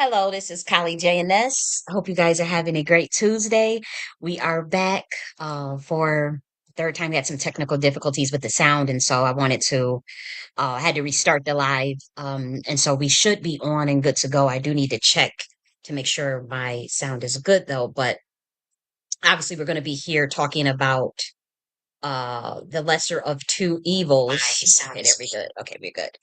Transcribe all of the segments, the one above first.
Hello, this is Kylie J.N.S. I hope you guys are having a great Tuesday. We are back for the third time. We had some technical difficulties with the sound, and so I wanted to had to restart the live. And so we should be on and good to go. I do need to check to make sure my sound is good though. But obviously, we're going to be here talking about the lesser of two evils. Okay, there we good. Okay, we're good.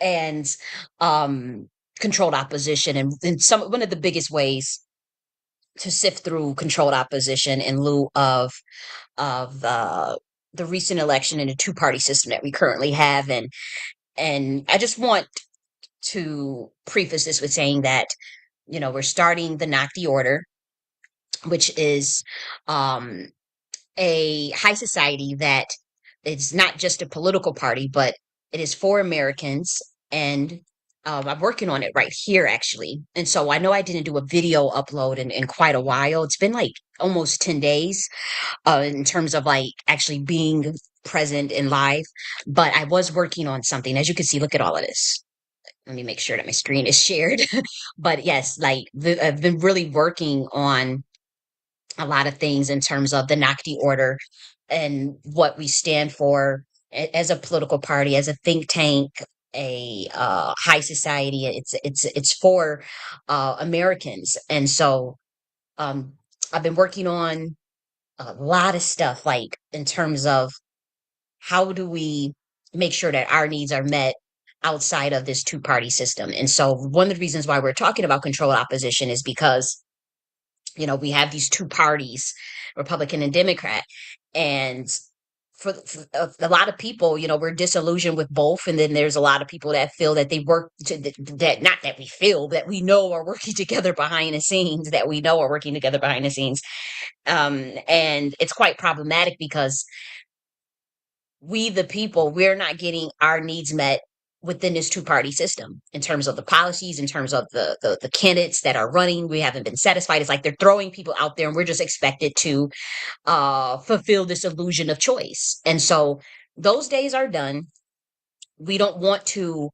And controlled opposition, and some one of the biggest ways to sift through controlled opposition in lieu of the recent election and the two-party system that we currently have. And I just want to preface this with saying that we're starting the knock the order, which is um a high society that it's not just a political party, but it is for Americans. And I'm working on it right here, actually. And so I know I didn't do a video upload in quite a while. It's been like almost 10 days in terms of like actually being present in live. But I was working on something. As you can see, look at all of this. Let me make sure that my screen is shared. But yes, like I've been really working on a lot of things in terms of the Nakti order and what we stand for as a political party, as a think tank, a high society. It's for Americans, and so um, I've been working on a lot of stuff, like in terms of how do we make sure that our needs are met outside of this two party system. And so one of the reasons why we're talking about controlled opposition is because we have these two parties, Republican and Democrat, and for a lot of people, we're disillusioned with both, and then there's a lot of people that feel that they work that not that we feel that we know are working together behind the scenes, that we know are working together behind the scenes, and it's quite problematic because we the people, we're not getting our needs met within this two-party system in terms of the policies, in terms of the candidates that are running. We haven't been satisfied. It's like they're throwing people out there and we're just expected to fulfill this illusion of choice. And so those days are done. We don't want to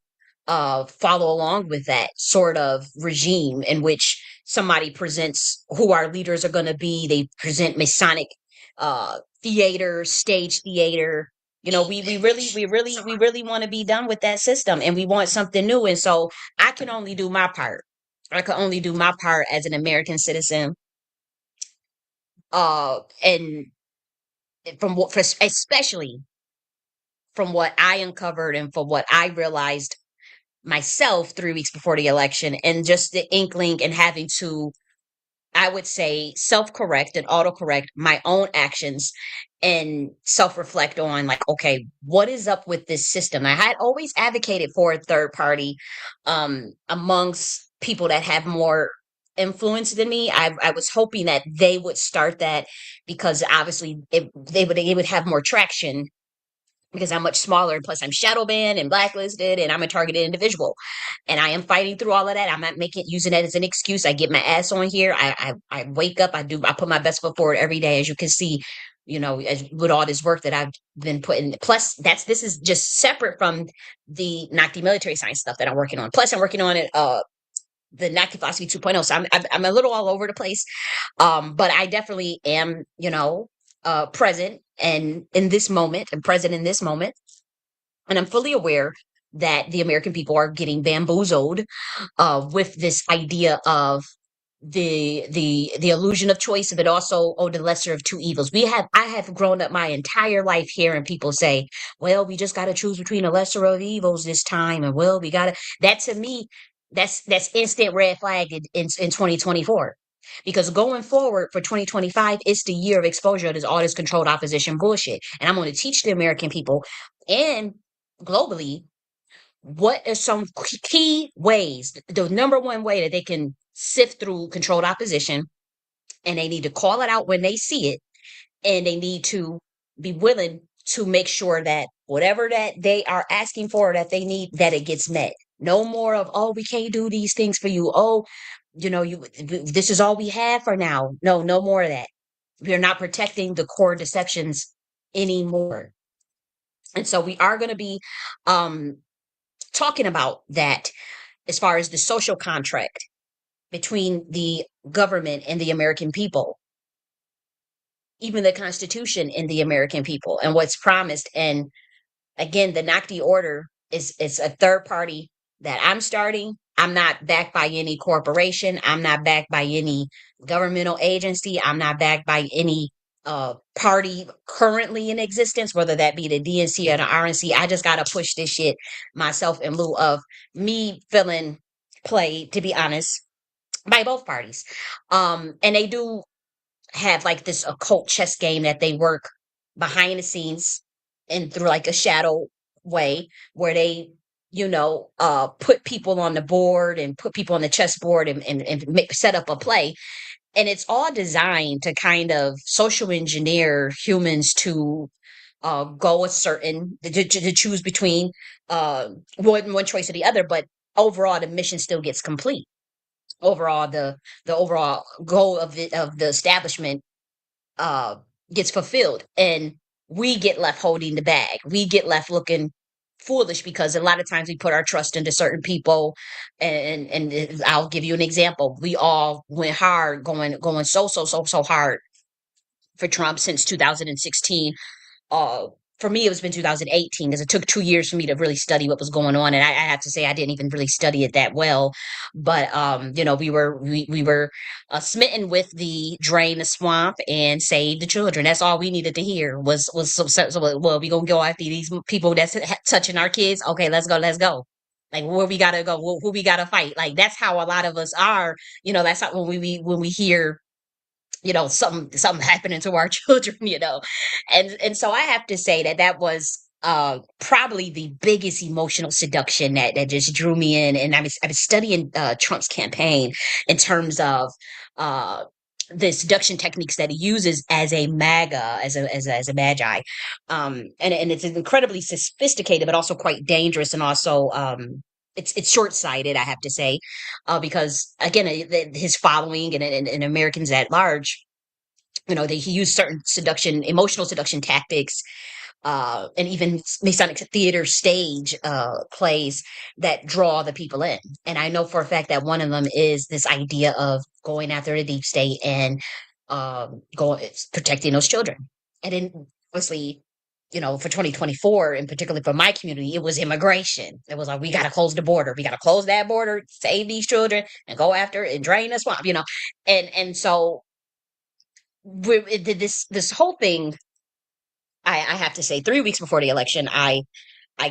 follow along with that sort of regime in which somebody presents who our leaders are going to be. They present Masonic theater, stage theater. We really want to be done with that system, and we want something new. And so I can only do my part. I can only do my part as an American citizen. And from what, especially from what I uncovered and from what I realized myself 3 weeks before the election, and just the inkling and having to, I would say, self-correct and autocorrect my own actions and self-reflect on, like, okay, what is up with this system? I had always advocated for a third party amongst people that have more influence than me. I was hoping that they would start that, because obviously it would have more traction, because I'm much smaller, and plus I'm shadow banned and blacklisted, and I'm a targeted individual. And I am fighting through all of that. I'm not using that as an excuse. I get my ass on here. I wake up, I put my best foot forward every day, as you can see, with all this work that I've been putting. Plus, this is just separate from the NACTI military science stuff that I'm working on. Plus, I'm working on it, the NACTI philosophy 2.0. So I'm a little all over the place. But I definitely am, present and in this moment, and present in this moment. And I'm fully aware that the American people are getting bamboozled with this idea of the illusion of choice, but also, oh, the lesser of two evils. I have grown up my entire life hearing people say, well, we just got to choose between the lesser of evils this time, and well, we got to. That, to me, that's instant red flag in 2024. Because going forward for 2025, it's the year of exposure to all this controlled opposition bullshit. And I'm going to teach the American people and globally what are some key ways, the number one way that they can sift through controlled opposition. And they need to call it out when they see it, and they need to be willing to make sure that whatever that they are asking for, that they need, that it gets met. No more of, oh, we can't do these things for you, oh, this is all we have for now. No more of that. We're not protecting the core deceptions anymore. And so we are going to be talking about that as far as the social contract between the government and the American people, even the Constitution and the American people, and what's promised. And again, the Nocti order is a third party that I'm starting. I'm not backed by any corporation. I'm not backed by any governmental agency. I'm not backed by any party currently in existence, whether that be the DNC or the RNC. I just gotta push this shit myself in lieu of me feeling played, to be honest, by both parties. And they do have like this occult chess game that they work behind the scenes and through like a shadow way where they put people on the board and put people on the chessboard and set up a play, and it's all designed to kind of social engineer humans to go a certain to choose between one choice or the other, but overall the mission still gets complete. Overall, the overall goal of the establishment uh gets fulfilled, and we get left holding the bag. We get left looking foolish because a lot of times we put our trust into certain people, and I'll give you an example. We all went hard, going so hard for Trump since 2016. uh for me, it's been 2018 because it took 2 years for me to really study what was going on, and I have to say I didn't even really study it that well. But we were smitten with the drain the swamp and save the children. That's all we needed to hear was well, we gonna go after these people that's touching our kids. Okay, let's go. Like, where we gotta go, who we gotta fight. Like, that's how a lot of us are. That's how when we hear something happening to our children. And so I have to say that was probably the biggest emotional seduction that just drew me in. And I was studying Trump's campaign in terms of uh the seduction techniques that he uses as a MAGA, as a magi. And it's incredibly sophisticated, but also quite dangerous, and also it's short-sighted, I have to say, because again, his following and Americans at large, he used certain emotional seduction tactics, and even Masonic theater stage plays that draw the people in. And I know for a fact that one of them is this idea of going after the deep state and going protecting those children. And then obviously, for 2024, and particularly for my community, it was immigration. It was like, we got to close the border. We got to close that border, save these children, and go after and drain the swamp. And so this whole thing, I have to say, 3 weeks before the election, I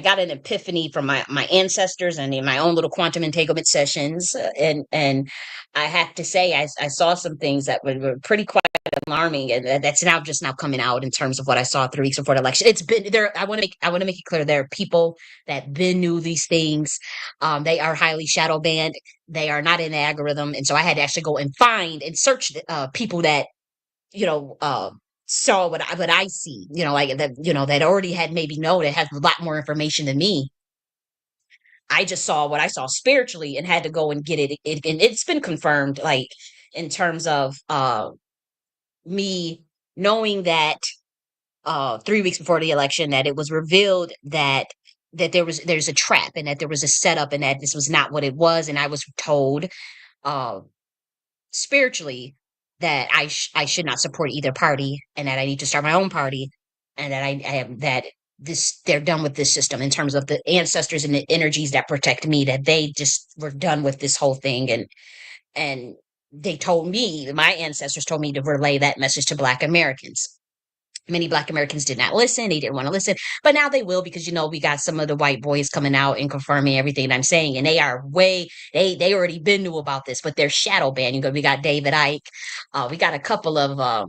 got an epiphany from my ancestors and in my own little quantum entanglement sessions, and I have to say I saw some things that were pretty quite alarming, and that's now coming out in terms of what I saw 3 weeks before the election. It's been there. I want to make it clear, there are people that been knew these things. They are highly shadow banned. They are not in the algorithm, and so I had to actually go and find and search people that you know, saw what I see, like that, that already had maybe known it has a lot more information than me. I just saw what I saw spiritually and had to go and get it, and it's been confirmed, like in terms of me knowing that 3 weeks before the election, that it was revealed that there's a trap, and that there was a setup, and that this was not what it was, and I was told uh spiritually that I should not support either party, and that I need to start my own party, and that I am that this they're done with this system in terms of the ancestors and the energies that protect me, that they just were done with this whole thing. And they told me, my ancestors told me, to relay that message to Black Americans. Many Black Americans did not listen. They didn't want to listen, but now they will, because we got some of the white boys coming out and confirming everything that I'm saying, and they are they already been knew about this, but they're shadow banned. We got David Icke, we got a couple of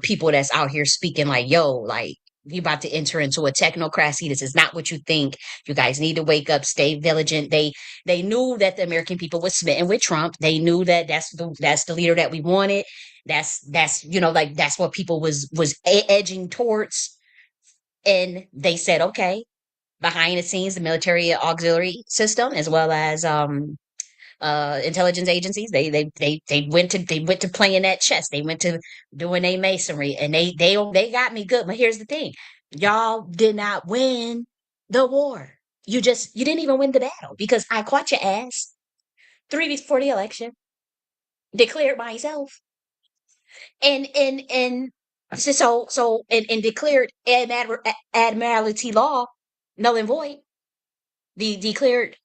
people that's out here speaking like, yo, like, you about to enter into a technocracy. This is not what you think. You guys need to wake up, stay vigilant. They knew that the American people was smitten with Trump. They knew that that's the leader that we wanted. That's like, that's what people was edging towards. And they said, okay, behind the scenes, the military auxiliary system, as well as intelligence agencies, they went to playing that chess. They went to doing a masonry, and they got me good. But here's the thing: y'all did not win the war. You didn't even win the battle because I caught your ass 3 weeks before the election, declared myself, and and declared admiralty law null and void. The declared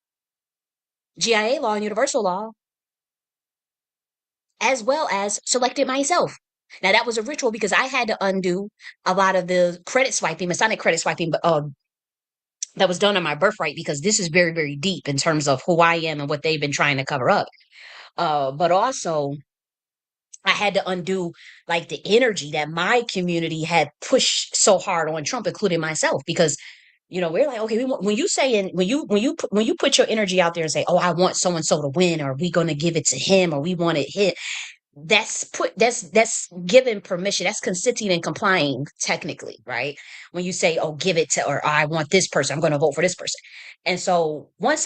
GIA law and universal law, as well as selected myself. Now that was a ritual because I had to undo a lot of the credit swiping, Masonic credit swiping, but that was done on my birthright because this is very, very deep in terms of who I am and what they've been trying to cover up. But also I had to undo like the energy that my community had pushed so hard on Trump, including myself, because we're like, okay, when you saying when you put your energy out there and say, oh, I want so and so to win, or we going to give it to him, or we want it hit, that's given permission, that's consenting and complying technically, right? When you say, oh, give it to, or I want this person, I'm going to vote for this person. And so once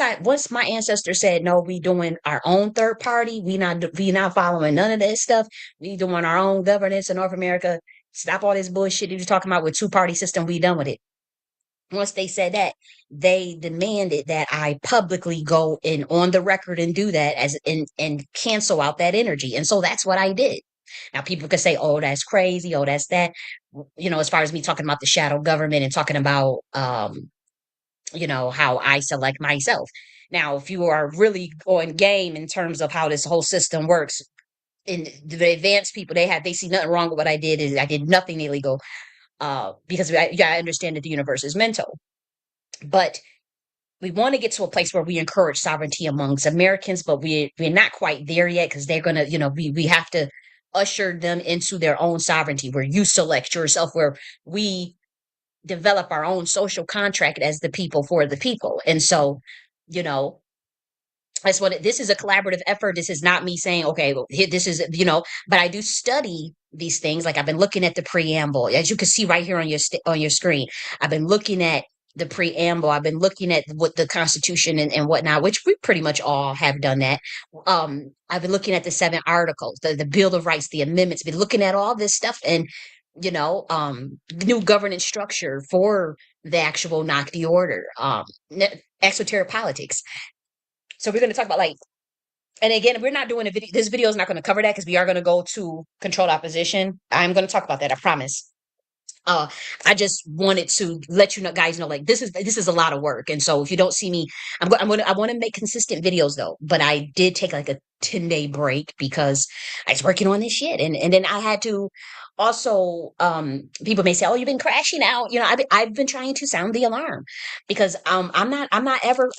my ancestors said, no, we doing our own third party, we not following none of this stuff, we doing our own governance in North America, stop all this bullshit you're talking about with two-party system, we done with it. Once they said that, they demanded that I publicly go in on the record and do that and cancel out that energy. And so that's what I did. Now people could say, oh, that's crazy, oh, that's that. As far as me talking about the shadow government and talking about how I select myself. Now, if you are really on game in terms of how this whole system works, in the advanced people, they see nothing wrong with what I did. Is I did nothing illegal, because I understand that the universe is mental. But we want to get to a place where we encourage sovereignty amongst Americans, but we're not quite there yet because they're gonna, we have to usher them into their own sovereignty where you select yourself, where we develop our own social contract as the people for the people. And so, you know, that's what this is, a collaborative effort. This is not me saying, okay, well, this is, but I do study these things. Like I've been looking at the preamble, as you can see right here on your screen. I've been looking at the preamble. I've been looking at what the Constitution and whatnot, which we pretty much all have done that. I've been looking at the 7 articles, the Bill of Rights, the amendments, been looking at all this stuff and, new governance structure for the actual knock the order, exoteric politics. So we're going to talk about and again, we're not doing a video. This video is not going to cover that because we are going to go to controlled opposition. I'm going to talk about that. I promise. Uh, I just wanted to let guys know, like this is a lot of work, and so if you don't see me, I want to make consistent videos though. But I did take like a 10-day break because I was working on this shit, and then I had to also. People may say, "Oh, you've been crashing out." I've been trying to sound the alarm because I'm not ever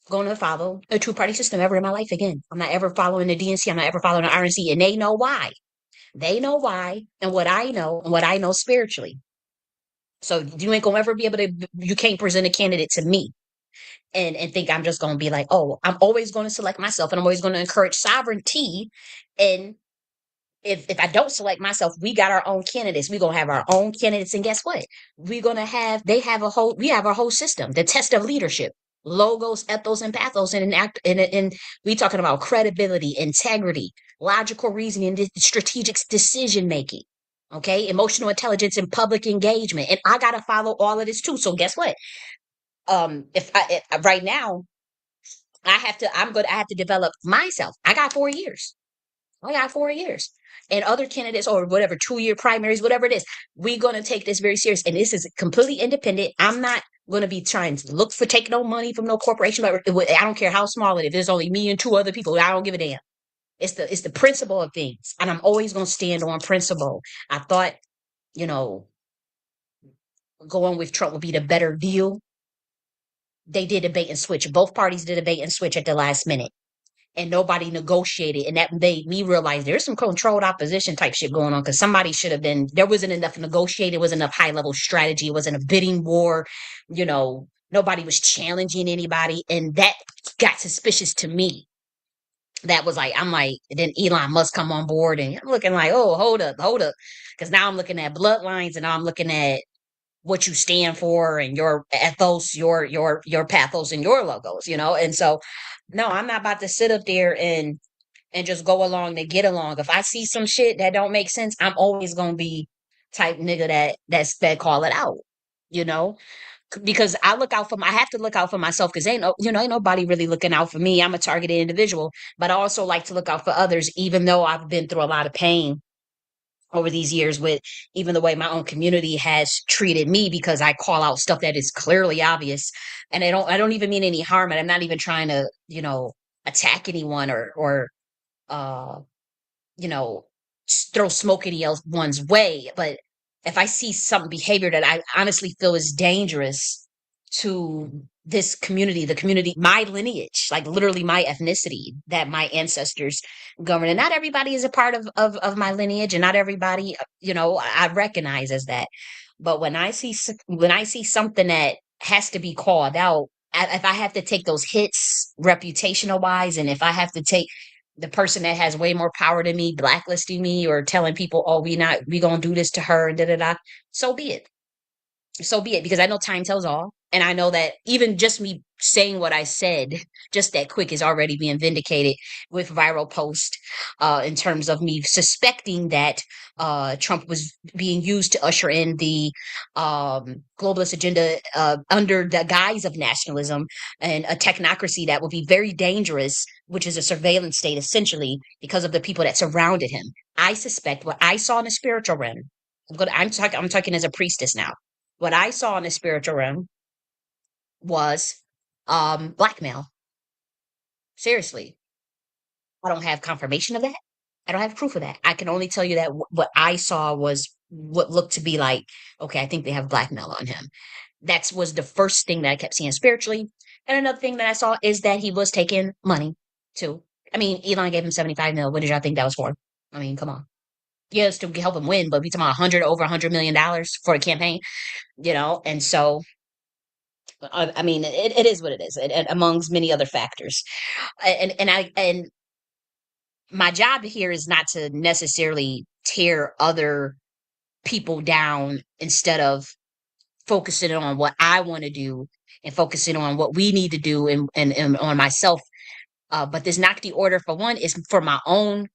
going to follow a two-party system ever in my life again. I'm not ever following the DNC. I'm not ever following the RNC, and they know why. They know why, and what I know spiritually. So you ain't gonna ever be able to. You can't present a candidate to me and think I'm just gonna be like, oh, I'm always going to select myself, and I'm always going to encourage sovereignty. And if I don't select myself, we got our own candidates. We're gonna have our own candidates, and guess what? We're gonna have they have a whole we have our whole system, the test of leadership, logos, ethos, and pathos, and we talking about credibility, integrity, logical reasoning, strategic decision making. Okay, emotional intelligence and public engagement, and I gotta follow all of this too. So guess what? If right now I have to develop myself. I got 4 years. I got 4 years. And other candidates or whatever, 2-year primaries, whatever it is, we're going to take this very serious. And this is completely independent. I'm not going to be trying to take no money from no corporation. I don't care how small it is. If there's only me and 2 other people, I don't give a damn. It's the principle of things. And I'm always going to stand on principle. I thought, you know, going with Trump would be the better deal. They did a bait and switch. Both parties did a bait and switch at the last minute. And nobody negotiated. And that made me realize there's some controlled opposition type shit going on because somebody should have been, there wasn't enough negotiated, wasn't enough high level strategy, it wasn't a bidding war, nobody was challenging anybody. And that got suspicious to me. That was like, I'm like, then Elon Musk come on board and I'm looking like, oh, hold up. Because now I'm looking at bloodlines and now I'm looking at what you stand for and your ethos, your pathos and your logos, And so, no, I'm not about to sit up there and just go along to get along. If I see some shit that don't make sense, I'm always gonna be type nigga that call it out, you know. because I have to look out for myself because ain't nobody really looking out for me. I'm a targeted individual, but I also like to look out for others, even though I've been through a lot of pain over these years with even the way my own community has treated me because I call out stuff that is clearly obvious. And I don't even mean any harm. And I'm not even trying to, attack anyone or uh you know, throw smoke any else one's way. But if I see some behavior that I honestly feel is dangerous to this community, the community, my lineage, like literally my ethnicity that my ancestors govern. And not everybody is a part of my lineage, and not everybody, I recognize as that. But when I see something that has to be called out, if I have to take those hits reputational wise, and if I have to take the person that has way more power than me blacklisting me or telling people, oh, we gonna do this to her, da da da, so be it. So be it, because I know time tells all. And I know that even just me saying what I said just that quick is already being vindicated with viral post, in terms of me suspecting that Trump was being used to usher in the globalist agenda under the guise of nationalism and a technocracy that would be very dangerous, which is a surveillance state essentially because of the people that surrounded him. I suspect what I saw in the spiritual realm. I'm talking as a priestess now. What I saw in the spiritual realm was blackmail. Seriously. I don't have confirmation of that. I don't have proof of that. I can only tell you that what I saw was what looked to be like, okay, I think they have blackmail on him. That was the first thing that I kept seeing spiritually. And another thing that I saw is that he was taking money too. I mean, Elon gave him 75 mil. What did y'all think that was for? I mean, come on. Yes, to help him win, but we talking about over $100 million for a campaign, and so I mean, it is what it is, and amongst many other factors. And my job here is not to necessarily tear other people down instead of focusing on what I want to do and focusing on what we need to do and on myself. But this Nakti order, for one, is for my own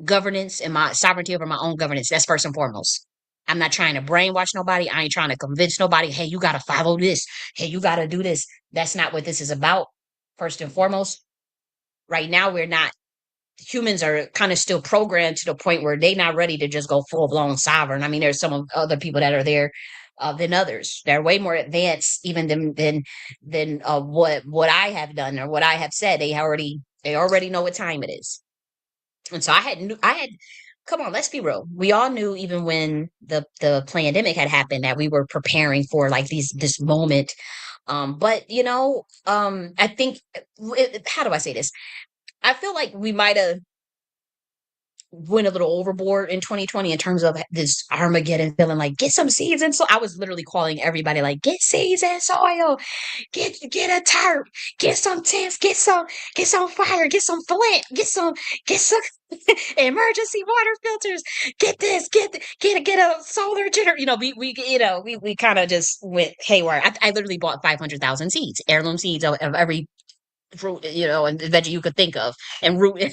governance and my sovereignty over my own governance. That's first and foremost. I'm not trying to brainwash nobody. I ain't trying to convince nobody, hey, you got to follow this. Hey, you got to do this. That's not what this is about. First and foremost, right now, humans are kind of still programmed to the point where they're not ready to just go full blown sovereign. I mean, there's some other people that are there than others. They're way more advanced even than what I have done or what I have said. They already know what time it is. And so I had come on, let's be real. We all knew even when the pandemic had happened that we were preparing for like this moment. But I think how do I say this? I feel like we might have went a little overboard in 2020 in terms of this Armageddon feeling like get some seeds and so I was literally calling everybody like get seeds and soil, get a tarp, get some tents, get some fire, get some flint, get some emergency water filters, get this, get a solar generator. We kind of just went haywire. I literally bought 500,000 seeds, heirloom seeds of every fruit, and veggie you could think of, and root.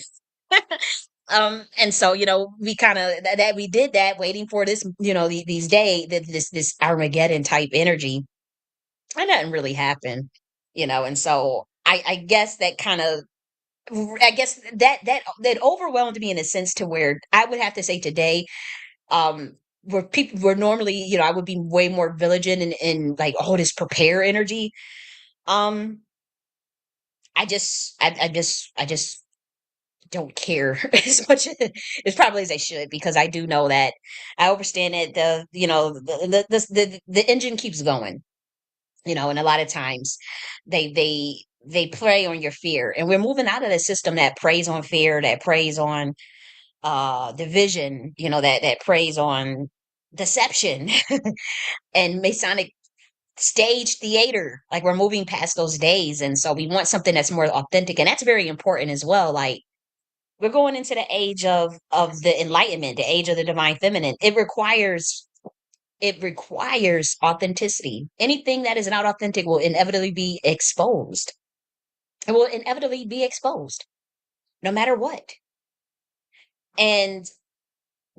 And so, we kind of that we did that waiting for this, these this Armageddon type energy. And that didn't really happen, and so I guess that kind of I guess that overwhelmed me in a sense to where I would have to say today, where people were normally, I would be way more vigilant and like, oh, this prepare energy. Um, I just don't care as much as probably as I should, because I do know that I understand that the engine keeps going, and a lot of times they prey on your fear, and we're moving out of the system that preys on fear, that preys on division, that preys on deception and Masonic stage theater. Like we're moving past those days, and so we want something that's more authentic, and that's very important as well. Like we're going into the age of the enlightenment, the age of the divine feminine. It requires authenticity. Anything that is not authentic will inevitably be exposed. It will inevitably be exposed, no matter what. And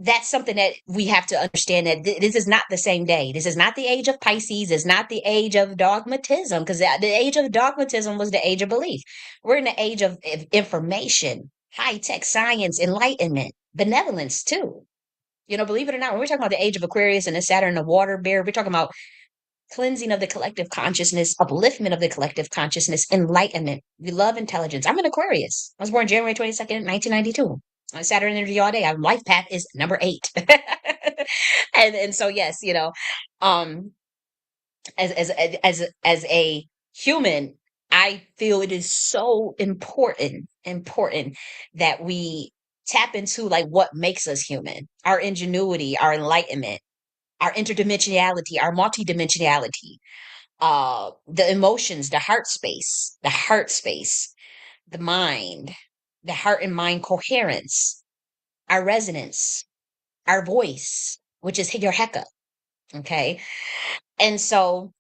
that's something that we have to understand that this is not the same day. This is not the age of Pisces. It's not the age of dogmatism, because the age of dogmatism was the age of belief. We're in the age of information, high tech science, enlightenment, benevolence too. Believe it or not, when we're talking about the age of Aquarius and the Saturn, the water bear, we're talking about cleansing of the collective consciousness, upliftment of the collective consciousness, enlightenment. We love intelligence. I'm an Aquarius. I was born January 22nd, 1992. On Saturn energy all day. Our life path is number 8. And so yes, um as a human, I feel it is so important that we tap into like what makes us human, our ingenuity, our enlightenment, our interdimensionality, our multidimensionality, the emotions, the heart space, the mind, the heart and mind coherence, our resonance, our voice, which is your Heka. Okay. And so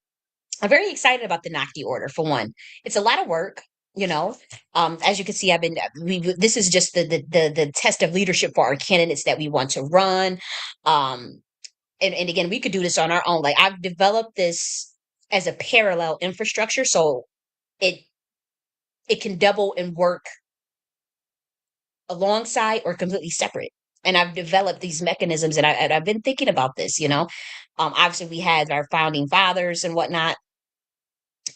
I'm very excited about the Nakti order for one. It's a lot of work, you know. As you can see, this is just the test of leadership for our candidates that we want to run. Um, and again, we could do this on our own. Like I've developed this as a parallel infrastructure, so it it can double and work alongside or completely separate. And I've developed these mechanisms, and I've been thinking about this. Obviously, we had our founding fathers and whatnot,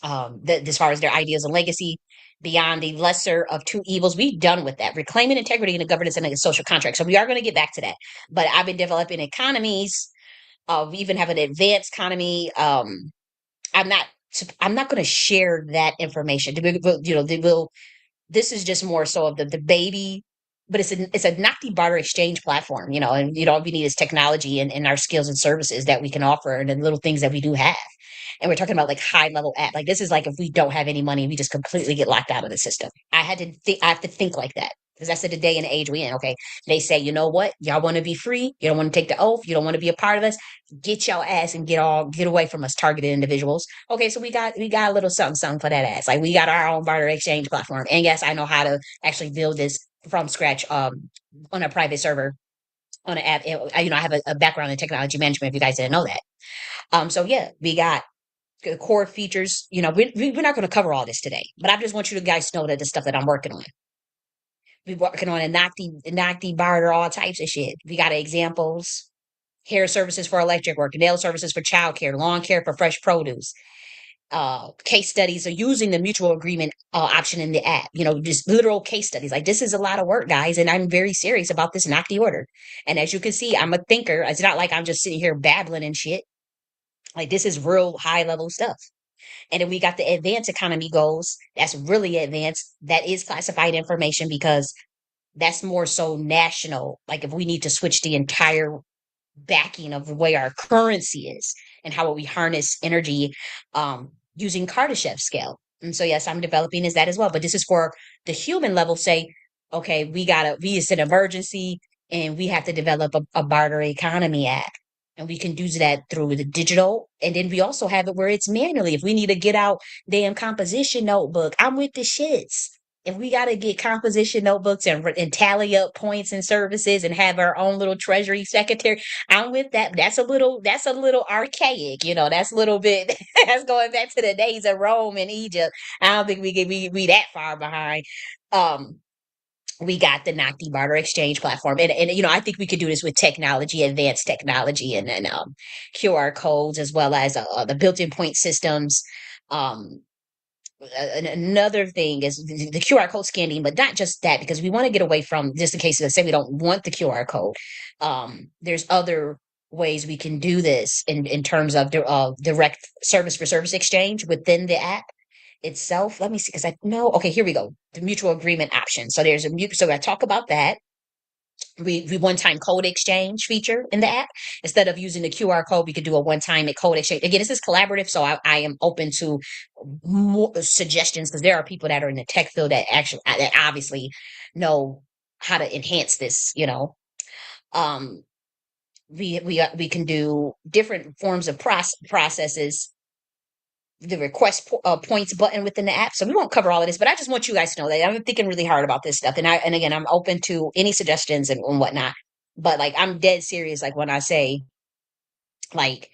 as far as their ideas and legacy. Beyond the lesser of two evils, we've done with that, reclaiming integrity in the governance and the social contract. So we are going to get back to that. But I've been developing economies. We even have an advanced economy. I'm not. I'm not going to share that information. They will. This is just more so of the baby, but it's a Nakti barter exchange platform. And all we need is technology and our skills and services that we can offer, and the little things that we do have. And we're talking about like high level app. Like this is like if we don't have any money, we just completely get locked out of the system. I have to think like that. Because that's the day and the age we in. Okay. They say, you know what? Y'all want to be free. You don't want to take the oath. You don't want to be a part of us. Get your ass and get away from us targeted individuals. Okay. So we got a little something, something for that ass. Like we got our own barter exchange platform. And yes, I know how to actually build this from scratch, on a private server on an app. I have a background in technology management, if you guys didn't know that. So yeah, we got core features. We're not going to cover all this today, but I just want you to guys know that the stuff that I'm working on. We're working on a Nocti barter, all types of shit. We got examples, hair services for electric work, nail services for childcare, lawn care for fresh produce. Case studies are using the mutual agreement option in the app. Just literal case studies. Like this is a lot of work, guys, and I'm very serious about this Nocti order. And as you can see, I'm a thinker. It's not like I'm just sitting here babbling and shit. Like this is real high level stuff. And then we got the advanced economy goals. That's really advanced. That is classified information because that's more so national. Like if we need to switch the entire backing of the way our currency is and how we harness energy, using Kardashev scale. And so yes, I'm developing is that as well. But this is for the human level. Say, okay, it's an emergency and we have to develop a barter economy act. And we can do that through the digital. And then we also have it where it's manually. If we need to get out damn composition notebook, I'm with the shits. If we got to get composition notebooks and tally up points and services and have our own little treasury secretary, I'm with that. That's a little archaic, that's a little bit, that's going back to the days of Rome and Egypt. I don't think we can be that far behind. Um, we got the Nocti barter exchange platform. And I think we could do this with technology, advanced technology, and QR codes, as well as the built-in point systems. Um, Another thing is the QR code scanning, but not just that, because we want to get away from just in case, let's say we don't want the QR code. There's other ways we can do this in terms of direct service for service exchange within the app itself. Let me see, because I know. Okay, here we go. The mutual agreement option. So there's so I talk about that. We one-time code exchange feature in the app. Instead of using the QR code, we could do a one-time code exchange. Again, this is collaborative, so I am open to more suggestions, because there are people that are in the tech field that obviously know how to enhance this. Um, we can do different forms of processes, the request points button within the app. So we won't cover all of this, but I just want you guys to know that I'm thinking really hard about this stuff. And again, I'm open to any suggestions and whatnot. But like I'm dead serious. Like when I say like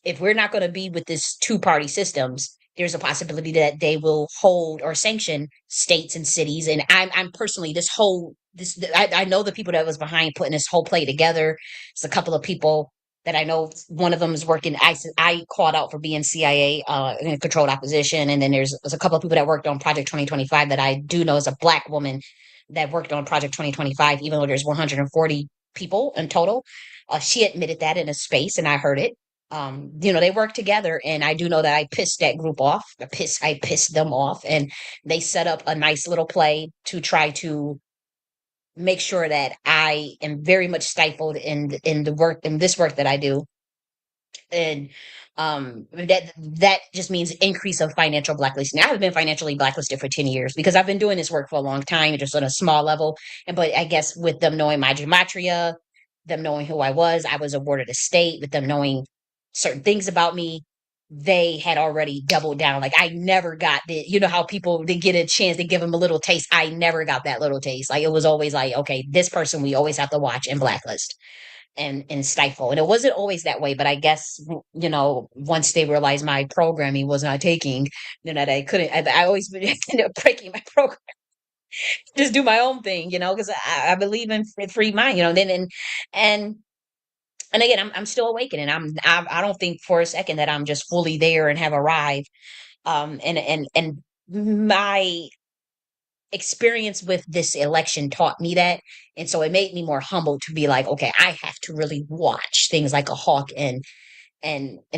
if we're not going to be with this two-party systems, there's a possibility that they will hold or sanction states and cities. And I'm personally I know the people that was behind putting this whole play together. It's a couple of people that I know. One of them is working. I called out for being CIA in a controlled opposition, and then there's a couple of people that worked on Project 2025 that I do know is a black woman that worked on Project 2025, even though there's 140 people in total. She admitted that in a space, and I heard it. They work together, and I do know that I pissed that group off. I pissed them off, and they set up a nice little play to try to make sure that I am very much stifled in the work in this work that I do. And that just means increase of financial blacklisting. I haven't been financially blacklisted for 10 years because I've been doing this work for a long time, just on a small level. But I guess with them knowing my gematria, them knowing who I was awarded a state, with them knowing certain things about me, they had already doubled down. Like I never got how people, they get a chance, they give them a little taste. I never got that little taste. Like it was always like, okay, this person we always have to watch and blacklist and stifle. And it wasn't always that way, but I guess once they realized my programming was not taking, that I couldn't. I always ended up breaking my program, just do my own thing, because I believe in free mind, Then and and again, I'm still awakening. I don't think for a second that I'm just fully there and have arrived. And my experience with this election taught me that. And so it made me more humble to be like, okay, I have to really watch things like a hawk and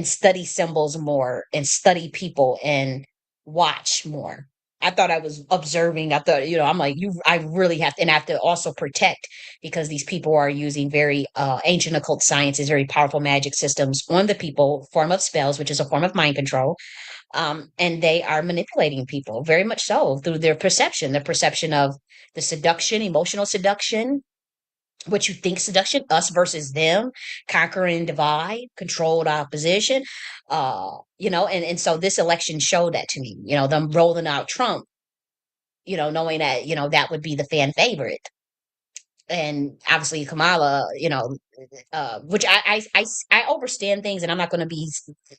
study symbols more and study people and watch more. I thought I was observing. I thought, I'm like, I really have to, and I have to also protect because these people are using very ancient occult sciences, very powerful magic systems on the people, form of spells, which is a form of mind control. And they are manipulating people very much so through the perception of the seduction, emotional seduction, what you think seduction, us versus them, conquer and divide, controlled opposition. And so this election showed that to me, them rolling out Trump, knowing that, that would be the fan favorite. And obviously Kamala, which I understand things, and I'm not going to be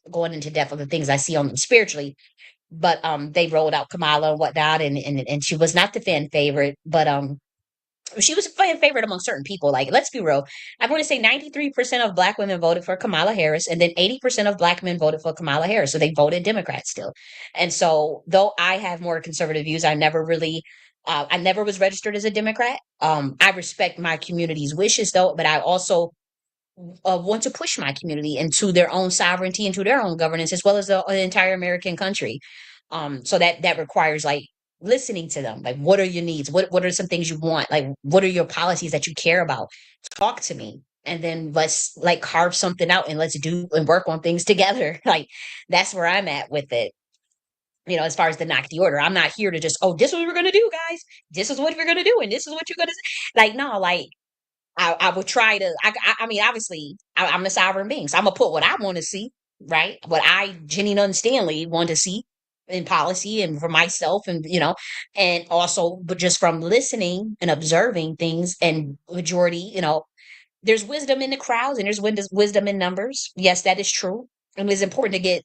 going into depth of the things I see on them spiritually, but they rolled out Kamala and whatnot, and she was not the fan favorite, but she was a fan favorite among certain people. Like, let's be real. I want to say 93% of black women voted for Kamala Harris, and then 80% of black men voted for Kamala Harris. So they voted Democrat still. And so, though I have more conservative views, I never was registered as a Democrat. I respect my community's wishes, though, but I also want to push my community into their own sovereignty, into their own governance, as well as the entire American country. So that requires like listening to them. Like, what are your needs? What are some things you want? Like, what are your policies that you care about? Talk to me, and then let's like carve something out and let's do and work on things together. Like that's where I'm at with it. As far as the knock the order, I'm not here to just, oh, this is what we're gonna do, guys. This is what we're gonna do, and this is what you're gonna say. Like, no, like I would try to. I mean, obviously, I'm a sovereign being, so I'm gonna put what I want to see, right? What I, Jenny Nunn Stanley, want to see in policy and for myself, and and also, but just from listening and observing things, and majority, there's wisdom in the crowds, and there's wisdom in numbers. Yes, that is true, and it's important to get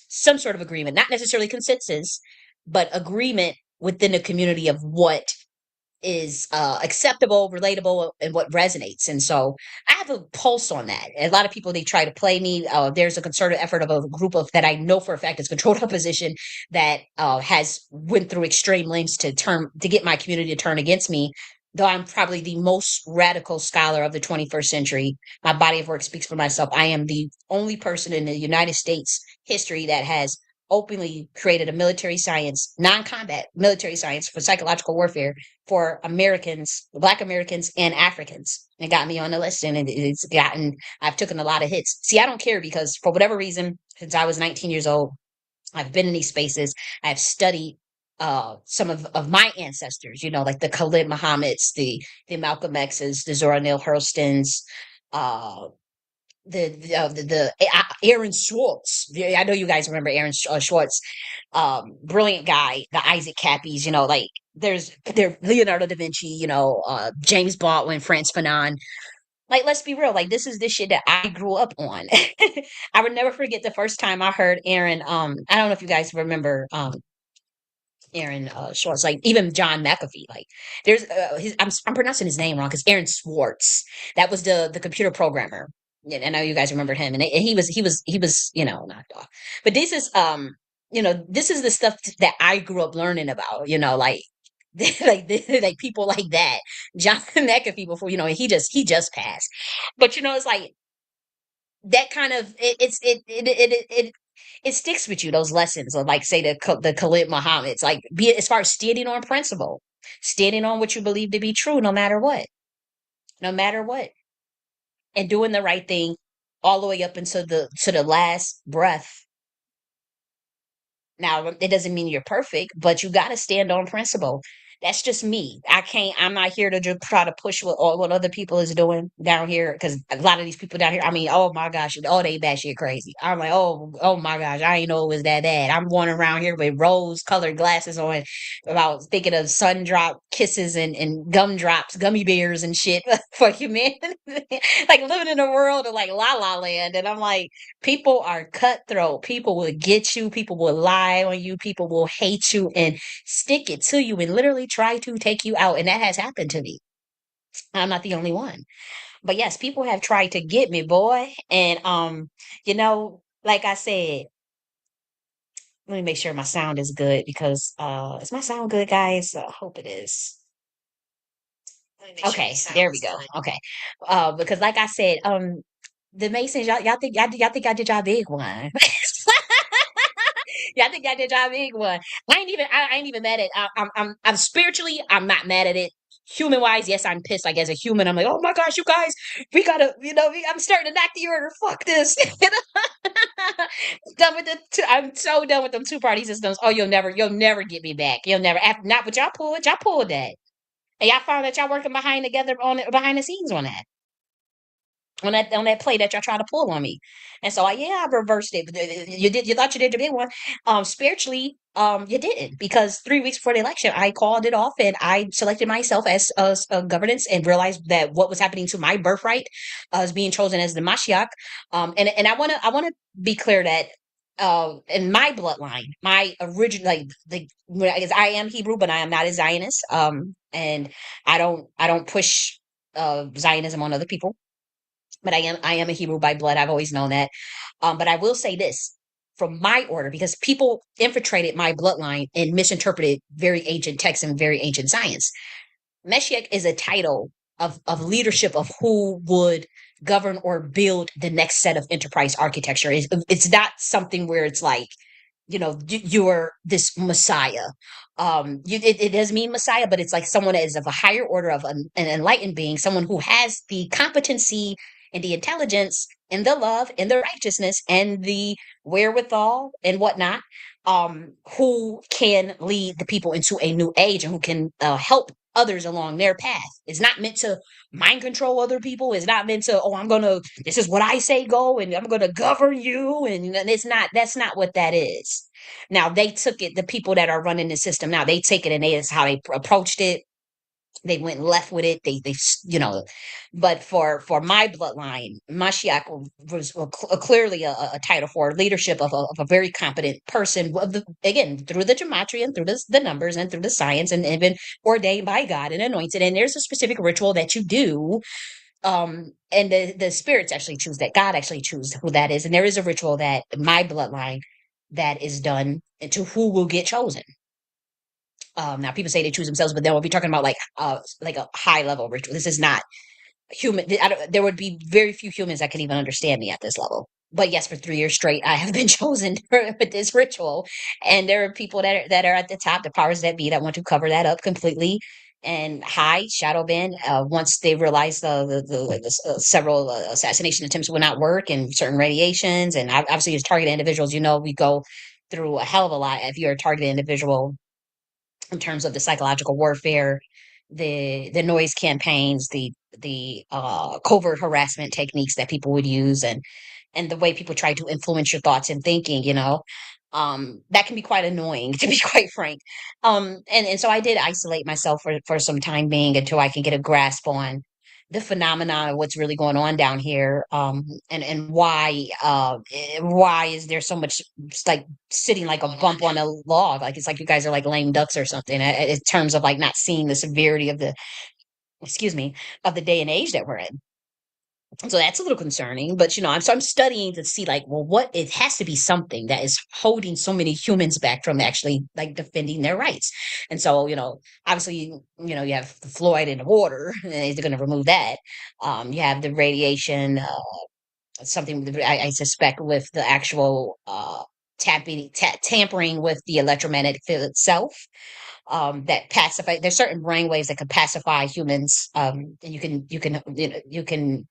some sort of agreement, not necessarily consensus, but agreement within the community of what is acceptable, relatable, and what resonates. And so I have a pulse on that. A lot of people, they try to play me. There's a concerted effort of a group of that I know for a fact is controlled opposition that has went through extreme lengths to get my community to turn against me. Though I'm probably the most radical scholar of the 21st century, my body of work speaks for myself. I am the only person in the United States history that has openly created a military science, non-combat military science for psychological warfare for Americans, Black Americans, and Africans. It got me on the list, and I've taken a lot of hits. See, I don't care because for whatever reason, since I was 19 years old, I've been in these spaces. I've studied some of my ancestors, like the Khalid Muhammad's, the Malcolm X's, the Zora Neale Hurston's, uh, the Aaron Schwartz. I know you guys remember Aaron Schwartz, brilliant guy, the Isaac Cappies, like there Leonardo da Vinci, James Baldwin, Frantz Fanon. Like, let's be real. Like, this shit that I grew up on. I would never forget the first time I heard Aaron. I don't know if you guys remember Aaron Schwartz, like even John McAfee. Like, there's I'm pronouncing his name wrong because Aaron Swartz. That was the computer programmer. And I know you guys remembered him, and he was knocked off. But this is the stuff that I grew up learning about. Like like people like that, John McAfee before he just passed. But it's like that kind of it sticks with you, those lessons of, like, say, the Khalid Muhammad's, like, be it as far as standing on principle, standing on what you believe to be true, no matter what, and doing the right thing all the way up into the last breath. Now, it doesn't mean you're perfect, but you got to stand on principle. That's just me. I'm not here to just try to push what other people is doing down here, because a lot of these people down here, I mean, oh my gosh, oh, they batshit crazy. I'm like, oh my gosh, I ain't know it was that bad. I'm going around here with rose colored glasses on about thinking of sun drop kisses and gumdrops, gummy bears and shit for humanity. Like, living in a world of, like, la la land. And I'm like, people are cutthroat. People will get you. People will lie on you. People will hate you and stick it to you and literally try to take you out. And that has happened to me. I'm not the only one. But yes, people have tried to get me, boy. And like I said, let me make sure my sound is good, because is my sound good, guys? I hope it is. Okay, there we go. Okay. Because like I said, the Masons, y'all think I did y'all big one. Yeah, I think I did y'all big one. I ain't even mad at. I'm spiritually, I'm not mad at it. Human wise, yes, I'm pissed. Like, as a human, I'm like, oh my gosh, you guys, we gotta, I'm starting to knock the order. Fuck this. Done with I'm so done with them two party systems. Oh, you'll never get me back. You'll never. Not what y'all pulled that, and y'all found that y'all working behind the scenes on that, on that play that y'all try to pull on me. And so I reversed it. But you thought you did your big one. Spiritually, you didn't, because 3 weeks before the election, I called it off and I selected myself as a governance, and realized that what was happening to my birthright as being chosen as the Mashiach. And I wanna be clear that in my bloodline, my original, like, I guess I am Hebrew, but I am not a Zionist. And I don't push Zionism on other people, but I am a Hebrew by blood. I've always known that. But I will say this from my order, because people infiltrated my bloodline and misinterpreted very ancient texts and very ancient science. Meshiach is a title of leadership of who would govern or build the next set of enterprise architecture. It's not something where it's like, you're this Messiah. It does mean Messiah, but it's like someone that is of a higher order, of an enlightened being, someone who has the competency and the intelligence and the love and the righteousness and the wherewithal and whatnot, who can lead the people into a new age, and who can help others along their path. It's not meant to mind control other people. It's not meant to, this is what I say go, and I'm gonna govern you. And that's not what that is. Now, they took it, the people that are running the system now, they take it, and that's how they approached it. They went left with it. But for my bloodline, Mashiach was clearly a title for leadership of a very competent person, again, through the gematria and through the numbers and through the science, and been ordained by God and anointed. And there's a specific ritual that you do. And the spirits actually choose that. God actually chooses who that is. And there is a ritual that my bloodline that is done, and to who will get chosen. Now, people say they choose themselves, but then we'll be talking about, like a high level ritual. This is not human. There would be very few humans that can even understand me at this level. But yes, for 3 years straight, I have been chosen with this ritual, and there are people that are at the top, the powers that be, that want to cover that up completely and hide, shadow ban. Once they realize the several assassination attempts will not work, and certain radiations, and obviously as targeted individuals, we go through a hell of a lot if you're a targeted individual, in terms of the psychological warfare, the noise campaigns, the covert harassment techniques that people would use, and the way people try to influence your thoughts and thinking. that can be quite annoying, to be quite frank. And so I did isolate myself for some time being until I can get a grasp on the phenomenon of what's really going on down here, and why is there so much, it's like sitting like a bump on a log, like it's like you guys are like lame ducks or something, in terms of like not seeing the severity of the, excuse me, of the day and age that we're in. So that's a little concerning, but I'm studying to see, like, well, what, it has to be something that is holding so many humans back from actually like defending their rights. And so, obviously, you have the fluoride in the water, and they're going to remove that. You have the radiation, something that I suspect with the actual tampering with the electromagnetic field itself. That pacify. There's certain brain waves that can pacify humans, and you can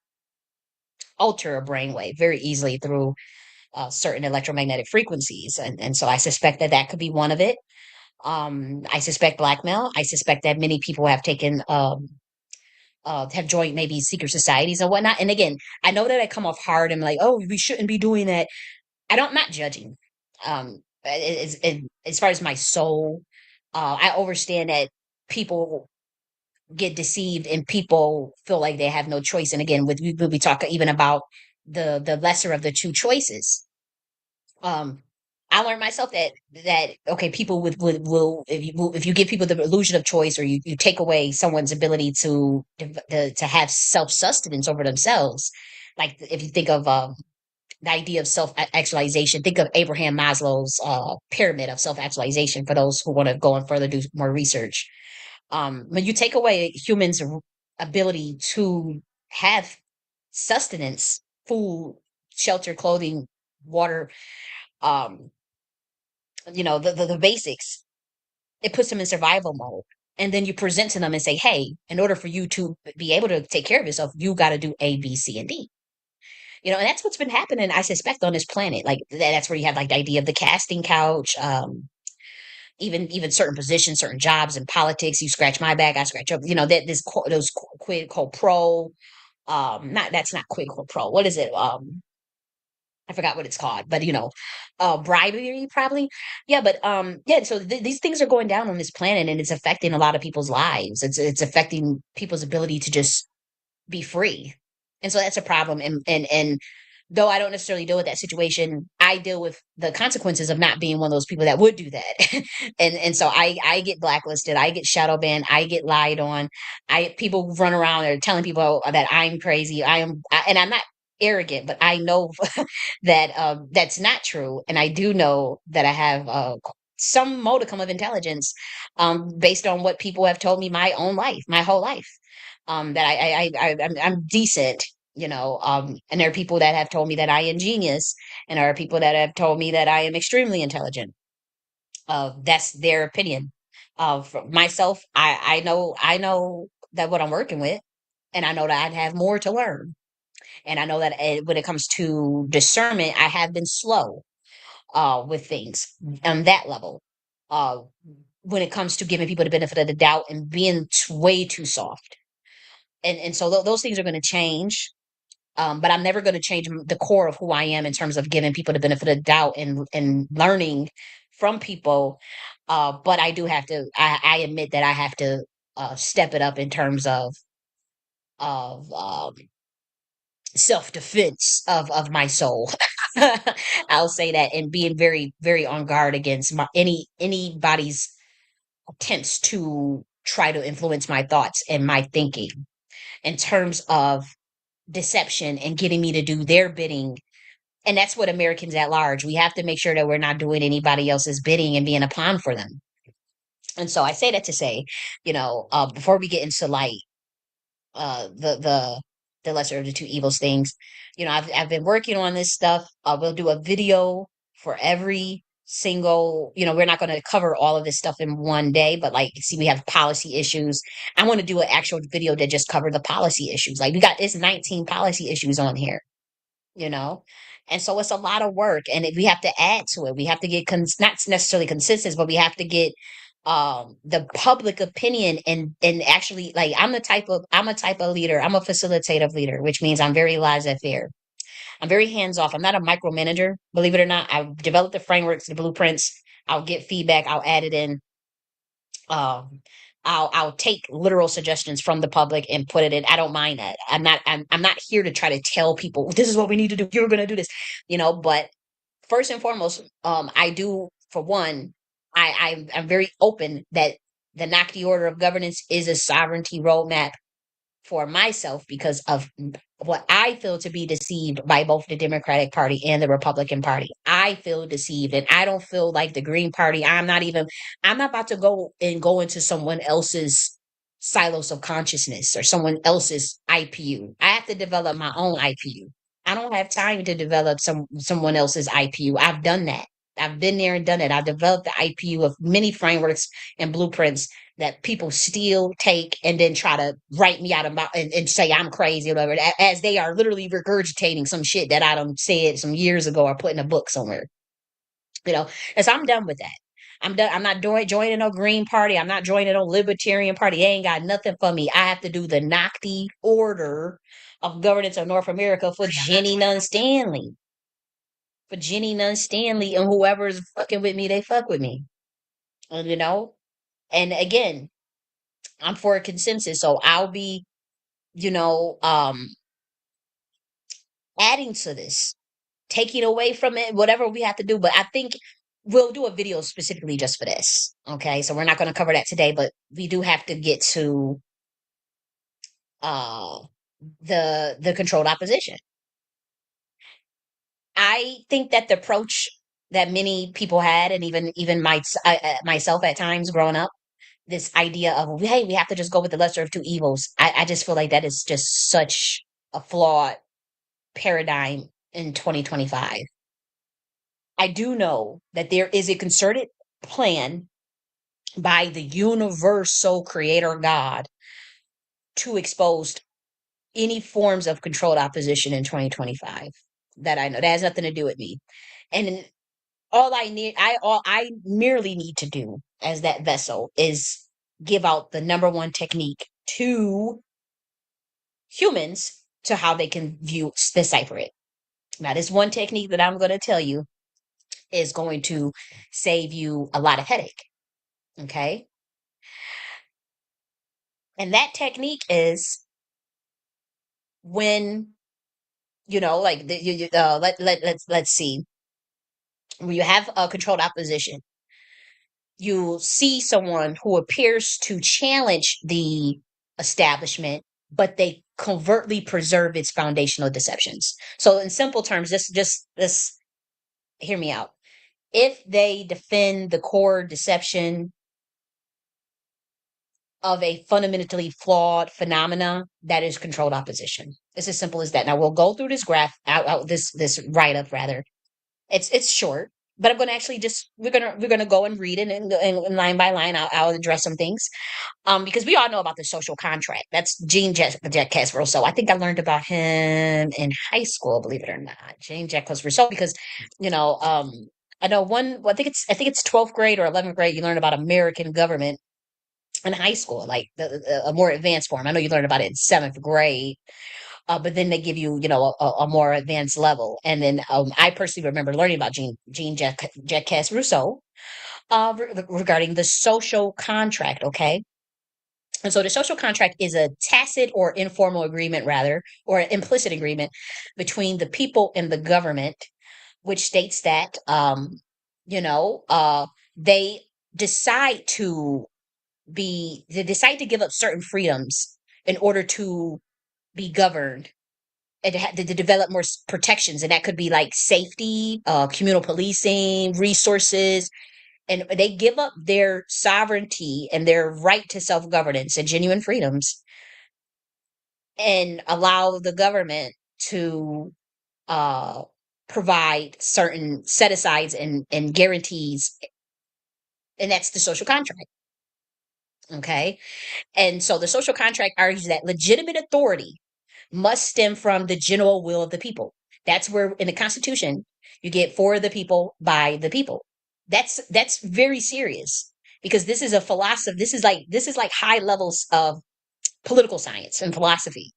alter a brainwave very easily through certain electromagnetic frequencies. And so I suspect that that could be one of it. I suspect blackmail. I suspect that many people have have joined maybe secret societies and whatnot. And again, I know that I come off hard and like, oh, we shouldn't be doing that. I'm not judging. As far as my soul, I understand that people get deceived and people feel like they have no choice. And again, we'll be talking even about the lesser of the two choices. Um, I learned myself that okay, people will, if you give people the illusion of choice, or you take away someone's ability to have self sustenance over themselves. Like if you think of the idea of self actualization, think of Abraham Maslow's pyramid of self actualization. For those who want to go and further do more research, when you take away humans' ability to have sustenance, food, shelter, clothing, water, um, the basics, it puts them in survival mode. And then you present to them and say, hey, in order for you to be able to take care of yourself, you got to do A, B, C, and D. And that's what's been happening, I suspect, on this planet. Like that's where you have like the idea of the casting couch, even certain positions, certain jobs in politics. You scratch my back, I scratch up. That those quid pro pro. Not that's not quid pro. What is it? I forgot what it's called, but bribery probably. Yeah, but yeah. So these things are going down on this planet, and it's affecting a lot of people's lives. It's affecting people's ability to just be free. And so that's a problem. And though I don't necessarily deal with that situation, I deal with the consequences of not being one of those people that would do that. And so I get blacklisted, I get shadow banned, I get lied on. I People run around and telling people that I'm crazy. And I'm not arrogant, but I know that that's not true. And I do know that I have some modicum of intelligence, based on what people have told me my own life, my whole life, that I'm decent, and there are people that have told me that I am genius, and there are people that have told me that I am extremely intelligent. That's their opinion. For myself, I know that what I'm working with, and I know that I'd have more to learn, and I know that when it comes to discernment, I have been slow with things on that level. Uh, when it comes to giving people the benefit of the doubt and being way too soft, and so those things are going to change. But I'm never going to change the core of who I am in terms of giving people the benefit of the doubt and learning from people. But I do have to. I admit that I have to step it up in terms of self defense of my soul. I'll say that, and being very very on guard against anybody's attempts to try to influence my thoughts and my thinking in terms of deception and getting me to do their bidding. And that's what Americans at large, we have to make sure that we're not doing anybody else's bidding and being a pawn for them. And so I say that to say, before we get into like the lesser of the two evils things, I've been working on this stuff. We'll do a video for every single, we're not going to cover all of this stuff in one day, but like, see, we have policy issues. I want to do an actual video that just cover the policy issues. Like we got this 19 policy issues on here, you know and so it's a lot of work, and we have to add to it. We have to get not necessarily consensus, but we have to get the public opinion, and actually, like, I'm a type of leader. I'm a facilitative leader, which means I'm very laissez-faire. I'm very hands off. I'm not a micromanager, believe it or not. I've developed the frameworks, the blueprints. I'll get feedback. I'll add it in. Um, I'll take literal suggestions from the public and put it in. I don't mind that. I'm not here to try to tell people this is what we need to do. You're going to do this, but first and foremost, I do, for one, I'm very open that the Nocti Order of Governance is a sovereignty roadmap for myself because of what I feel to be deceived by both the Democratic Party and the Republican Party. I feel deceived, and I don't feel like the Green Party. I'm not about to go into someone else's silos of consciousness or someone else's IPU. I have to develop my own IPU. I don't have time to develop someone else's IPU. I've done that. I've been there and done it. I've developed the IPU of many frameworks and blueprints that people still take and then try to write me out about and say I'm crazy or whatever, as they are literally regurgitating some shit that I done said some years ago or put in a book somewhere. And so I'm done with that. I'm done. I'm not joining no Green Party. I'm not joining no Libertarian Party. They ain't got nothing for me. I have to do the Nocti Order of Governance of North America for Jenny Nunn Stanley. For Jenny Nunn Stanley and whoever's fucking with me, they fuck with me. You know? And again, I'm for a consensus. So I'll be, you know, adding to this, taking away from it, whatever we have to do. But I think we'll do a video specifically just for this. Okay. So we're not going to cover that today, but we do have to get to uh the controlled opposition. I think that the approach that many people had, and even myself at times growing up, this idea of, hey, we have to just go with the lesser of two evils. I just feel like that is just such a flawed paradigm in 2025. I do know that there is a concerted plan by the universal creator God to expose any forms of controlled opposition in 2025. That I know that has nothing to do with me. And all I merely need to do as that vessel is give out the number one technique to humans to how they can decipher it. Now, this one technique that I'm going to tell you is going to save you a lot of headache. Okay. And that technique is when, like let's see, when you have a controlled opposition, you see someone who appears to challenge the establishment, but they covertly preserve its foundational deceptions. So in simple terms, just hear me out. If they defend the core deception of a fundamentally flawed phenomena, that is controlled opposition. It's as simple as that. Now we'll go through this graph out this write up rather. It's short, but I'm going to actually just we're gonna go and read it and line by line. I'll address some things. Because we all know about the social contract. That's Jack Rousseau. I think I learned about him in high school, believe it or not. Jacques Rousseau, because you know, I know one. Well, I think it's 12th grade or 11th grade. You learn about American government in high school, like a more advanced form. I know you learn about it in 7th grade, but then they give you, a more advanced level. And then I personally remember learning about Jacques Rousseau regarding the social contract. Okay. And so the social contract is a tacit or informal agreement, rather, or an implicit agreement between the people and the government, which states that, they decide to they decide to give up certain freedoms in order to be governed and to develop more protections. And that could be like safety, communal policing, resources, and they give up their sovereignty and their right to self-governance and genuine freedoms and allow the government to uh, provide certain set-asides and guarantees. And that's the social contract. Okay. And so the social contract argues that legitimate authority must stem from the general will of the people. That's where in the Constitution you get for the people by the people. That's very serious because this is a philosophy. This is like high levels of political science and philosophy.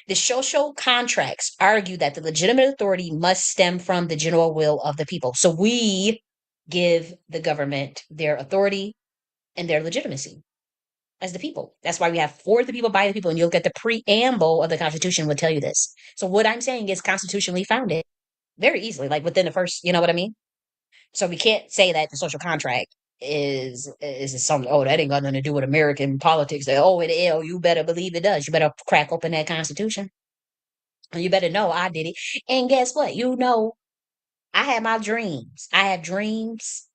The social contracts argue that the legitimate authority must stem from the general will of the people. So we give the government their authority and their legitimacy as the people. That's why we have for the people, by the people, and you'll get the preamble of the Constitution will tell you this. So what I'm saying is constitutionally founded very easily, like within the first, you know what I mean? So we can't say that the social contract is something. Oh, that ain't got nothing to do with American politics. That, oh, you better believe it does. You better crack open that Constitution. And you better know I did it. And guess what? You know, I have my dreams. I have dreams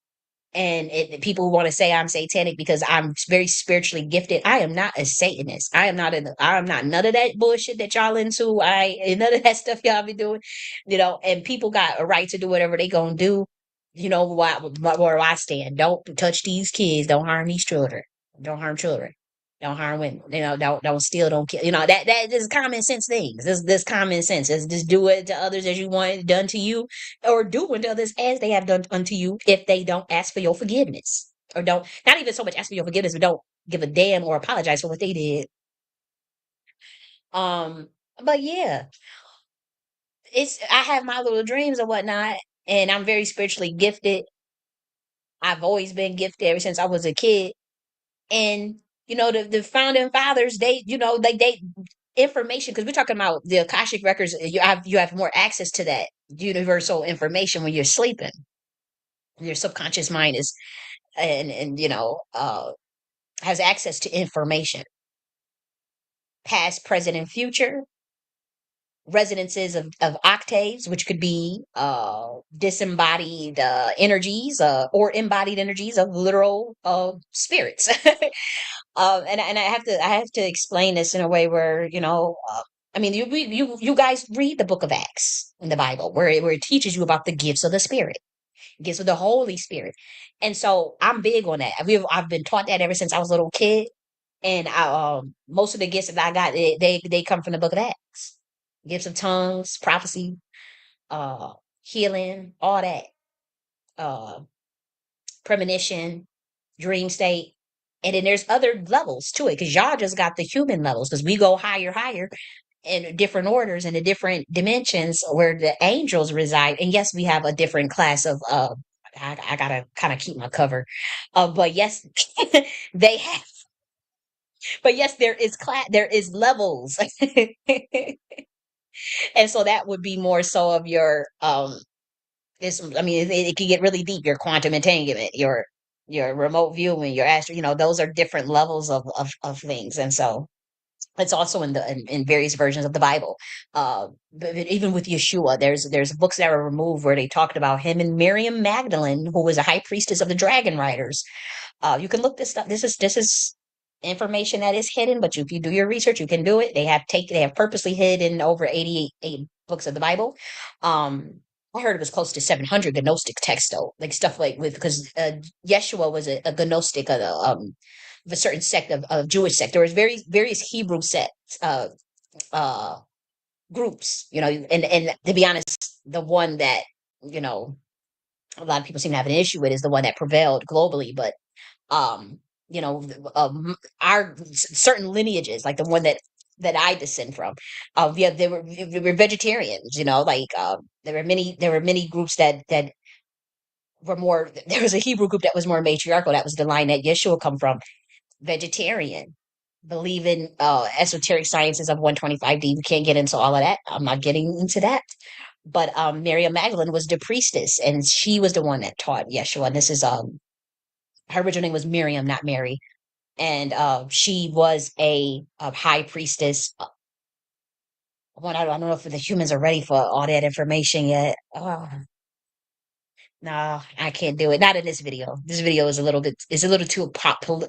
and people want to say I'm satanic because I'm very spiritually gifted. I am not a Satanist. I'm not none of that bullshit that y'all into. I and none of that stuff y'all be doing, you know. And people got a right to do whatever they gonna do. You know where I stand. Don't touch these kids. Don't harm these children. Don't harm children. Don't harm women. You know, don't steal. Don't kill. You know that is common sense things. This common sense is just do it to others as you want it done to you, or do unto others as they have done unto you if they don't ask for your forgiveness or don't not even so much ask for your forgiveness but don't give a damn or apologize for what they did. um but yeah, it's I have my little dreams and whatnot, and I'm very spiritually gifted. I've always been gifted ever since I was a kid. And you know the founding fathers, they you know they information, because we're talking about the Akashic records. You have more access to that universal information when you're sleeping. Your subconscious mind is and you know has access to information, past, present, and future, resonances of octaves, which could be disembodied energies or embodied energies of literal spirits. And I have to explain this in a way where you know. I mean, you guys read the Book of Acts in the Bible, where it teaches you about the gifts of the Spirit, gifts of the Holy Spirit, and so I'm big on that. I've been taught that ever since I was a little kid, and most of the gifts that I got, they come from the Book of Acts. Gifts of tongues, prophecy, uh, healing, all that, uh, premonition, dream state, and then there's other levels to it because y'all just got the human levels because we go higher, higher in different orders and the different dimensions where the angels reside. And yes, we have a different class of. I gotta kind of keep my cover, but yes, they have. But yes, there is levels. And so that would be more so of your this I mean it can get really deep, your quantum entanglement, your remote viewing, your astro, you know, those are different levels of things. And so it's also in various versions of the Bible. But even with Yeshua, there's books that were removed where they talked about him and Miriam Magdalene, who was a high priestess of the dragon riders. You can look this stuff. This is information that is hidden, but if you do your research, you can do it. They have purposely hidden over 88 books of the Bible. I heard it was close to 700 Gnostic texts, though, like stuff like with because Yeshua was a Gnostic of a certain sect of Jewish sect. There was various Hebrew sects, uh, groups, you know, and to be honest, the one that you know a lot of people seem to have an issue with is the one that prevailed globally, but um you know our certain lineages like the one that I descend from, yeah, they were vegetarians, you know, like there were many groups that were more. There was a Hebrew group that was more matriarchal. That was the line that Yeshua come from. Vegetarian, believe in esoteric sciences of 125D. We can't get into all of that. I'm not getting into that. But Miriam Magdalene was the priestess, and she was the one that taught Yeshua. And this is her original name was Miriam, not Mary, and she was a high priestess. I don't know if the humans are ready for all that information yet. Oh, no, I can't do it. Not in this video. This video is a little too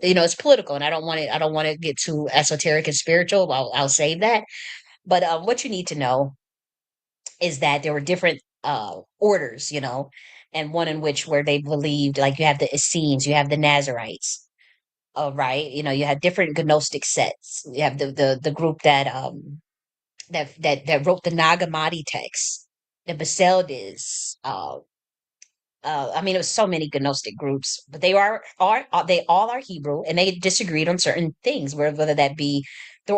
you know, it's political, and I don't want to get too esoteric and spiritual. I'll save that. But what you need to know is that there were different orders, you know, and one in which where they believed, like you have the Essenes, you have the Nazarites. Right. You know, you have different Gnostic sets. You have the group that wrote the Nag Hammadi text, the Baseldes. I mean, it was so many Gnostic groups, but they all are Hebrew, and they disagreed on certain things, whether that be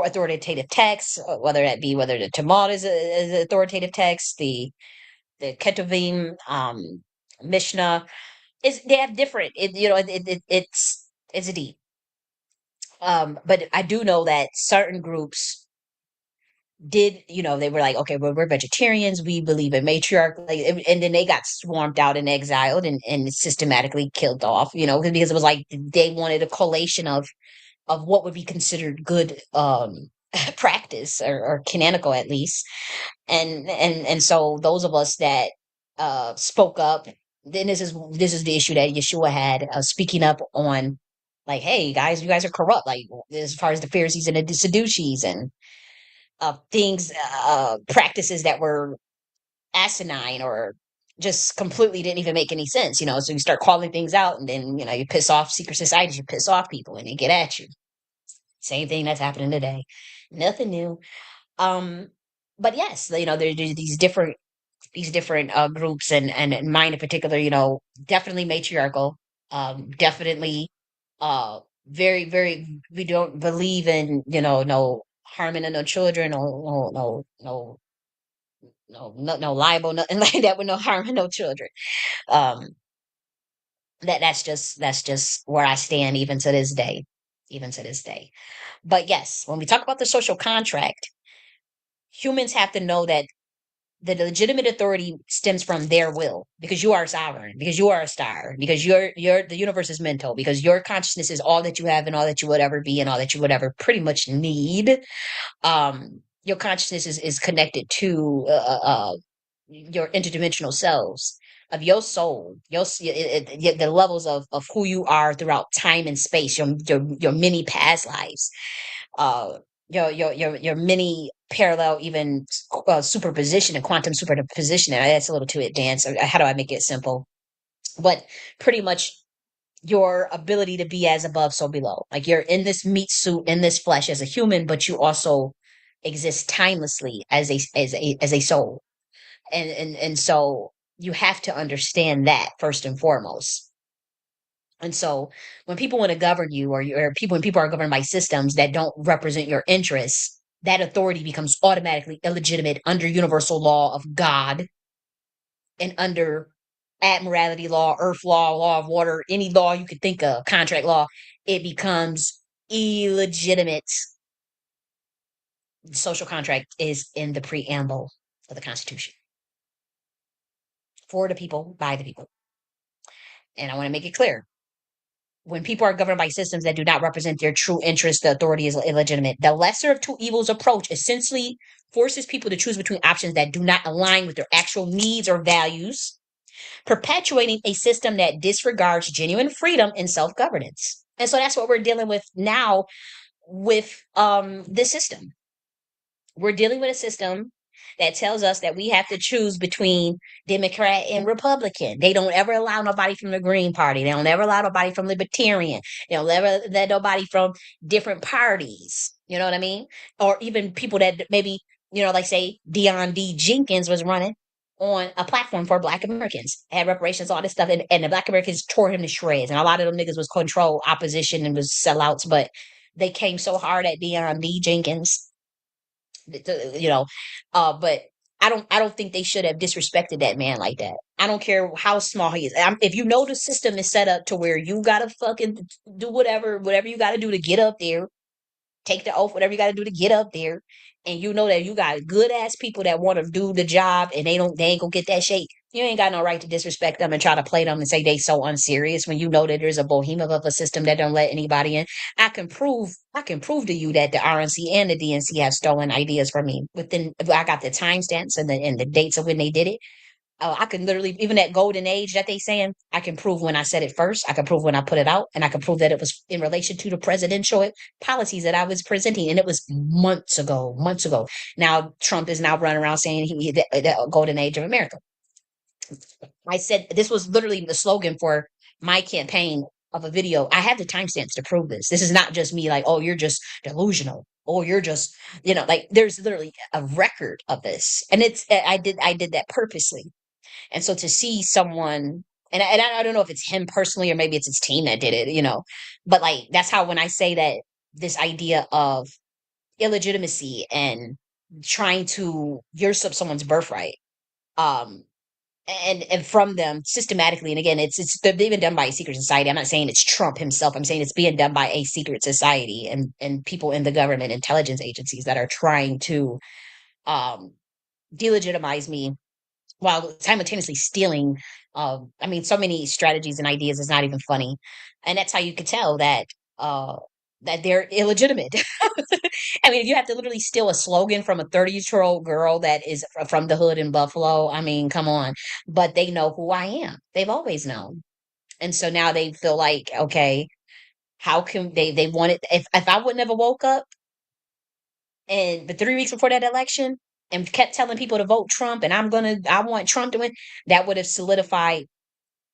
authoritative texts, whether that be whether the Talmud is an authoritative text, the Ketuvim, Mishnah is they have different. It's deep. But I do know that certain groups did, they were like, okay, we're vegetarians, we believe in matriarch, like, and then they got swarmed out and exiled and systematically killed off, because it was like they wanted a collation of what would be considered good practice or canonical at least. And so those of us that spoke up, then this is the issue that Yeshua had, speaking up on, like, hey guys, you guys are corrupt, like as far as the Pharisees and the Sadducees, and things, practices that were asinine or just completely didn't even make any sense, so you start calling things out, and then you piss off secret societies, you piss off people, and they get at you. Same thing that's happening today. Nothing new. Um, but yes, there's these different groups, and mine in particular, definitely matriarchal. Definitely, uh, very, very. We don't believe in, no harming of no children, no libel, nothing like that, with no harming no children. Um, that's just where I stand, even to this day, even to this day. But yes, when we talk about the social contract, humans have to know that the legitimate authority stems from their will, because you are sovereign, because you are a star, because you're the universe is mental, because your consciousness is all that you have and all that you would ever be and all that you would ever pretty much need. Your consciousness is connected to your interdimensional selves of your soul, the levels of who you are throughout time and space, your many past lives, uh your many parallel, even superposition and quantum superposition. And that's a little too advanced. How do I make it simple? But pretty much your ability to be as above, so below. Like, you're in this meat suit, in this flesh as a human, but you also exist timelessly as a soul. And so you have to understand that first and foremost. And so when people want to govern you, when people are governed by systems that don't represent your interests, that authority becomes automatically illegitimate under universal law of God, and under admiralty law, earth law, law of water, any law you could think of, contract law. It becomes illegitimate. The social contract is in the preamble of the Constitution, for the people, by the people. And I want to make it clear, when people are governed by systems that do not represent their true interests, the authority is illegitimate. The lesser of two evils approach essentially forces people to choose between options that do not align with their actual needs or values, perpetuating a system that disregards genuine freedom and self-governance. And so that's what we're dealing with now with this system. We're dealing with a system that tells us that we have to choose between Democrat and Republican. They don't ever allow nobody from the Green Party. They don't ever allow nobody from Libertarian. They don't ever let nobody from different parties. You know what I mean? Or even people that maybe, like, say Dion D. Jenkins was running on a platform for Black Americans, had reparations, all this stuff, and the Black Americans tore him to shreds. And a lot of them niggas was control opposition and was sellouts, but they came so hard at Dion D. Jenkins, you know but I don't think they should have disrespected that man like that. I don't care how small he is. If you know the system is set up to where you gotta fucking do whatever you gotta do to get up there, take the oath, whatever you gotta do to get up there, and you know that you got good ass people that want to do the job, and they ain't gonna get that shake. You ain't got no right to disrespect them and try to play them and say they so unserious when you know that there's a behemoth of a system that don't let anybody in. I can prove to you that the RNC and the DNC have stolen ideas from me. I got the timestamps and the dates of when they did it. I can literally, even that golden age that they saying, I can prove when I said it first. I can prove when I put it out, and I can prove that it was in relation to the presidential policies that I was presenting, and it was months ago, months ago. Now Trump is now running around saying the golden age of America. I said this was literally the slogan for my campaign of a video. I have the timestamps to prove this. This is not just me like, oh, you're just delusional. Oh, you're just, like, there's literally a record of this, and I did that purposely. And so to see someone, and I don't know if it's him personally or maybe it's his team that did it, but like, that's how, when I say that this idea of illegitimacy and trying to usurp someone's birthright. Um, and from them systematically. And again, it's they've been done by a secret society. I'm not saying it's Trump himself. I'm saying it's being done by a secret society and people in the government, intelligence agencies that are trying to um, delegitimize me while simultaneously stealing. I mean, so many strategies and ideas is not even funny, and that's how you could tell uh, that they're illegitimate. I mean, if you have to literally steal a slogan from a 30-year-old girl that is from the hood in Buffalo, I mean, come on. But they know who I am. They've always known, and so now they feel like, okay, how can they want it? If I wouldn't have woke up and the 3 weeks before that election and kept telling people to vote Trump and I want Trump to win, that would have solidified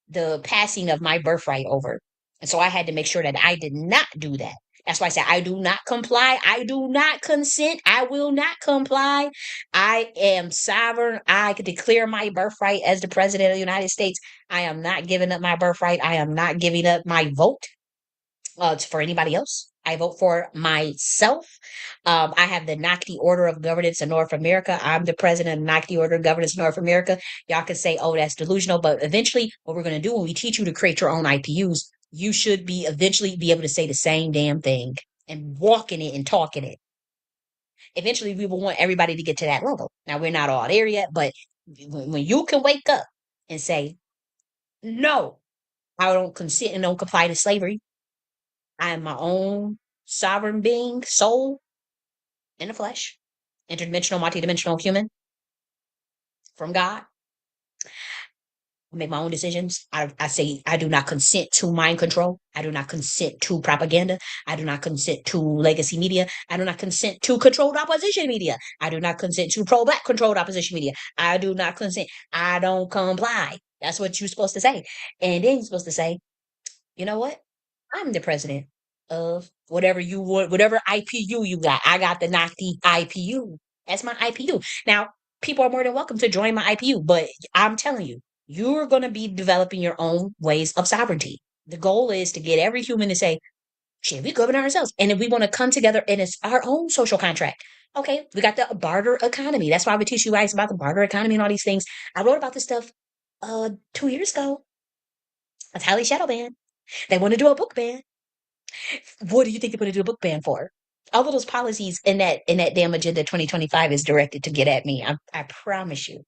the passing of my birthright over. And so I had to make sure that I did not do that. That's why I said I do not comply. I do not consent. I will not comply. I am sovereign. I could declare my birthright as the president of the United States. I am not giving up my birthright. I am not giving up my vote for anybody else. I vote for myself. I have the Nocti Order of Governance in North America. I'm the president of the Nocti Order of Governance in North America. Y'all can say, oh, that's delusional. But eventually, what we're going to do when we teach you to create your own IPUs, you should be eventually be able to say the same damn thing and walk in it and talk in it. Eventually, we will want everybody to get to that level. Now, we're not all there yet, but when you can wake up and say, no, I don't consent and don't comply to slavery. I am my own sovereign being, soul in the flesh, interdimensional, multidimensional human from God. I make my own decisions. I say I do not consent to mind control. I do not consent to propaganda. I do not consent to legacy media. I do not consent to controlled opposition media. I do not consent to pro-black controlled opposition media. I do not consent. I don't comply. That's what you're supposed to say. And then you're supposed to say, you know what? I'm the president of whatever you want, whatever IPU you got. I got the Nocti IPU. That's my IPU. Now, people are more than welcome to join my IPU, but I'm telling you, you're going to be developing your own ways of sovereignty. The goal is to get every human to say, shit, we govern ourselves. And if we want to come together and it's our own social contract. Okay, we got the barter economy. That's why I would teach you guys about the barter economy and all these things. I wrote about this stuff 2 years ago. That's highly shadow ban. They want to do a book ban. What do you think they're going to do a book ban for? All of those policies in that damn agenda 2025 is directed to get at me. I promise you.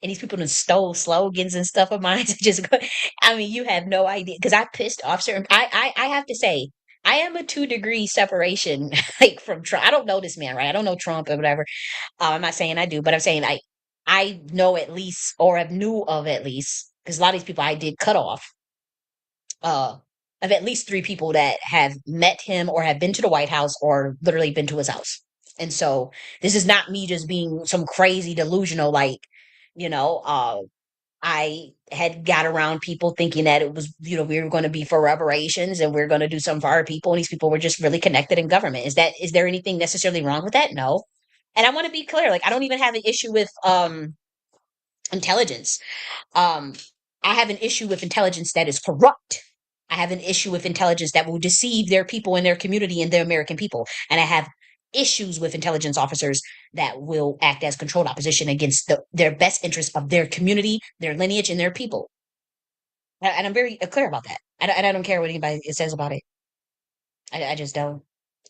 And these people that stole slogans and stuff of mine to just go. I mean, you have no idea because I pissed off certain. I have to say I am a 2 degree separation like from Trump. I don't know this man, right? I don't know Trump or whatever. I'm not saying I do, but I'm saying I know at least or have knew of at least because a lot of these people I did cut off uh, of at least 3 people that have met him or have been to the White House or literally been to his house. And so this is not me just being some crazy delusional, like, you know, I had got around people thinking that it was, we were going to be for reparations and we are going to do something for our people. And these people were just really connected in government. Is there anything necessarily wrong with that? No. And I want to be clear, like, I don't even have an issue with intelligence. Um, I have an issue with intelligence that is corrupt. I have an issue with intelligence that will deceive their people and their community and the American people. And I have issues with intelligence officers that will act as controlled opposition against their best interest of their community, their lineage, and their people. And I'm very clear about that. And I don't care what anybody says about it. I just don't.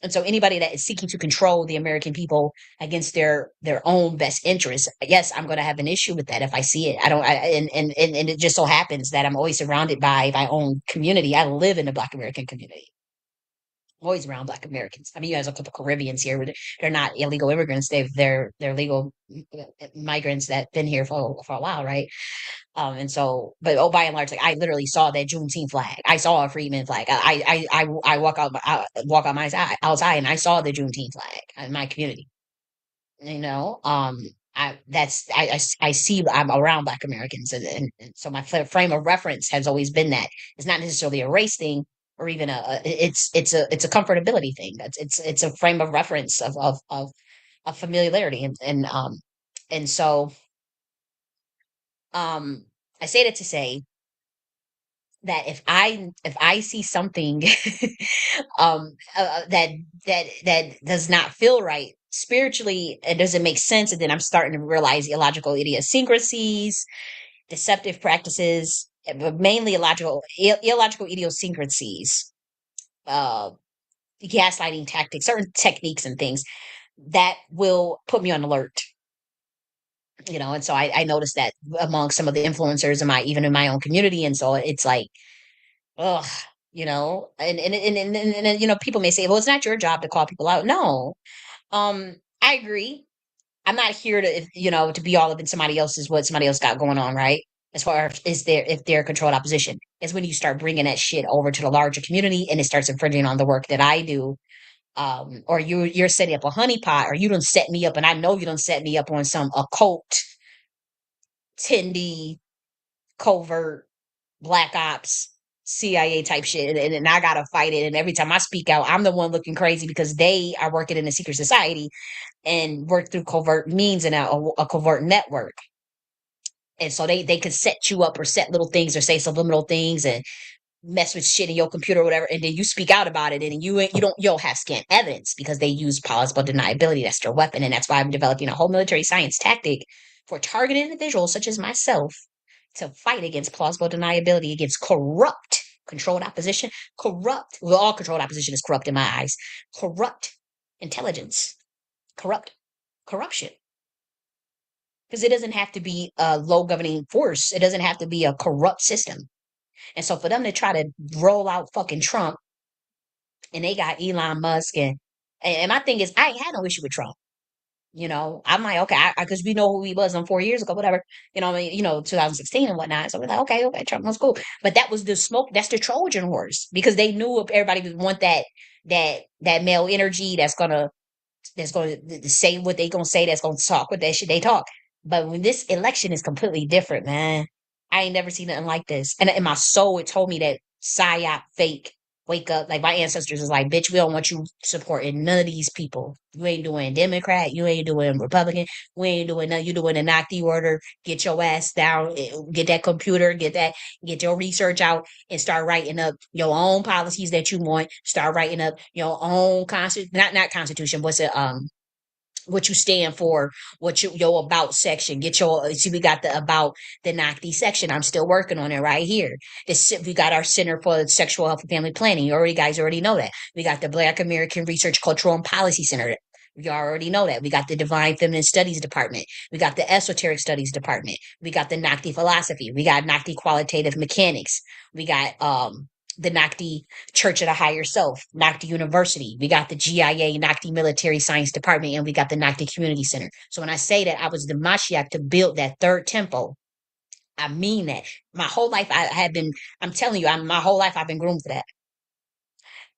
And so anybody that is seeking to control the American people against their own best interests, yes, I'm going to have an issue with that if I see it. I don't, and it just so happens that I'm always surrounded by my own community. I live in the Black American community. I'm always around Black Americans. I mean, you guys look at the Caribbeans here. They're not illegal immigrants. They're legal migrants that been here for a while, right? And so, but by and large, like I literally saw that Juneteenth flag. I saw a Freedman flag. I walk out my side outside, and I saw the Juneteenth flag in my community. You know, I see I'm around Black Americans, and so my frame of reference has always been that it's not necessarily a race thing or even it's a comfortability thing. It's a frame of reference of familiarity and so um I say that to say that if I see something that does not feel right spiritually, it doesn't make sense, and then I'm starting to realize illogical idiosyncrasies, deceptive practices, but mainly illogical idiosyncrasies, uh, gaslighting tactics, certain techniques and things that will put me on alert. And so I noticed that among some of the influencers in my even in my own community, and so it's like, ugh, and people may say, well, it's not your job to call people out. No, I agree. I'm not here to, to be all up in somebody else's what somebody else got going on, right? As far as if they're controlled opposition, it's when you start bringing that shit over to the larger community and it starts infringing on the work that I do. Or you're setting up a honeypot, or you don't set me up, and I know you don't set me up on some occult, Tindy, covert, black ops, CIA type shit, and I gotta fight it. And every time I speak out, I'm the one looking crazy because they are working in a secret society and work through covert means and a covert network. And so they could set you up or set little things or say subliminal things and mess with shit in your computer or whatever, and then you speak out about it, and you'll have scant evidence because they use plausible deniability. That's their weapon, and that's why I'm developing a whole military science tactic for targeted individuals such as myself to fight against plausible deniability, against corrupt controlled opposition. Well, all controlled opposition is corrupt in my eyes. Corrupt intelligence, corrupt corruption, because it doesn't have to be a low governing force. It doesn't have to be a corrupt system. And so for them to try to roll out fucking Trump, and they got Elon Musk, and my thing is, I ain't had no issue with Trump. I'm like, okay, because we know who he was on 4 years ago, whatever. 2016 and whatnot. So we're like, okay, Trump was cool, but that was the smoke. That's the Trojan horse, because they knew if everybody would want that male energy that's going to say what they gonna say, that's gonna talk what that shit they talk. But when this election is completely different, man, I ain't never seen nothing like this. And in my soul, it told me that psyop, fake, wake up. Like my ancestors is like, bitch, we don't want you supporting none of these people. You ain't doing Democrat, you ain't doing Republican, we ain't doing nothing. You doing the knock the order, get your ass down, get that computer, get your research out, and start writing up your own policies that you want. Start writing up your own not constitution. What's it? What you stand for, what your about section. Get your see. We got the about the NACD section. I'm still working on it right here. We got our Center for Sexual Health and Family Planning. Guys already know that. We got the Black American Research, Cultural, and Policy Center. You already know that. We got the Divine Feminine Studies Department. We got the Esoteric Studies Department. We got the NACD Philosophy. We got NACD Qualitative Mechanics. We got the NACD Church of the Higher Self, NACD University. We got the GIA, NACD Military Science Department, and we got the NACD Community Center. So when I say that I was the Mashiach to build that third temple, I mean that. My whole life I'm telling you, my whole life I've been groomed for that.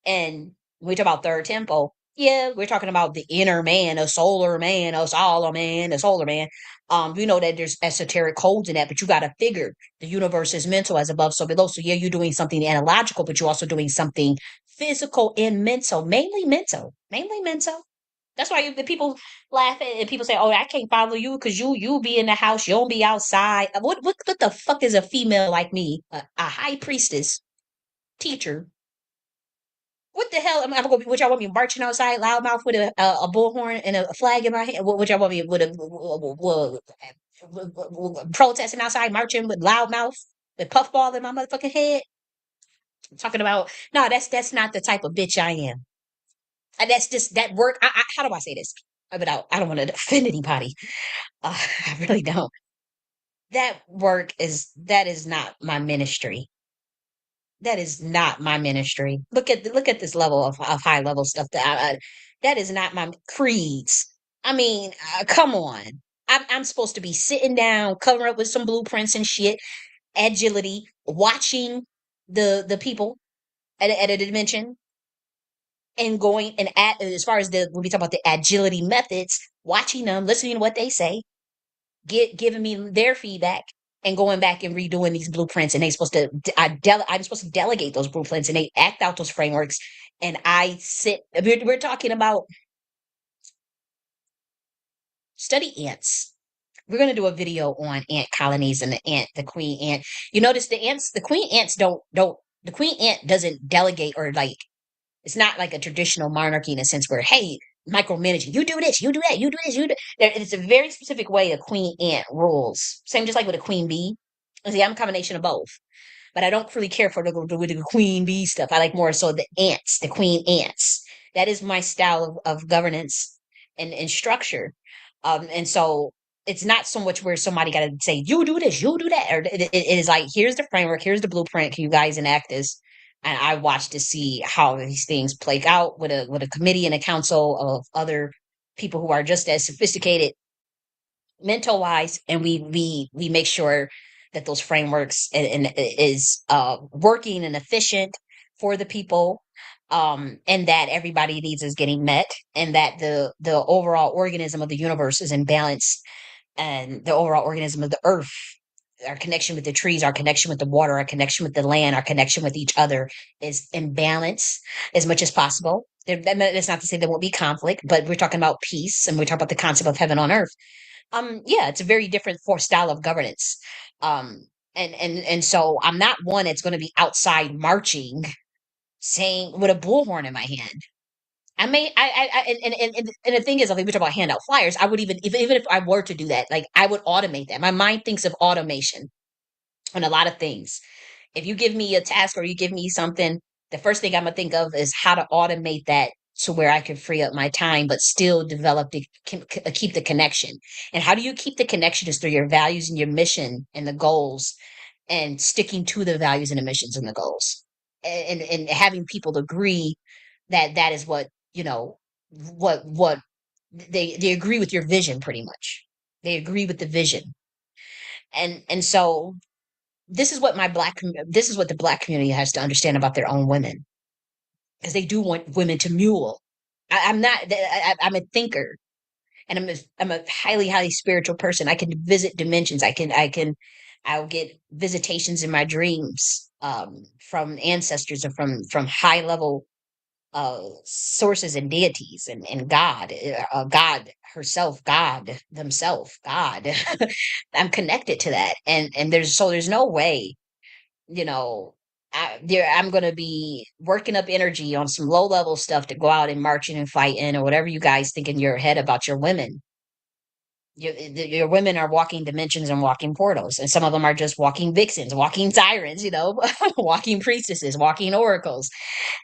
And when we talk about third tempo, yeah, we're talking about the inner man, a solar man, a solar man, a solar man. We know that there's esoteric codes in that, but you got to figure the universe is mental as above, so below. So yeah, you're doing something analogical, but you're also doing something physical and mental, mainly mental. That's why the people laugh at and people say, "Oh, I can't follow you because you be in the house, you don't be outside." What the fuck is a female like me, a high priestess, teacher? What the hell am I going to be? Would y'all want me marching outside, loudmouth with a bullhorn and a flag in my hand? Would y'all want me with protesting outside, marching with loudmouth, with puffball in my motherfucking head? Talking about no, that's not the type of bitch I am. And that's just that work. How do I say this? Without I don't want to offend anybody. I really don't. That is not my ministry. That is not my ministry. Look at this level of high level stuff that is not my creeds. I mean, come on. I'm supposed to be sitting down, covering up with some blueprints and shit, agility, watching the people at a dimension, and going and as far as the when we talk about the agility methods, watching them, listening to what they say, giving me their feedback, and going back and redoing these blueprints, and they supposed to I'm supposed to delegate those blueprints, and they act out those frameworks, and I sit. We're talking about study ants. we're going to do a video on ant colonies and the queen ant. You notice the queen ants don't, the queen ant doesn't delegate or like, it's not like a traditional monarchy in a sense where, hey, micromanaging, you do this, you do that, you do this, you do. It's a very specific way a queen ant rules. Same just like with a queen bee. See, I'm a combination of both, but I don't really care for the queen bee stuff. I like more so the ants, the queen ants. That is my style of governance and structure. And so it's not so much where somebody got to say, you do this, you do that. Or it is like, here's the framework, here's the blueprint. Can you guys enact this? And I watch to see how these things play out with a committee and a council of other people who are just as sophisticated mental wise, and we make sure that those frameworks and is working and efficient for the people, and that everybody needs is getting met, and that the overall organism of the universe is in balance, and the overall organism of the earth, our connection with the trees, our connection with the water, our connection with the land, our connection with each other is in balance as much as possible. That's not to say there won't be conflict, but we're talking about peace, and we're talking about the concept of heaven on earth. Yeah, it's a very different for style of governance. um and so I'm not one that's going to be outside marching saying with a bullhorn in my hand. I may I and the thing is, I think we talk about hand out flyers. I would even if I were to do that, like I would automate that. My mind thinks of automation on a lot of things. If you give me a task or you give me something, the first thing I'm gonna think of is how to automate that to where I can free up my time, but still develop keep the connection. And how do you keep the connection? Is through your values and your mission and the goals, and sticking to the values and the missions and the goals, and having people agree that that is what you know what they agree with your vision pretty much. They agree with the vision, and so this is what the black community has to understand about their own women, because they do want women to mule. I'm not I'm a thinker, and I'm a highly spiritual person. I can visit dimensions. I'll get visitations in my dreams, from ancestors or from high level sources and deities, and God, God herself, God themselves, God. I'm connected to that, and there's no way, you know, I'm going to be working up energy on some low level stuff to go out and marching and fighting or whatever you guys think in your head about your women. Your women are walking dimensions and walking portals, and some of them are just walking vixens, walking sirens, walking priestesses, walking oracles,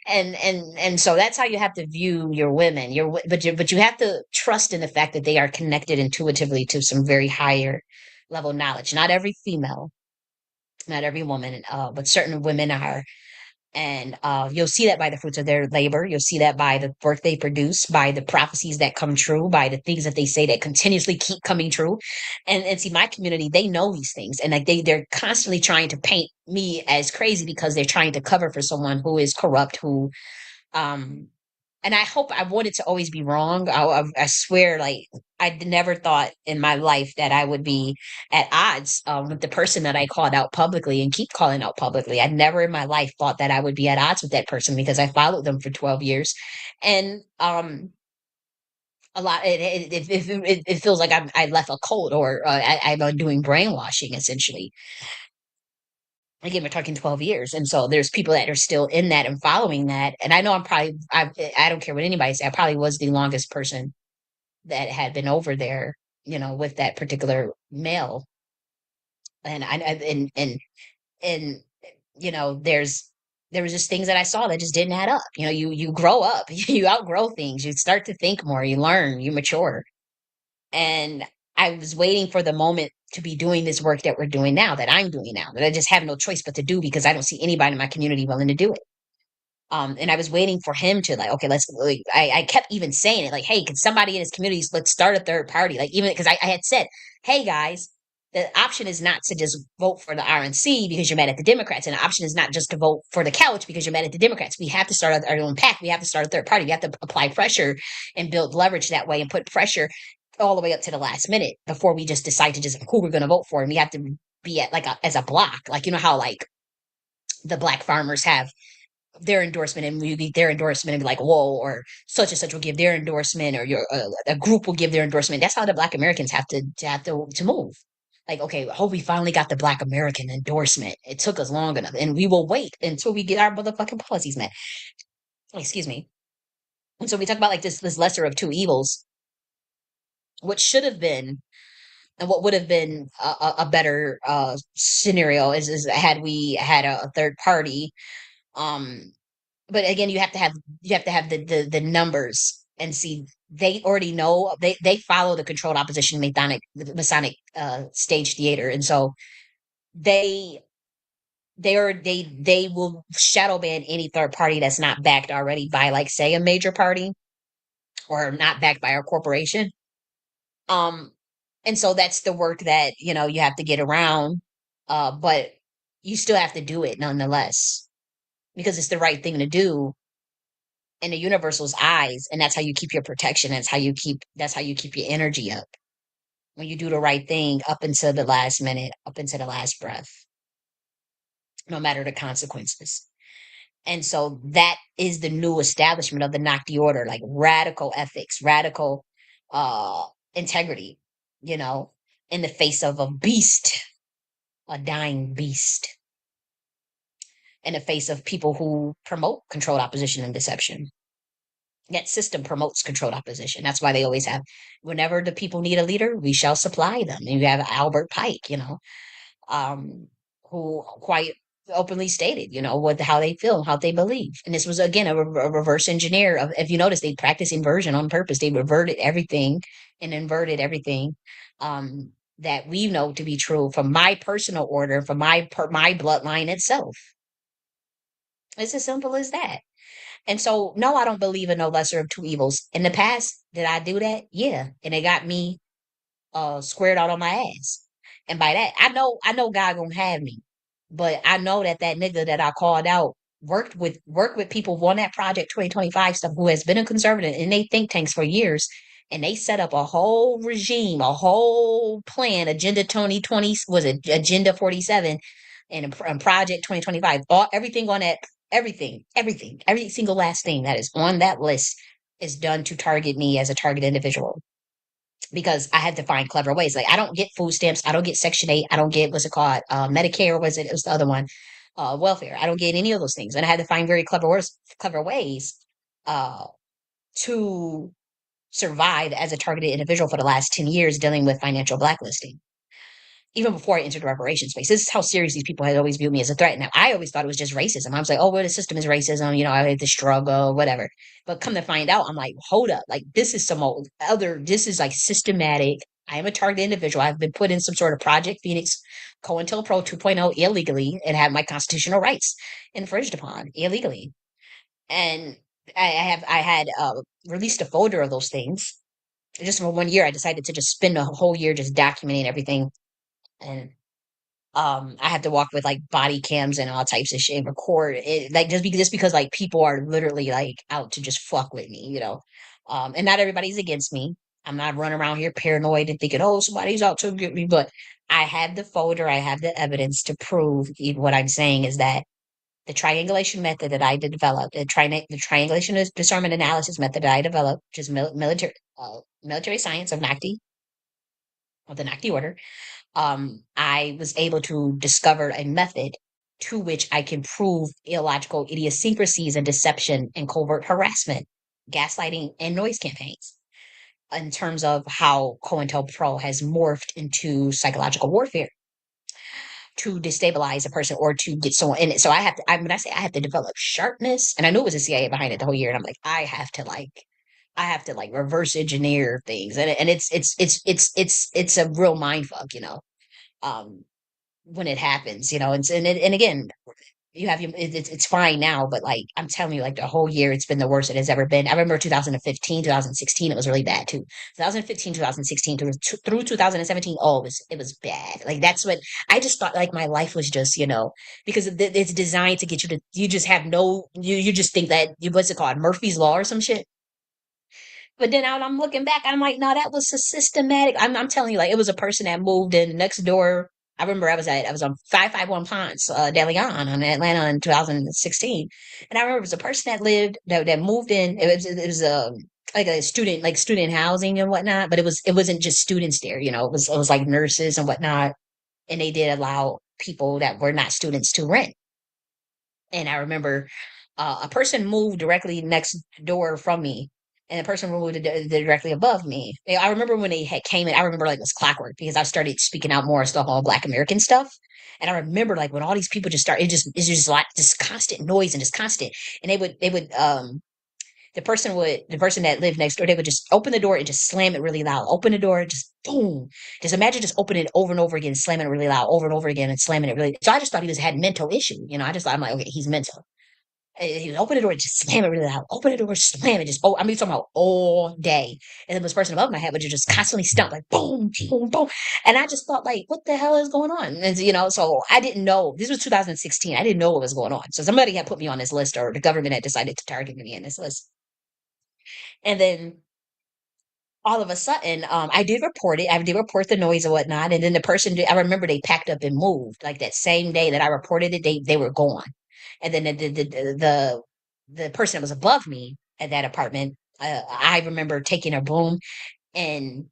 and so that's how you have to view your women. But you have to trust in the fact that they are connected intuitively to some very higher level knowledge. Not every female, not every woman, but certain women are. And you'll see that by the fruits of their labor. You'll see that by the work they produce, by the prophecies that come true, by the things that they say that continuously keep coming true. And see, my community, they know these things, and like they're constantly trying to paint me as crazy because they're trying to cover for someone who is corrupt, who um and I hope, I wanted to always be wrong. I swear, like I never thought in my life that I would be at odds, with the person that I called out publicly and keep calling out publicly. I never in my life thought that I would be at odds with that person, because I followed them for 12 years, and a lot. It feels like I left a cult, or I'm doing brainwashing essentially. Again, we're talking 12 years. And so there's people that are still in that and following that. And I know I don't care what anybody says. I probably was the longest person that had been over there, with that particular male. And there was just things that I saw that just didn't add up. You grow up, you outgrow things, you start to think more, you learn, you mature. And I was waiting for the moment to be doing this work that we're doing now, that I'm doing now, that I just have no choice but to do, because I don't see anybody in my community willing to do it. And I was waiting for him to, like, okay, let's, like, I kept even saying it, like, hey, can somebody in his community, let's start a third party? Like, even because I had said, hey guys, the option is not to just vote for the RNC because you're mad at the Democrats. And the option is not just to vote for the couch because you're mad at the Democrats. We have to start our own pack. We have to start a third party. We have to apply pressure and build leverage that way, and put pressure all the way up to the last minute before we just decide to just who we're going to vote for. And we have to be at, like, as a block, like, how, like, the black farmers have their endorsement, and we their endorsement and be like, whoa, or such and such will give their endorsement, or your a group will give their endorsement. That's how the Black Americans have to move. Like, okay, I hope we finally got the Black American endorsement. It took us long enough, and we will wait until we get our motherfucking policies met. Excuse me. And so we talk about like this lesser of two evils. What should have been and what would have been a better scenario is had we had a third party. Um, but again, you have to have the numbers and see they already know they follow the controlled opposition Masonic stage theater, and so they they will shadow ban any third party that's not backed already by, like, say, a major party or not backed by a corporation. Um, and so that's the work that, you have to get around. But you still have to do it nonetheless because it's the right thing to do in the universal's eyes. And that's how you keep your protection. That's how you keep your energy up when you do the right thing up until the last minute, up until the last breath, no matter the consequences. And so that is the new establishment of the Nakti order, like radical ethics, radical uh integrity, you know, in the face of a beast, a dying beast, in the face of people who promote controlled opposition and deception. That system promotes controlled opposition. That's why they always have, whenever the people need a leader, we shall supply them. And you have Albert Pike, um, who quite openly stated, what how they feel, how they believe. And this was again a reverse engineer of, if you notice, they practice inversion on purpose. They reverted everything and inverted everything that we know to be true from my personal order, from my bloodline itself. It's as simple as that. And so, no, I don't believe in no lesser of two evils. In the past, did I do that? Yeah, and it got me squared out on my ass. And by that, I know God gonna have me. But I know that nigga that I called out worked with people on that Project 2025 stuff who has been a conservative in they think tanks for years. And they set up a whole regime, a whole plan, Agenda 2020, was it Agenda 47 and Project 2025. Everything on that, everything, every single last thing that is on that list is done to target me as a target individual because I had to find clever ways. Like, I don't get food stamps, I don't get Section 8, I don't get, what's it called, Medicare, was it? It was the other one, welfare. I don't get any of those things, and I had to find very clever ways uh, to survive as a targeted individual for the last 10 years, dealing with financial blacklisting even before I entered the reparations space. This is how serious these people had always viewed me as a threat. Now, I always thought it was just racism. I was like, oh, well, the system is racism. I had to struggle, whatever. But come to find out, I'm like, hold up. Like, this is this is like systematic. I am a targeted individual. I've been put in some sort of Project Phoenix COINTELPRO 2.0 illegally and have my constitutional rights infringed upon illegally. And I had released a folder of those things. Just for 1 year, I decided to just spend a whole year just documenting everything. And I have to walk with like body cams and all types of shit and record it, like, just because like people are literally like out to just fuck with me. And not everybody's against me. I'm not running around here paranoid and thinking, oh, somebody's out to get me. But I have the folder, I have the evidence to prove what I'm saying is that the triangulation method that I developed, the triangulation discernment analysis method that I developed, which is military science of the Nakti order. I was able to discover a method to which I can prove illogical idiosyncrasies and deception and covert harassment, gaslighting, and noise campaigns in terms of how COINTELPRO has morphed into psychological warfare to destabilize a person or to get someone in it. So when I say I have to develop sharpness, and I knew it was the CIA behind it the whole year, and I'm like, I have to like reverse engineer things, and it's a real mind fuck, um, when it happens, and again, it's fine now, but like I'm telling you, like the whole year, it's been the worst it has ever been. I remember 2015, 2016, it was really bad too. 2015, 2016 through 2017, oh, it was bad. Like that's what I just thought. Like my life was just, because it's designed to get you to, you just have no, you just think that what's it called, Murphy's Law or some shit. But then I'm looking back, I'm like, no, that was a systematic. I'm telling you, like it was a person that moved in next door. I remember I was on 551 Ponce de Leon on Atlanta in 2016, and I remember it was a person that lived that moved in. It was like a student like student housing and whatnot, but it wasn't just students there. You know, it was like nurses and whatnot, and they did allow people that were not students to rent. And I remember a person moved directly next door from me, and the person moved directly above me. I remember when they had came in, I remember like it was clockwork because I started speaking out more stuff on Black American stuff. And I remember like when all these people just start, it's just like just constant noise and just constant. And they would the person that lived next door, they would just open the door and just slam it really loud. Open the door, just boom. Just imagine just opening it over and over again, slamming it really loud, over and over again, and slamming it really. So I just thought he was had mental issue. You know, I just thought I'm like, okay, he's mental. He would open the door, just slam it really loud. Open the door, slam it. Just I mean, talking about all day. And then this person above my head would just constantly stomp like boom, boom, boom. And I just thought like, what the hell is going on? And you know, so I didn't know. This was 2016. I didn't know what was going on. So somebody had put me on this list, or the government had decided to target me in this list. And then all of a sudden, I did report it. I did report the noise and whatnot. And then the person, I remember they packed up and moved. Like that same day that I reported it, they were gone. And then the person that was above me at that apartment, I remember taking a broom and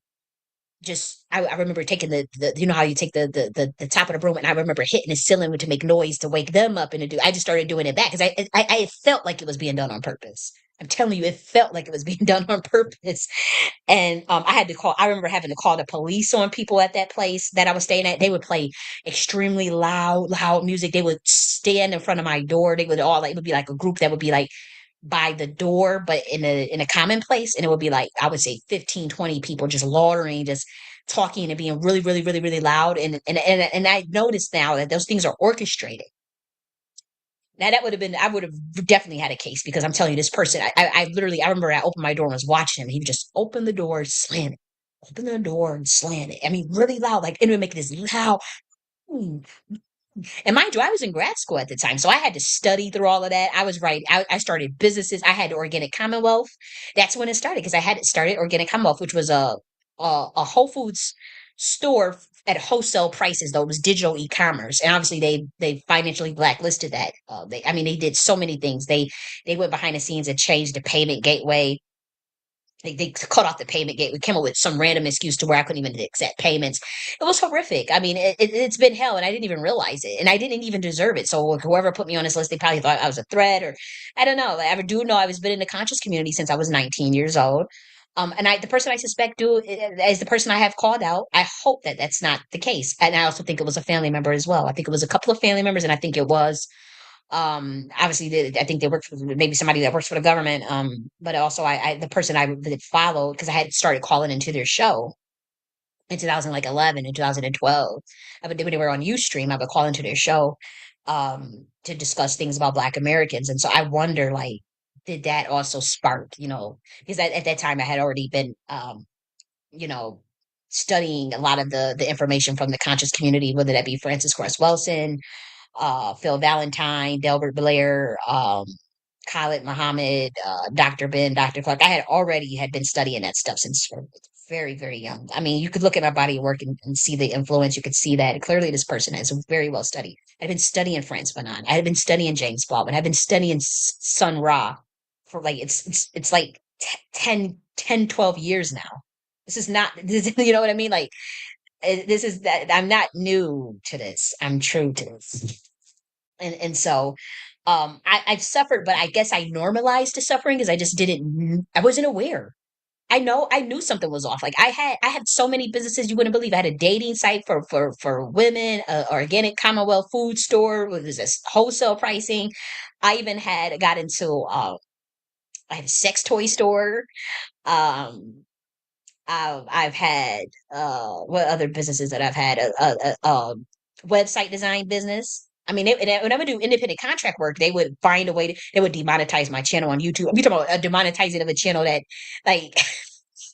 just I remember taking the you know how you take the top of the broom, and I remember hitting the ceiling to make noise to wake them up and to do. I just started doing it back because I felt like it was being done on purpose. I'm telling you, it felt like it was being done on purpose. And I had to call. I remember having to call the police on people at that place that I was staying at. They would play extremely loud music. They would stand in front of my door. They would all like it would be like a group that would be like by the door, but in a common place. And it would be like, I would say 15, 20 people just loitering, just talking and being really, really, really, really loud. And I noticed now that those things are orchestrated. Now that would have been, I would have definitely had a case because I'm telling you, this person, I literally, I remember I opened my door and was watching him. He would just open the door, slam it, open the door and slam it. I mean, really loud, like, and it would make this loud, "Ooh." And mind you, I was in grad school at the time, so I had to study through all of that. I was right. I started businesses. I had Organic Commonwealth. That's when it started because I had started Organic Commonwealth, which was a Whole Foods store at wholesale prices. Though it was digital e-commerce, and obviously they financially blacklisted that. I mean, they did so many things. They went behind the scenes and changed the payment gateway. They cut off the payment gate. We came up with some random excuse to where I couldn't even accept payments. It was horrific. I mean, it's been hell, and I didn't even realize it, and I didn't even deserve it. So whoever put me on this list, they probably thought I was a threat, or I don't know. I do know I was been in the conscious community since I was 19 years old. And the person I suspect is the person I have called out. I hope that that's not the case, and I also think it was a family member as well. I think it was a couple of family members, and I think it was obviously I think they work for maybe somebody that works for the government, but also the person I that followed because I had started calling into their show in 2011 and 2012. But when they were on Ustream, I would call into their show to discuss things about Black Americans. And so I wonder, like, did that also spark, you know, because at that time I had already been you know, studying a lot of the information from the conscious community, whether that be Francis Cress Wilson, Phil Valentine, Delbert Blair, Khalid Muhammad, Dr. Ben, Dr. Clark. I had been studying that stuff since very, very young. I mean, you could look at my body of work and see the influence. You could see that clearly this person is very well studied. I've been studying Frantz Fanon. I had been studying James Baldwin. I've been studying Sun Ra for like, it's like 12 years now. This is not, you know what I mean? Like, this is that I'm not new to this. I'm true to this. And so I've suffered, but I guess I normalized the suffering because I just I wasn't aware. I knew something was off. Like I had so many businesses you wouldn't believe. I had a dating site for women, organic Commonwealth food store with this wholesale pricing. I even got into I had a sex toy store. Um I've had what other businesses that I've had a website design business. I mean, when I would do independent contract work, they would find a way they would demonetize my channel on YouTube. We talking about a demonetizing of a channel that, like,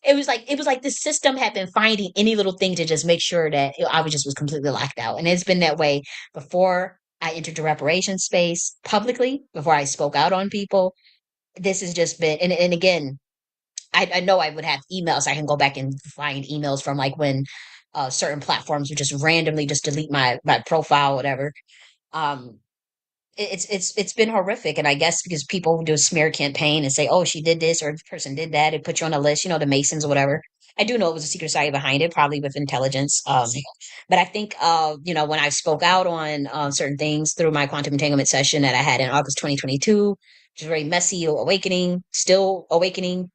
it was like the system had been finding any little thing to just make sure that I was completely locked out, and it's been that way before I entered the reparations space publicly. Before I spoke out on people, this has just been, and again, I know I would have emails. I can go back and find emails from like when certain platforms would just randomly just delete my profile, whatever. Um, it's been horrific, and I guess because people do a smear campaign and say, "Oh, she did this or this person did that," and put you on a list, the Masons or whatever. I do know it was a secret society behind it, probably with intelligence. But I think, when I spoke out on certain things through my quantum entanglement session that I had in August 2022, which was very messy, awakening, still awakening.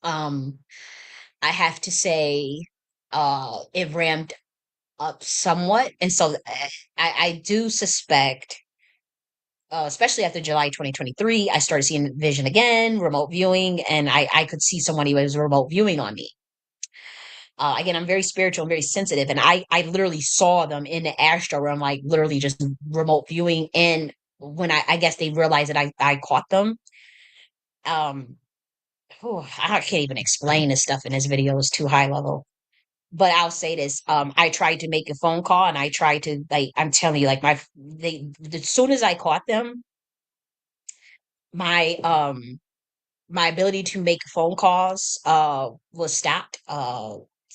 Um, I have to say, it ramped up somewhat, and so I do suspect, especially after July 2023, I started seeing vision again, remote viewing, and I could see someone who was remote viewing on me. Again, I'm very spiritual and very sensitive, and I literally saw them in the astral realm, like literally just remote viewing. And when I guess they realized that I caught them, um, I can't even explain this stuff in this video; it's too high level. But I'll say this: I tried to make a phone call, and I tried to, like, I'm telling you, like, as soon as I caught them, my my ability to make phone calls was stopped.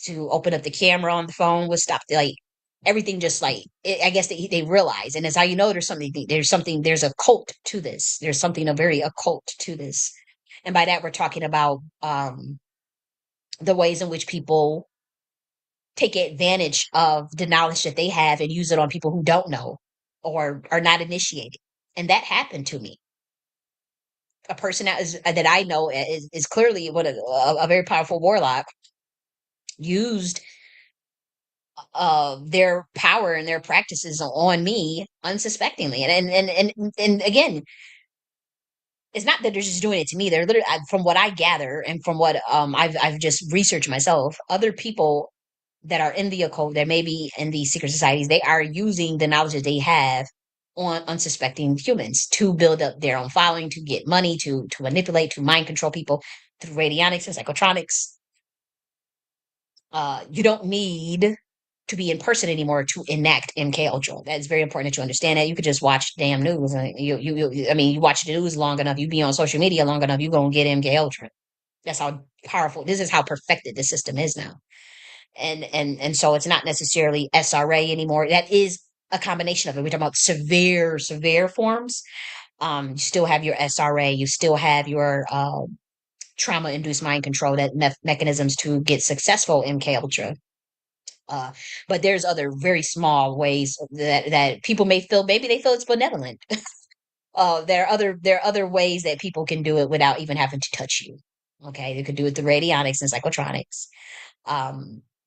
To open up the camera on the phone was stopped. Like, everything just, like, I guess they realize, and that's how there's a cult to this. There's something a very occult to this, and by that we're talking about the ways in which people take advantage of the knowledge that they have and use it on people who don't know or are not initiated. And that happened to me. A person that I know is clearly a very powerful warlock, used their power and their practices on me unsuspectingly. And again, it's not that they're just doing it to me. They're literally, from what I gather and from what I've just researched myself, other people that are in the occult, that may be in these secret societies, they are using the knowledge that they have on unsuspecting humans to build up their own following, to get money, to manipulate, to mind control people through radionics and psychotronics. You don't need to be in person anymore to enact MK Ultra. That's very important that you understand that. You could just watch damn news, and I mean, you watch the news long enough, you be on social media long enough, you gonna get MK Ultra. That's how powerful. This is how perfected the system is now. And so it's not necessarily SRA anymore. That is a combination of it. We're talking about severe forms. You still have your SRA. You still have your trauma-induced mind control, that mechanisms to get successful MK Ultra. Uh, but there's other very small ways that people may feel, maybe they feel it's benevolent. There are other ways that people can do it without even having to touch you. Okay, they could do it through radionics and psychotronics.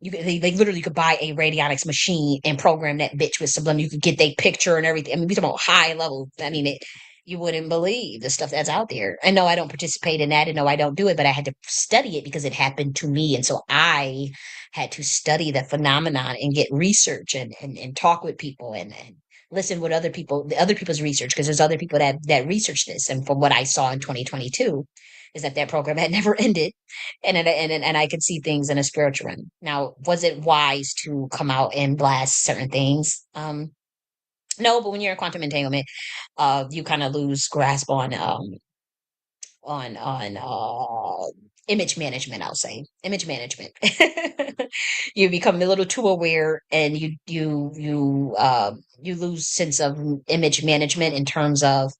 They literally could buy a radionics machine and program that bitch with subliminal. You could get their picture and everything. I mean, we talking about high level. I mean, you wouldn't believe the stuff that's out there. And no, I don't participate in that, and no, I don't do it, but I had to study it because it happened to me. And so I had to study the phenomenon and get research, and talk with people, and listen what the other people's research, because there's other people that research this. And from what I saw in 2022, is that program had never ended, and I could see things in a spiritual realm. Now, was it wise to come out and blast certain things? No, but when you're in quantum entanglement, you kind of lose grasp on image management. I'll say image management. You become a little too aware, and you lose sense of image management in terms of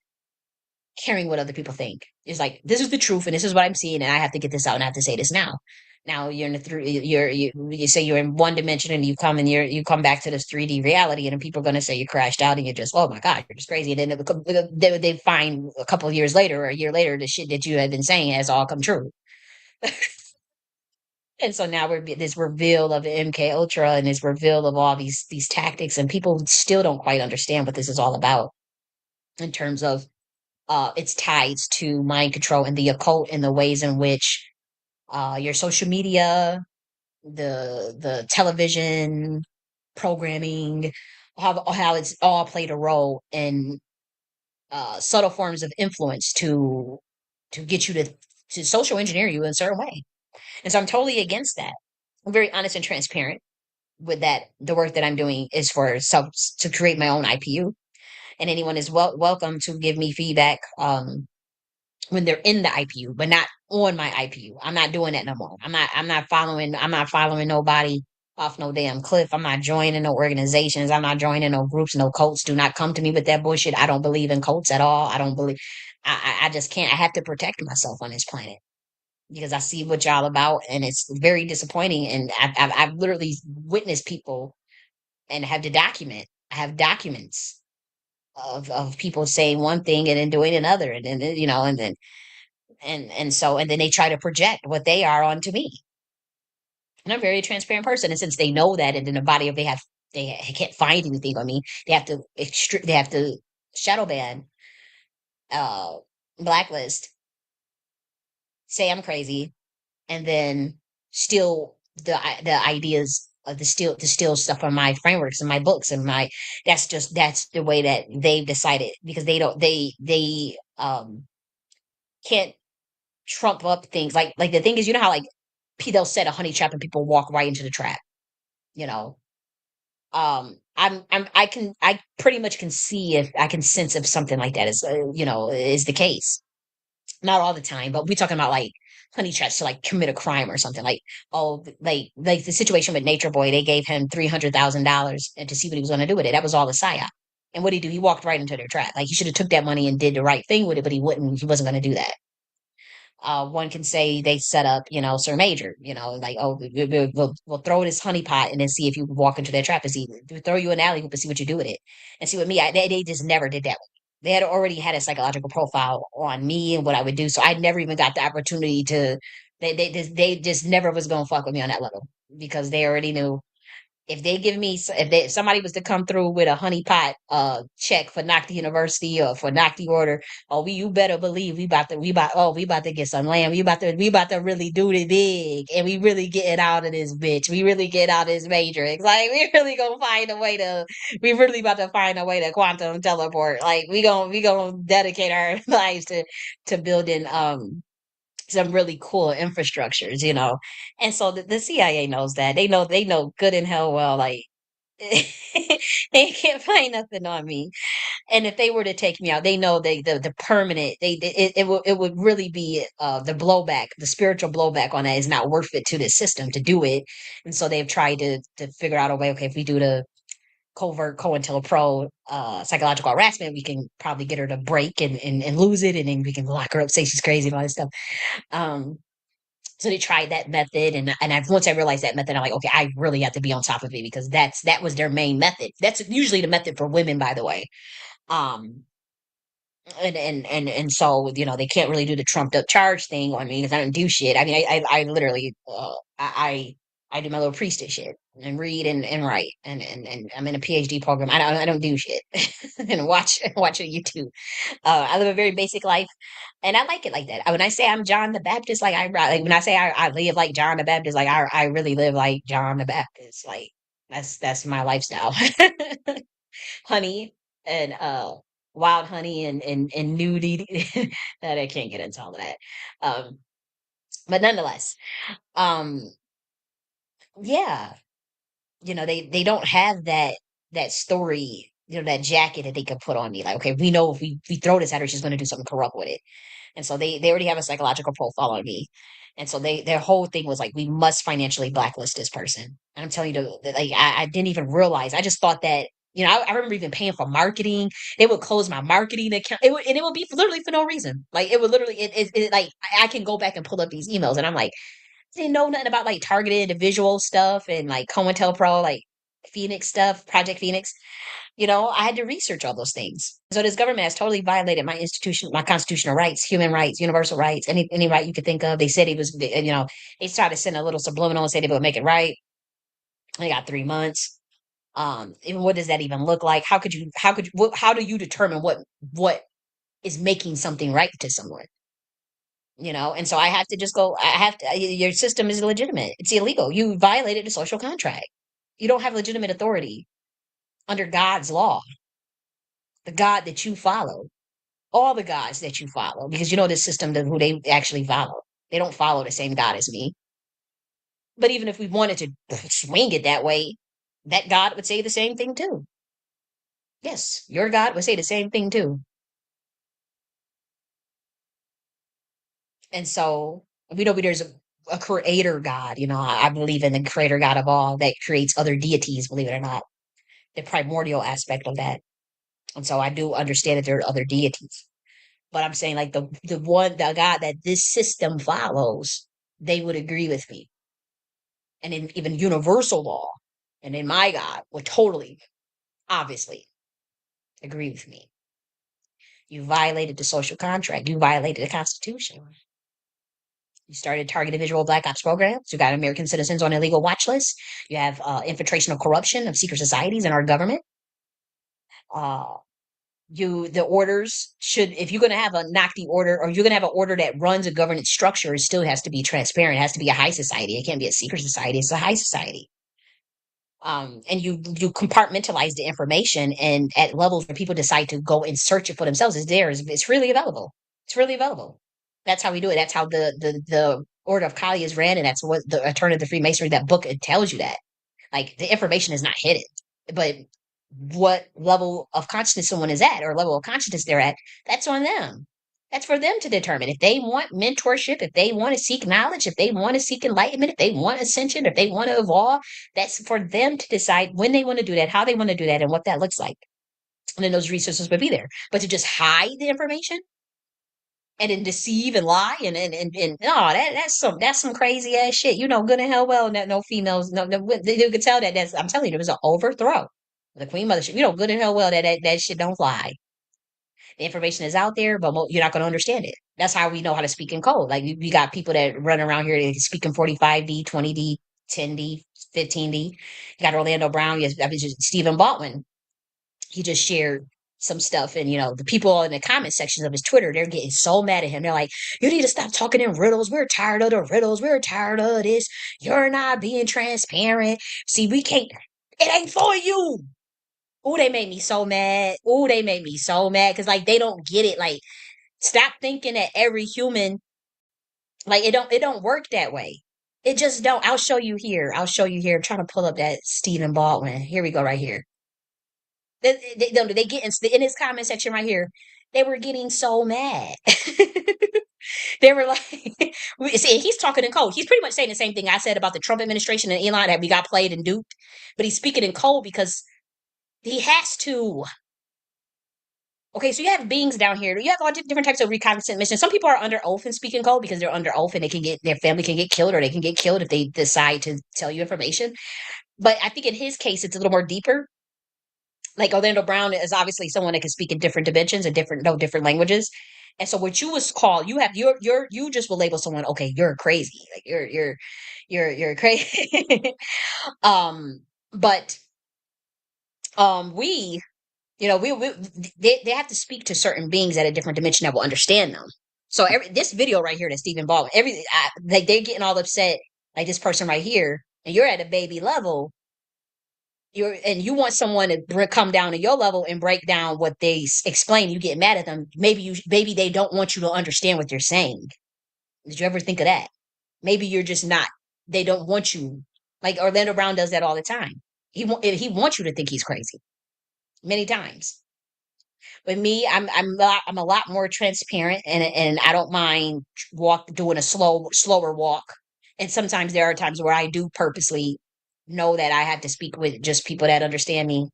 caring what other people think. It's like, this is the truth, and this is what I'm seeing, and I have to get this out, and I have to say this now. Now you're in the three. You say you're in one dimension, and you come back to this 3D reality, and then people are going to say you crashed out, and you're just, oh my god, you're just crazy. And then they find a couple of years later or a year later, the shit that you had been saying has all come true. And so now we're this reveal of MK Ultra, and this reveal of all these tactics, and people still don't quite understand what this is all about in terms of its ties to mind control and the occult, and the ways in which your social media, the television programming, how it's all played a role in subtle forms of influence to get you to social engineer you in a certain way. And so I'm totally against that. I'm very honest and transparent with that. The work that I'm doing is for self, to create my own IPU, and anyone is welcome to give me feedback when they're in the IPU, but not on my IPU. I'm not doing that no more. I'm not following nobody off no damn cliff. I'm not joining no organizations. I'm not joining no groups, no cults. Do not come to me with that bullshit. I don't believe in cults at all. I don't believe. I just can't. I have to protect myself on this planet because I see what y'all about, and it's very disappointing. And I've literally witnessed people and have to document. I have documents of people saying one thing and then doing another, and then and then and then they try to project what they are onto me. And I'm a very transparent person, and since they know that, and in the body of they can't find anything on me, they have to shadow ban, uh, blacklist, say I'm crazy, and then steal the ideas of the steal stuff from my frameworks and my books and my that's the way that they've decided because they don't they can't trump up things like the thing is you know how like they'll set a honey trap and people walk right into the trap, you know. I pretty much can see if I can sense if something like that is is the case. Not all the time, but we're talking about like honey traps to like commit a crime or something. Like like the situation with Nature Boy, they gave him $300,000 and to see what he was going to do with it. That was all a psyop. And what did he do? He walked right into their trap. Like he should have took that money and did the right thing with it, but he wouldn't. He wasn't going to do that. One can say they set up, Sir Major, like, oh, we'll throw this honey pot and then see if you walk into their trap and see, throw you an alley hoop and see what you do with it. And see with me, they just never did that. They had already had a psychological profile on me and what I would do. So I never even got the opportunity to, they just never was going to fuck with me on that level because they already knew if they give me if somebody was to come through with a honey pot check for Nocti University or for Nocti order, oh you better believe we about to get some land. We about to really do the big and we really getting out of this bitch. We really get out of this matrix. Like we really about to find a way to quantum teleport. Like we gonna dedicate our lives to building some really cool infrastructures, And so the CIA knows that. They know good and hell well, like they can't find nothing on me. And if they were to take me out, they know the permanent it would really be the blowback, the spiritual blowback on that is not worth it to the system to do it. And so they've tried to figure out a way, okay, if we do the covert COINTELPRO psychological harassment, we can probably get her to break and lose it and then we can lock her up, say she's crazy and all this stuff. Um so they tried that method, once I realized that method, I'm like, okay, I really have to be on top of it because that was their main method. That's usually the method for women, by the way. Um, and so they can't really do the trumped up charge thing on me because I don't do shit. I mean, I literally I do my little priestess shit and read and write and I'm in a PhD program. I don't do shit and watch a YouTube. I live a very basic life, and I like it like that. When I say I'm John the Baptist, like when I say I live like John the Baptist, like I really live like John the Baptist. Like that's my lifestyle. Honey and wild honey and nudity. That I can't get into all of that. Um, but nonetheless, um, yeah, they don't have that story, that jacket that they could put on me. Like, okay, we know if we throw this at her, she's going to do something corrupt with it. And so they already have a psychological profile on me. And so their whole thing was like, we must financially blacklist this person. And I'm telling you, like I didn't even realize. I just thought that, I remember even paying for marketing. They would close my marketing account. And it would be literally for no reason. Like it would literally, like I can go back and pull up these emails, and I'm like, didn't know nothing about like targeted individual stuff and like COINTELPRO, like Phoenix stuff, Project Phoenix. I had to research all those things. So this government has totally violated my institution, my constitutional rights, human rights, universal rights, any right you could think of. They said they tried to send a little subliminal and say they would make it right. They got 3 months. Even what does that even look like? How do you determine what is making something right to someone? And so I have to just go, your system is illegitimate. It's illegal. You violated the social contract. You don't have legitimate authority under God's law, the God that you follow, all the gods that you follow, because this system, who they actually follow. They don't follow the same God as me. But even if we wanted to swing it that way, that God would say the same thing too. Yes, your God would say the same thing too. And so we know there's a creator God. I believe in the creator God of all that creates other deities, believe it or not, the primordial aspect of that. And so I do understand that there are other deities. But I'm saying like the God that this system follows, they would agree with me. And in even universal law, and in my God would totally, obviously agree with me. You violated the social contract. You violated the Constitution. You started targeted visual black ops programs. You got American citizens on illegal watch lists. You have infiltration of corruption of secret societies in our government. Uh, the orders should, if you're going to have a knock the order, or you're going to have an order that runs a governance structure, it still has to be transparent. It has to be a high society. It can't be a secret society. It's a high society. And you compartmentalize the information, and at levels where people decide to go and search it for themselves, it's really available. It's really available. That's how we do it. That's how the Order of Kali is ran, and that's what the Alternative Freemasonry, that book, it tells you that. Like, the information is not hidden, but what level of consciousness someone is at, or level of consciousness they're at, that's on them. That's for them to determine. If they want mentorship, if they want to seek knowledge, if they want to seek enlightenment, if they want ascension, if they want to evolve, that's for them to decide when they want to do that, how they want to do that, and what that looks like. And then those resources would be there. But to just hide the information and then deceive and lie and no, that's some crazy ass shit. Good and hell well that no females, they could tell that's, I'm telling you, it was an overthrow. The Queen Mother shit. Good and hell well that shit don't fly. The information is out there, but you're not going to understand it. That's how we know how to speak in code. Like, we got people that run around here that speak in 45D, 20D, 10D, 15D. You got Orlando Brown. Yes, I mean, just Stephen Baldwin. He just shared some stuff, and the people in the comment sections of his Twitter, they're getting so mad at him. They're like, "You need to stop talking in riddles. We're tired of the riddles. We're tired of this. You're not being transparent. See, we can't. It ain't for you." Oh, they made me so mad. Oh, they made me so mad because, like, they don't get it. Like, stop thinking that every human, like, it don't work that way. It just don't. I'll show you here. I'll show you here. I'm trying to pull up that Stephen Baldwin. Here we go, right here. They get in his comment section right here. They were getting so mad. They were like, see, he's talking in code. He's pretty much saying the same thing I said about the Trump administration and Elon, that we got played and duped. But he's speaking in code because he has to. Okay, so you have beings down here. You have all different types of reconnaissance missions. Some people are under oath and speak in code because they're under oath, and their family can get killed, or they can get killed if they decide to tell you information. But I think in his case, it's a little more deeper. Like, Orlando Brown is obviously someone that can speak in different dimensions and different languages. And so what you was called, you just will label someone, okay, you're crazy. Like, you're crazy. um, but we, we they have to speak to certain beings at a different dimension that will understand them. So this video right here that Stephen Baldwin, like, they're getting all upset, like this person right here, and you're at a baby level, you want someone to come down to your level and break down what they explain. You get mad at them. Maybe they don't want you to understand what they're saying. Did you ever think of that? Maybe you're just not. They don't want you. Like, Orlando Brown does that all the time. He wants you to think he's crazy many times. But me, I'm a lot more transparent, and I don't mind doing a slower walk. And sometimes there are times where I do purposely know that I have to speak with just people that understand me.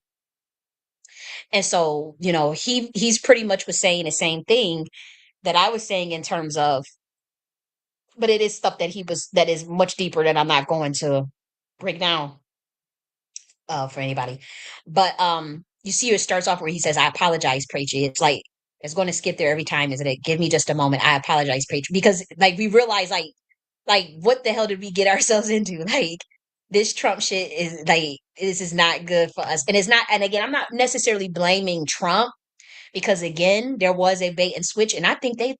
And so, he's pretty much was saying the same thing that I was saying, in terms of, but it is stuff that is much deeper that I'm not going to break down for anybody. But you see, it starts off where he says, "I apologize, preacher." It's like, it's going to skip there every time, isn't it? Give me just a moment. I apologize, preacher, because, like, we realize, like, what the hell did we get ourselves into? Like, this Trump shit is like, this is not good for us. And it's not, and again, I'm not necessarily blaming Trump, because again, there was a bait and switch, and I think they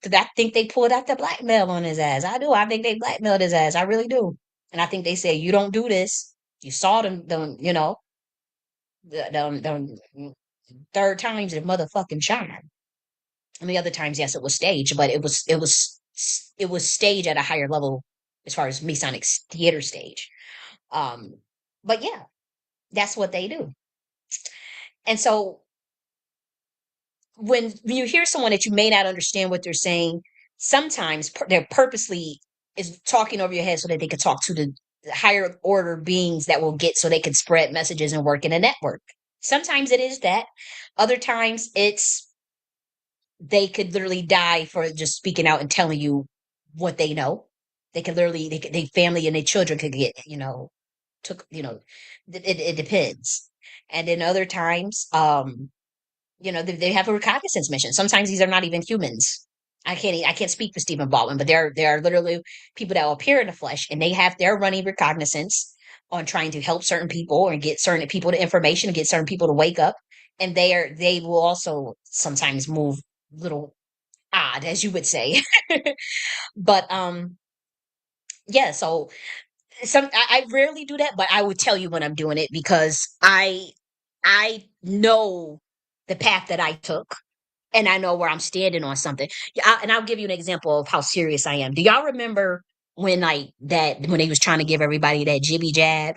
pulled out the blackmail on his ass. I do. I think they blackmailed his ass. I really do. And I think they said, "You don't do this." You saw the third time's the motherfucking charm. And the other times, yes, it was staged, but it was staged at a higher level as far as Masonic theater stage. Um, but yeah, that's what they do. And so when you hear someone that you may not understand what they're saying, sometimes they're purposely is talking over your head so that they could talk to the higher order beings that will get so they can spread messages and work in a network. Sometimes it is that. Other times it's they could literally die for just speaking out and telling you what they know. They could literally, they family and their children could get, took, it depends. And then other times, they have a reconnaissance mission. Sometimes these are not even humans. I can't speak for Stephen Baldwin, but there are literally people that will appear in the flesh, and they're running reconnaissance on trying to help certain people and get certain people the information and get certain people to wake up. And they will also sometimes move little odd, as you would say. But yeah, so I rarely do that, but I would tell you when I'm doing it because I know the path that I took and I know where I'm standing on something. Yeah, and I'll give you an example of how serious I am. Do y'all remember when like that when they was trying to give everybody that jibby jab,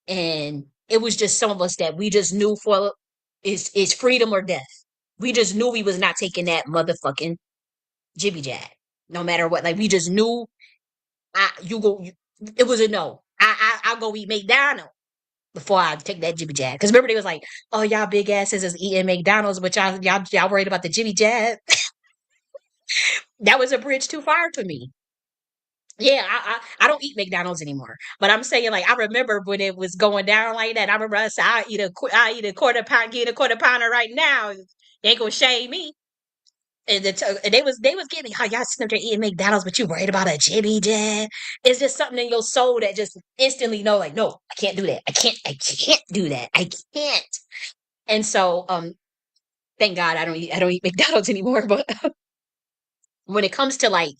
and it was just some of us that we just knew for is freedom or death. We just knew we was not taking that motherfucking jibby jab, no matter what. Like we just knew you go. It was a no. I'll go eat McDonald's before I take that jibby jab. Because remember they was like, oh y'all big asses is eating McDonald's, but y'all worried about the jibby jab. That was a bridge too far for me. Yeah, I don't eat McDonald's anymore. But I'm saying like I remember when it was going down like that. I remember I said I eat a quarter pound, get a quarter pounder right now. You ain't gonna shame me. And they was getting me, how y'all sitting up there eating McDonald's, but you worried about a jibby jab. It's just something in your soul that just instantly know, like, no, I can't do that. I can't do that. I can't. And so, thank God I don't eat McDonald's anymore. But when it comes to like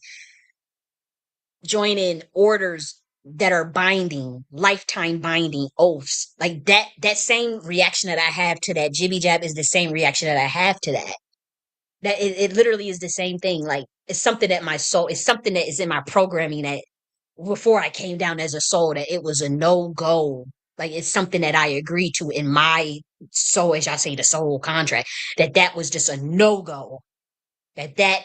joining orders that are binding, lifetime binding oaths, like that same reaction that I have to that jibby jab is the same reaction that I have to that. That it literally is the same thing. Like it's something that my soul, it's something that is in my programming that before I came down as a soul, that it was a no go. Like it's something that I agreed to in my soul, as I say, the soul contract, that was just a no go. That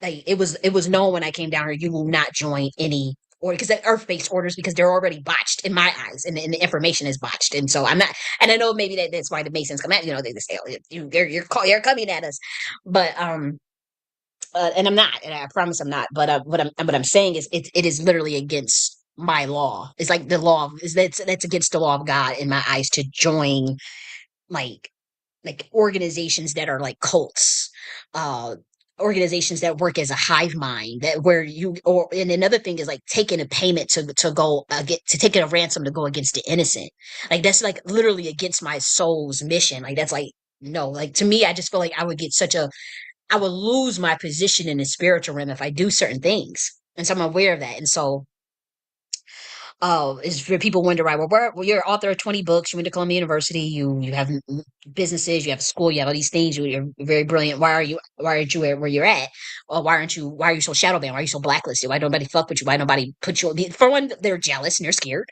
like it was known when I came down here, you will not join any or because the earth based orders because they're already botched in my eyes and the information is botched. And so I'm not, and I know maybe that's why the Masons come at, they say, oh, you're coming at us. But and I'm not, and I promise I'm not. But what I'm saying is it is literally against my law. It's like the law is that's against the law of God in my eyes to join like organizations that are like cults, uh, organizations that work as a hive mind that where you or and another thing is like taking a payment to go get to taking a ransom to go against the innocent. Like that's like literally against my soul's mission. Like that's like no, like to me, I just feel like I would lose my position in the spiritual realm if I do certain things. And so I'm aware of that. And so is where people wonder, right? Well, you're author of 20 books. You went to Columbia University. You have businesses. You have a school. You have all these things. You're very brilliant. Why aren't you where you're at? Or why are you so shadow banned? Why are you so blacklisted? Why nobody fuck with you? Why nobody put you? For one, they're jealous and they're scared.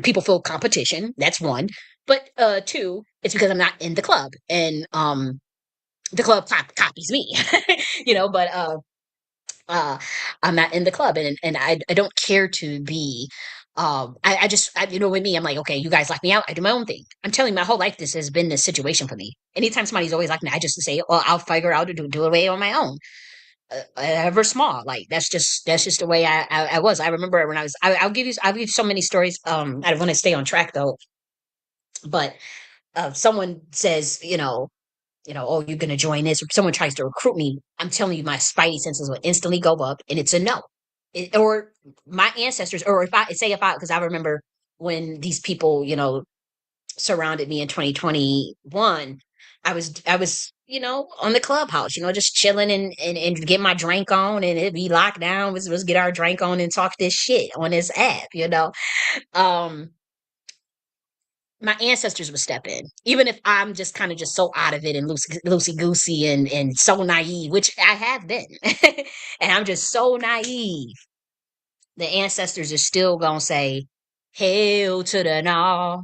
People feel competition. That's one. But two, it's because I'm not in the club, and the club copies me, but uh, I'm not in the club, and I don't care to be. I just, with me, I'm like, okay, you guys lock me out. I do my own thing. I'm telling you, my whole life, this has been this situation for me. Anytime somebody's always like me, I just say, well, I'll figure out to do it away on my own. Ever small, like that's just the way I was. I remember when I'll give you so many stories. I want to stay on track though, but someone says, oh, you're going to join this. Or someone tries to recruit me. I'm telling you, my spidey senses will instantly go up and it's a no. Or my ancestors, or because I remember when these people, surrounded me in 2021, I was, on the clubhouse, just chilling and get my drink on and it'd be locked down. Let's get our drink on and talk this shit on this app. Um, my ancestors would step in, even if I'm just kind of just so out of it and loosey goosey and so naive, which I have been, and I'm just so naive. The ancestors are still gonna say, Hail to the no,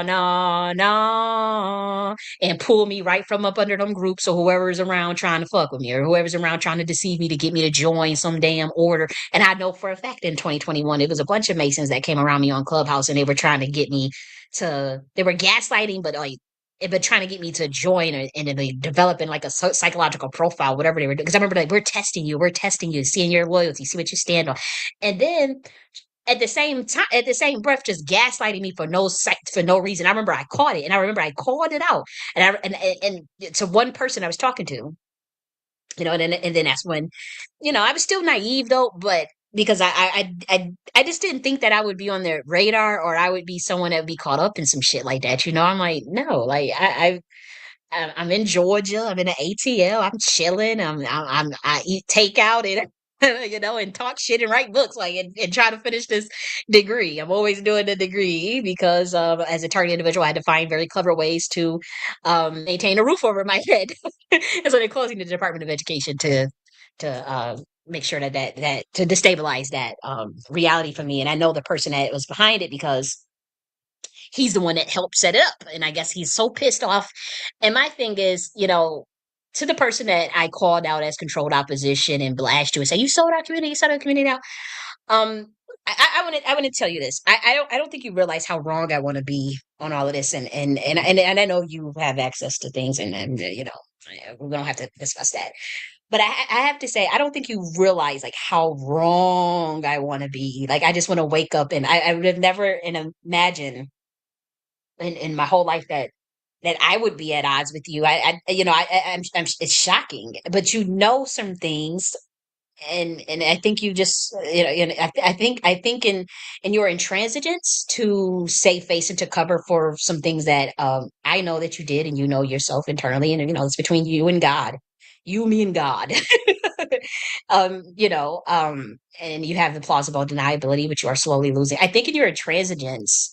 no, no, and pull me right from up under them groups or whoever's around trying to fuck with me or whoever's around trying to deceive me to get me to join some damn order. And I know for a fact in 2021, it was a bunch of Masons that came around me on Clubhouse and they were trying to get me they were gaslighting, but like, but trying to get me to join and then they developing like a psychological profile, whatever they were doing. Because I remember like, we're testing you, seeing your loyalty, see what you stand on. And then at the same time, at the same breath, just gaslighting me for no reason. I remember I caught it, and I remember I called it out, and to one person I was talking to, and then that's when, I was still naive though, but because I just didn't think that I would be on their radar or I would be someone that would be caught up in some shit like that. I'm like, no, like I'm in Georgia. I'm in the ATL. I'm chilling. I eat takeout and and talk shit and write books and try to finish this degree. I'm always doing the degree because as a target individual, I had to find very clever ways to maintain a roof over my head. And so they're closing the Department of Education to make sure that to destabilize that reality for me. And I know the person that was behind it because he's the one that helped set it up. And I guess he's so pissed off. And my thing is, to the person that I called out as controlled opposition and blast you and say, you sold our community, you sold our community out. Um, I want to tell you this. I don't think you realize how wrong I want to be on all of this. And I know you have access to things we don't have to discuss that. But I have to say, I don't think you realize like how wrong I want to be. Like I just want to wake up and I would have never imagined in my whole life that I would be at odds with you. I'm it's shocking, but some things, and I think you just, and I think in your intransigence to save face and to cover for some things that I know that you did, and yourself internally, and it's between you and God, you, me, and God. And you have the plausible deniability, which you are slowly losing. I think in your intransigence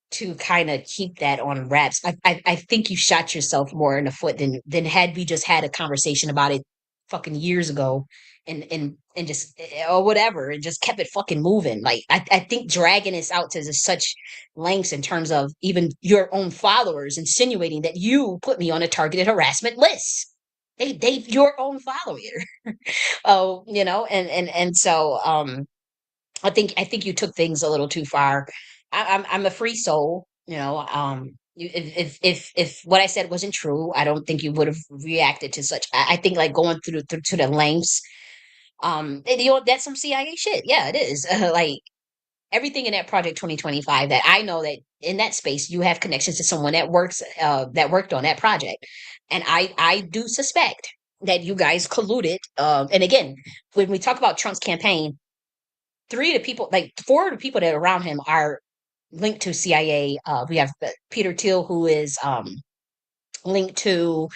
to kind of keep that on wraps. I think you shot yourself more in the foot than had we just had a conversation about it fucking years ago and just or whatever and just kept it fucking moving. Like I think dragging this out to such lengths in terms of even your own followers insinuating that you put me on a targeted harassment list. They your own follower. Oh, and so I think you took things a little too far. I'm a free soul, if what I said wasn't true, I don't think you would have reacted to such. I think like going through to the lengths, that's some CIA shit. Yeah, it is. Like everything in that Project 2025 that I know that in that space you have connections to someone that worked on that project, and I do suspect that you guys colluded. And again, when we talk about Trump's campaign, four of the people that are around him are linked to CIA. We have Peter Thiel, who is linked to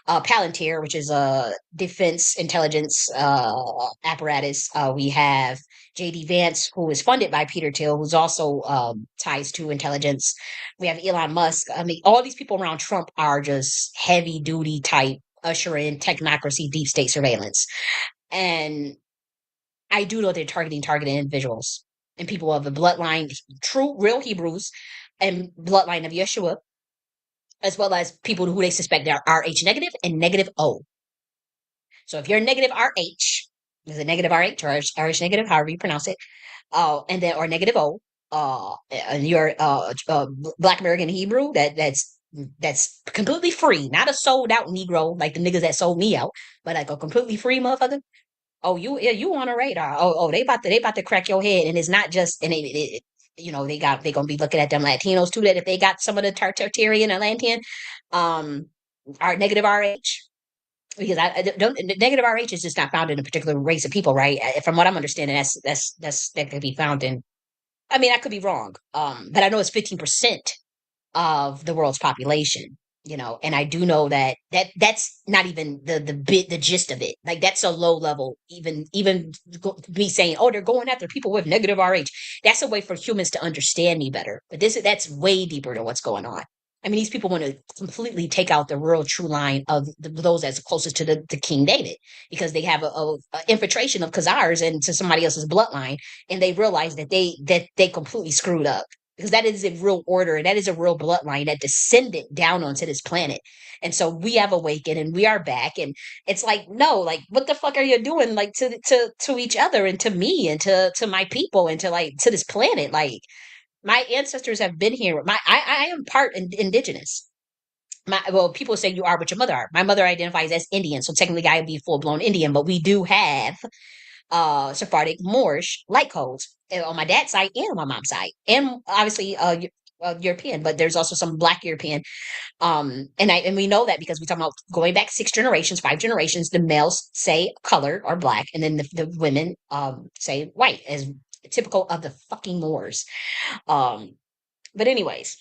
Palantir, which is a defense intelligence apparatus. We have J.D. Vance, who is funded by Peter Thiel, who's also ties to intelligence. We have Elon Musk. I mean, all these people around Trump are just heavy duty type usher in technocracy, deep state surveillance. And I do know they're targeting individuals and people of the bloodline, true, real Hebrews, and bloodline of Yeshua, as well as people who they suspect are Rh negative and negative O. So if you're negative Rh, is it negative Rh or Rh negative, however you pronounce it, and then or negative O, and you're Black American Hebrew, that's completely free, not a sold out Negro like the niggas that sold me out, but like a completely free motherfucker. Oh, you on a radar. Oh, they about to crack your head, and it's not just they gonna be looking at them Latinos too. That if they got some of the Tartarian Atlantean, um, are negative RH because I don't negative RH is just not found in a particular race of people, right? From what I'm understanding, that could be found in. I mean, I could be wrong, but I know it's 15% of the world's population, and I do know that's not even the gist of it. Like that's a low level, even me saying, oh, they're going after people with negative RH. That's a way for humans to understand me better. But that's way deeper than what's going on. I mean, these people want to completely take out the real true line of those that's closest to the King David because they have a infiltration of Khazars into somebody else's bloodline, and they realize that they completely screwed up because that is a real order and that is a real bloodline that descended down onto this planet. And so we have awakened and we are back, and it's like no, like what the fuck are you doing, like to each other and to me and to my people and to like to this planet, like my ancestors have been here. I am part indigenous. Well, people say you are, but your mother are. My mother identifies as Indian, so technically I would be full blown Indian. But we do have Sephardic Moorish light codes on my dad's side and on my mom's side, and obviously European. But there's also some Black European. And we know that because we talk about going back 6 generations, 5 generations. The males say color or black, and then the women say white, as typical of the fucking Moors. Um, but anyways,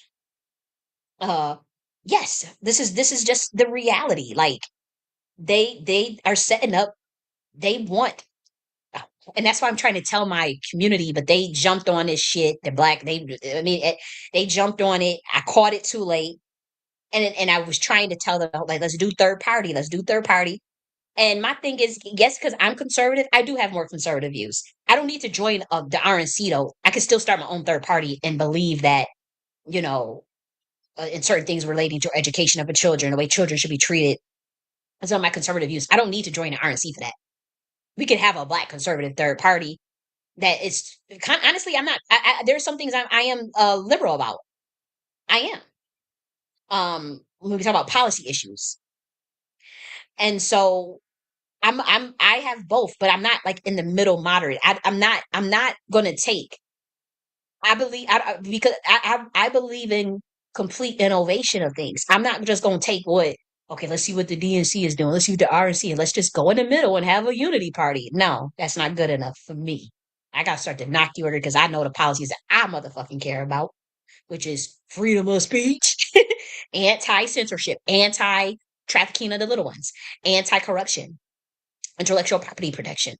uh yes, this is just the reality. Like they are setting up, they want, and that's why I'm trying to tell my community, but they jumped on this shit. They're black. They jumped on it. I caught it too late. And I was trying to tell them, like, let's do third party. Let's do third party. And my thing is, yes, because I'm conservative, I do have more conservative views. I don't need to join the RNC though. I can still start my own third party and believe that, you know, in certain things relating to education of the children, the way children should be treated. That's on my conservative views. I don't need to join the RNC for that. We could have a black conservative third party that is honestly, I'm not. There's some things I am liberal about. I am. When we talk about policy issues, and so I have both, but I'm not like in the middle moderate. I'm not gonna take. I believe because I believe in complete innovation of things. I'm not just gonna take what, okay, let's see what the DNC is doing. Let's see what the RNC, and let's just go in the middle and have a unity party. No, that's not good enough for me. I gotta start to knock the order because I know the policies that I motherfucking care about, which is freedom of speech, anti-censorship, anti-trafficking of the little ones, anti-corruption, intellectual property protection,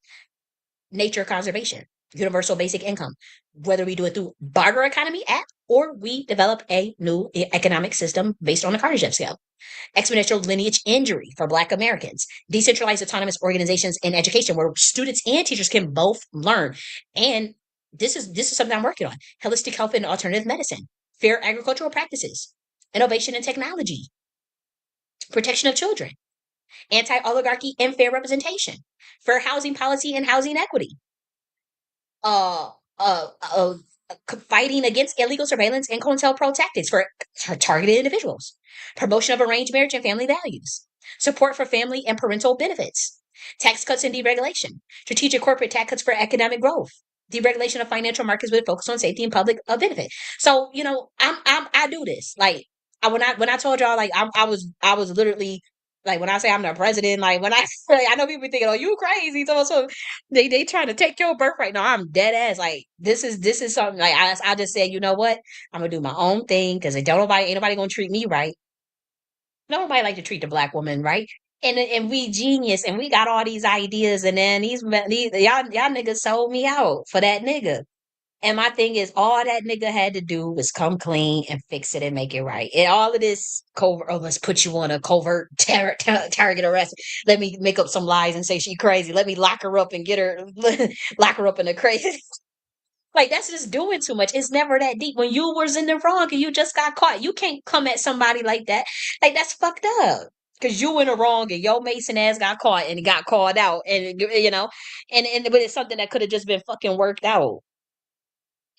nature conservation, universal basic income, whether we do it through barter economy act or we develop a new economic system based on the Kardashev scale. Exponential lineage injury for Black Americans, decentralized autonomous organizations in education where students and teachers can both learn. And this is something I'm working on. Holistic health and alternative medicine, fair agricultural practices, innovation and technology, protection of children, anti-oligarchy and fair representation, fair housing policy and housing equity, uh, uh, uh, fighting against illegal surveillance and COINTELPRO tactics for targeted individuals, promotion of arranged marriage and family values, support for family and parental benefits, tax cuts and deregulation, strategic corporate tax cuts for economic growth, deregulation of financial markets with a focus on safety and public benefit. So I do this like when I told y'all like I was literally like when I say I'm the president, like when I like, I know people be thinking, oh, you crazy. So they trying to take your birthright. No, I'm dead ass. Like this is something like I just said, you know what? I'm gonna do my own thing because ain't nobody gonna treat me right. Nobody like to treat the black woman right. And we genius and we got all these ideas and then these y'all niggas sold me out for that nigga. And my thing is, all that nigga had to do was come clean and fix it and make it right. And all of this covert, oh, let's put you on a covert target arrest. Let me make up some lies and say she crazy. Let me lock her up and get her, lock her up in a crazy. Like that's just doing too much. It's never that deep. When you was in the wrong and you just got caught, you can't come at somebody like that. Like that's fucked up. Cause you in the wrong and your Mason ass got caught and got called out, and but it's something that could have just been fucking worked out.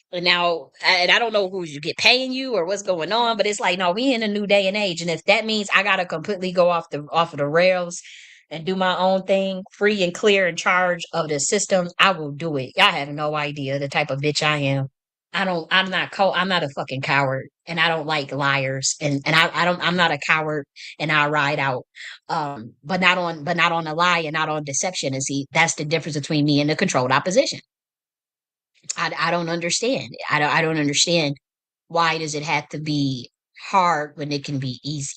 And now, and I don't know who's you get paying you or what's going on, but it's like, no, we in a new day and age, and if that means I gotta completely go off of the rails and do my own thing, free and clear in charge of the system, I will do it. Y'all have no idea the type of bitch I am. I'm not a fucking coward, and I don't like liars, and I'm not a coward, and I ride out, but not on a lie and not on deception. And see, that's the difference between me and the controlled opposition. I don't understand. I don't understand why does it have to be hard when it can be easy.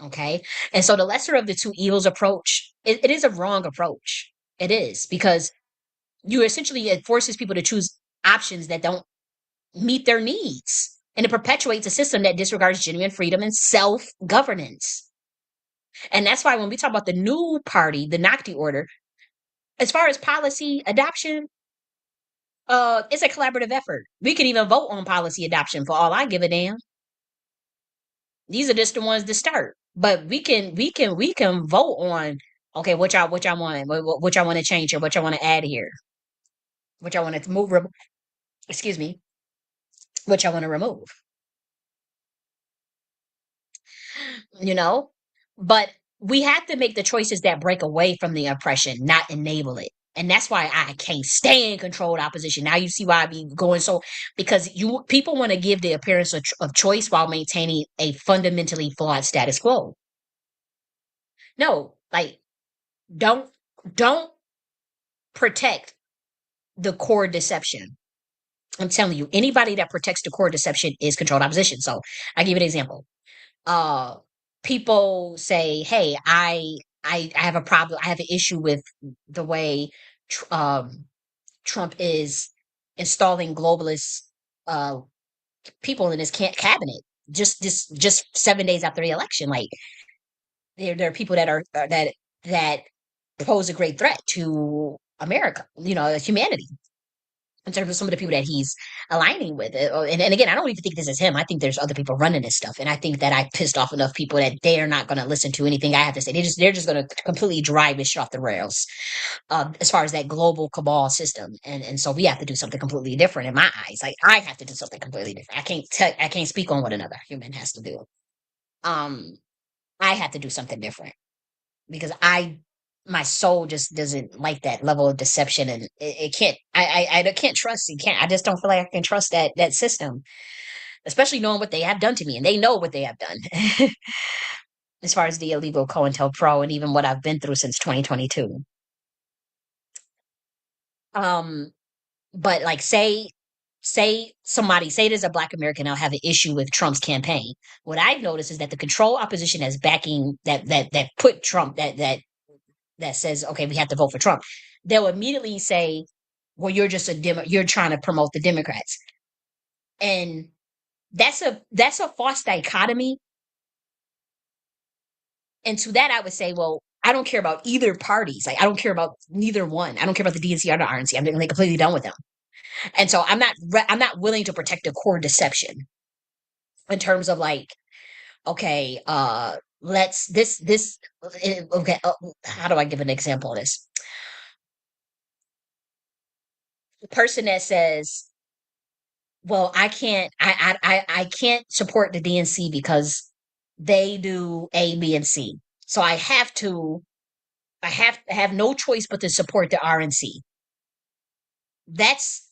Okay. And so the lesser of the two evils approach, it is a wrong approach. It is because it forces people to choose options that don't meet their needs. And it perpetuates a system that disregards genuine freedom and self-governance. And that's why when we talk about the new party, the Nocti order, as far as policy adoption, it's a collaborative effort. We can even vote on policy adoption for all I give a damn. These are just the ones to start. But we can vote on, okay, what y'all want, what y'all want to change here, what y'all want to add here, what y'all want to move, excuse me, what y'all want to remove, you know? But we have to make the choices that break away from the oppression, not enable it. And that's why I can't stand controlled opposition. Now you see why I be going so, because you people want to give the appearance of choice while maintaining a fundamentally flawed status quo. No, like don't don't protect the core deception. I'm telling you, anybody that protects the core deception is controlled opposition. So I give you an example. Uh, People say, "Hey, I have a problem. I have an issue with the way tr- um, Trump is installing globalist uh, people in his cabinet." Just 7 days after the election, like there are people that are that pose a great threat to America, humanity, in terms of some of the people that he's aligning with. And again, I don't even think this is him. I think there's other people running this stuff. And I think that I pissed off enough people that they are not going to listen to anything I have to say. They're just going to completely drive this shit off the rails, as far as that global cabal system. And so we have to do something completely different in my eyes. Like I have to do something completely different. I can't speak on what another human has to do. Um, I have to do something different because my soul just doesn't like that level of deception, and it can't. I can't trust. It can't. I just don't feel like I can trust that system, especially knowing what they have done to me, and they know what they have done. As far as the illegal COINTELPRO and even what I've been through since 2022. Um, but like say there's a Black American I'll have an issue with Trump's campaign. What I've noticed is that the control opposition has backing that put Trump that says, okay, we have to vote for Trump, they'll immediately say, well, you're just you're trying to promote the Democrats. And that's a false dichotomy. And to that, I would say, well, I don't care about either parties. Like, I don't care about neither one. I don't care about the DNC or the RNC. I'm like, completely done with them. And so I'm not willing to protect the core deception in terms of like, okay, let's okay, how do I give an example of this? The person that says, well, I can't support the DNC because they do A, B, and C. So I have to have no choice but to support the RNC. That's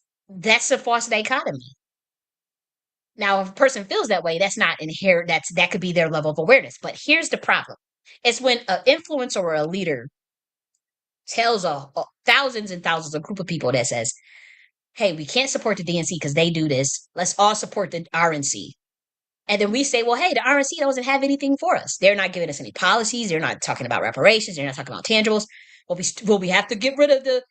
a false dichotomy. Now, if a person feels that way, that's not inherent. That could be their level of awareness. But here's the problem: it's when an influencer or a leader tells a thousands and thousands, a group of people that says, "Hey, we can't support the DNC because they do this. Let's all support the RNC." And then we say, well, hey, the RNC doesn't have anything for us. They're not giving us any policies. They're not talking about reparations. They're not talking about tangibles. Well, we have to get rid of the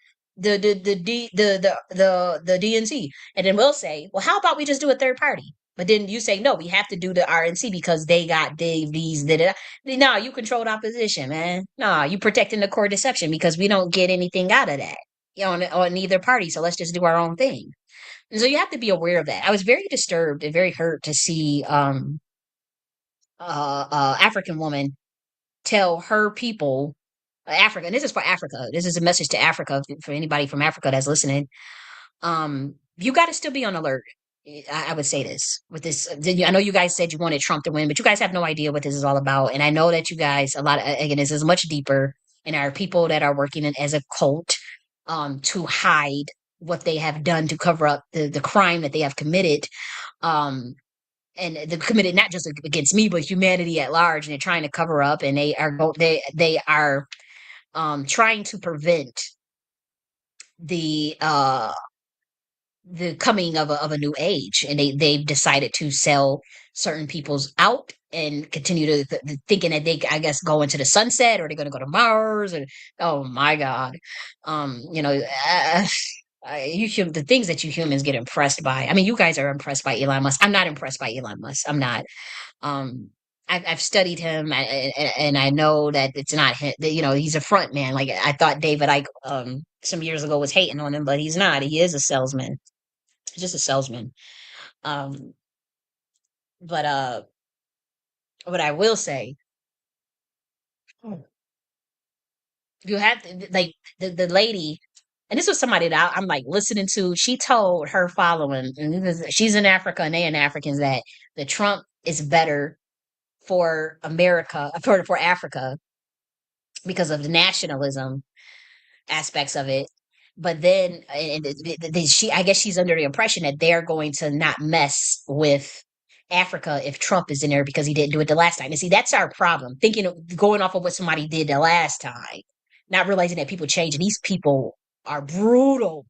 DNC. And then we'll say, well, how about we just do a third party? But then you say, no, we have to do the RNC because they got these. No, you controlled opposition, man. No, you protecting the core deception because we don't get anything out of that, on either party. So let's just do our own thing. And so you have to be aware of that. I was very disturbed and very hurt to see African woman tell her people, Africa, and this is for Africa. This is a message to Africa for anybody from Africa that's listening. You got to still be on alert. I would say this with this. I know you guys said you wanted Trump to win, but you guys have no idea what this is all about. And I know that you guys, a lot of, again, this is much deeper, and are people that are working as a cult, to hide what they have done to cover up the crime that they have committed. Um, and they committed not just against me, but humanity at large. And they're trying to cover up, and they are trying to prevent the uh the coming of a new age, and they've decided to sell certain people's out and continue to thinking that they, I guess, go into the sunset, or they're going to go to Mars, and oh my god, um you know uh, the things that you humans get impressed by. I mean, you guys are impressed by Elon Musk. I'm not impressed by Elon Musk. I'm not. Um, I've studied him, and I know that it's not him. That, you know, he's a front man. Like I thought David Icke some years ago was hating on him, but he's not. He is a salesman. He's just a salesman. Um, but what I will say, you have to like the lady, and this was somebody that I'm like listening to. She told her following, and she's in Africa, and they in Africans that the Trump is better for America, for Africa because of the nationalism aspects of it. But then, she, I guess she's under the impression that they're going to not mess with Africa if Trump is in there because he didn't do it the last time. And see, that's our problem. Thinking of going off of what somebody did the last time, not realizing that people change. And these people are brutal.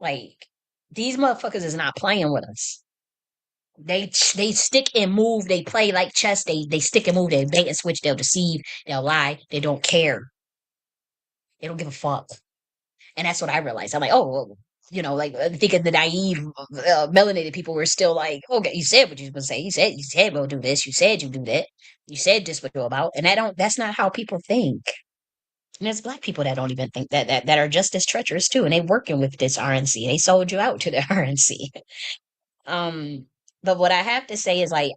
Like these motherfuckers is not playing with us. They stick and move. They play like chess. They stick and move. They bait and switch. They'll deceive. They'll lie. They don't care. They don't give a fuck. And that's what I realized. I'm like, oh, well, you know, like I think of the naive melanated people were still like, okay, you said what you was gonna say. You said we'll do this. You said you do that. You said this what you're about. And that's not how people think. And there's black people that don't even think that are just as treacherous too. And they working with this RNC. They sold you out to the RNC. Um, but what I have to say is like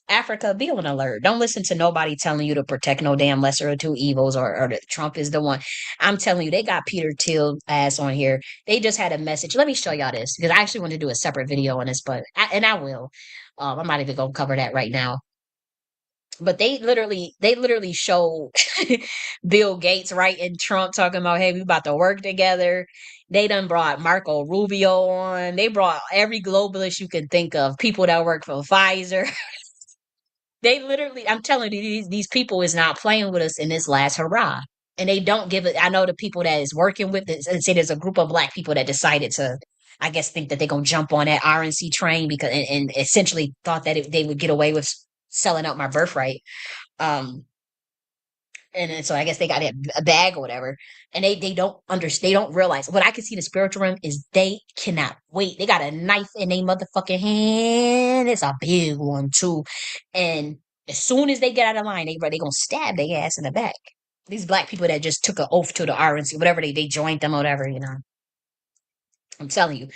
Africa, be on alert. Don't listen to nobody telling you to protect no damn lesser of two evils or that Trump is the one. I'm telling you, they got Peter Thiel ass on here. They just had a message. Let me show y'all this because I actually want to do a separate video on this, and I will. I'm not even gonna cover that right now. But they literally show Bill Gates right and Trump talking about, hey, we about to work together. They done brought Marco Rubio on. They brought every globalist you can think of, people that work for Pfizer. They literally, I'm telling you, these people is not playing with us in this last hurrah. And they don't give it. I know the people that is working with this, and say there's a group of black people that decided to, I guess, think that they're gonna jump on that RNC train because and essentially thought that they would get away with selling out my birthright. Um, and then, so I guess they got a bag or whatever, and they don't understand. They don't realize what I can see in the spiritual realm is they cannot wait. They got a knife in their motherfucking hand. It's a big one too, and as soon as they get out of line, they gonna stab their ass in the back. These black people that just took an oath to the RNC, whatever they joined them, or whatever, you know. I'm telling you,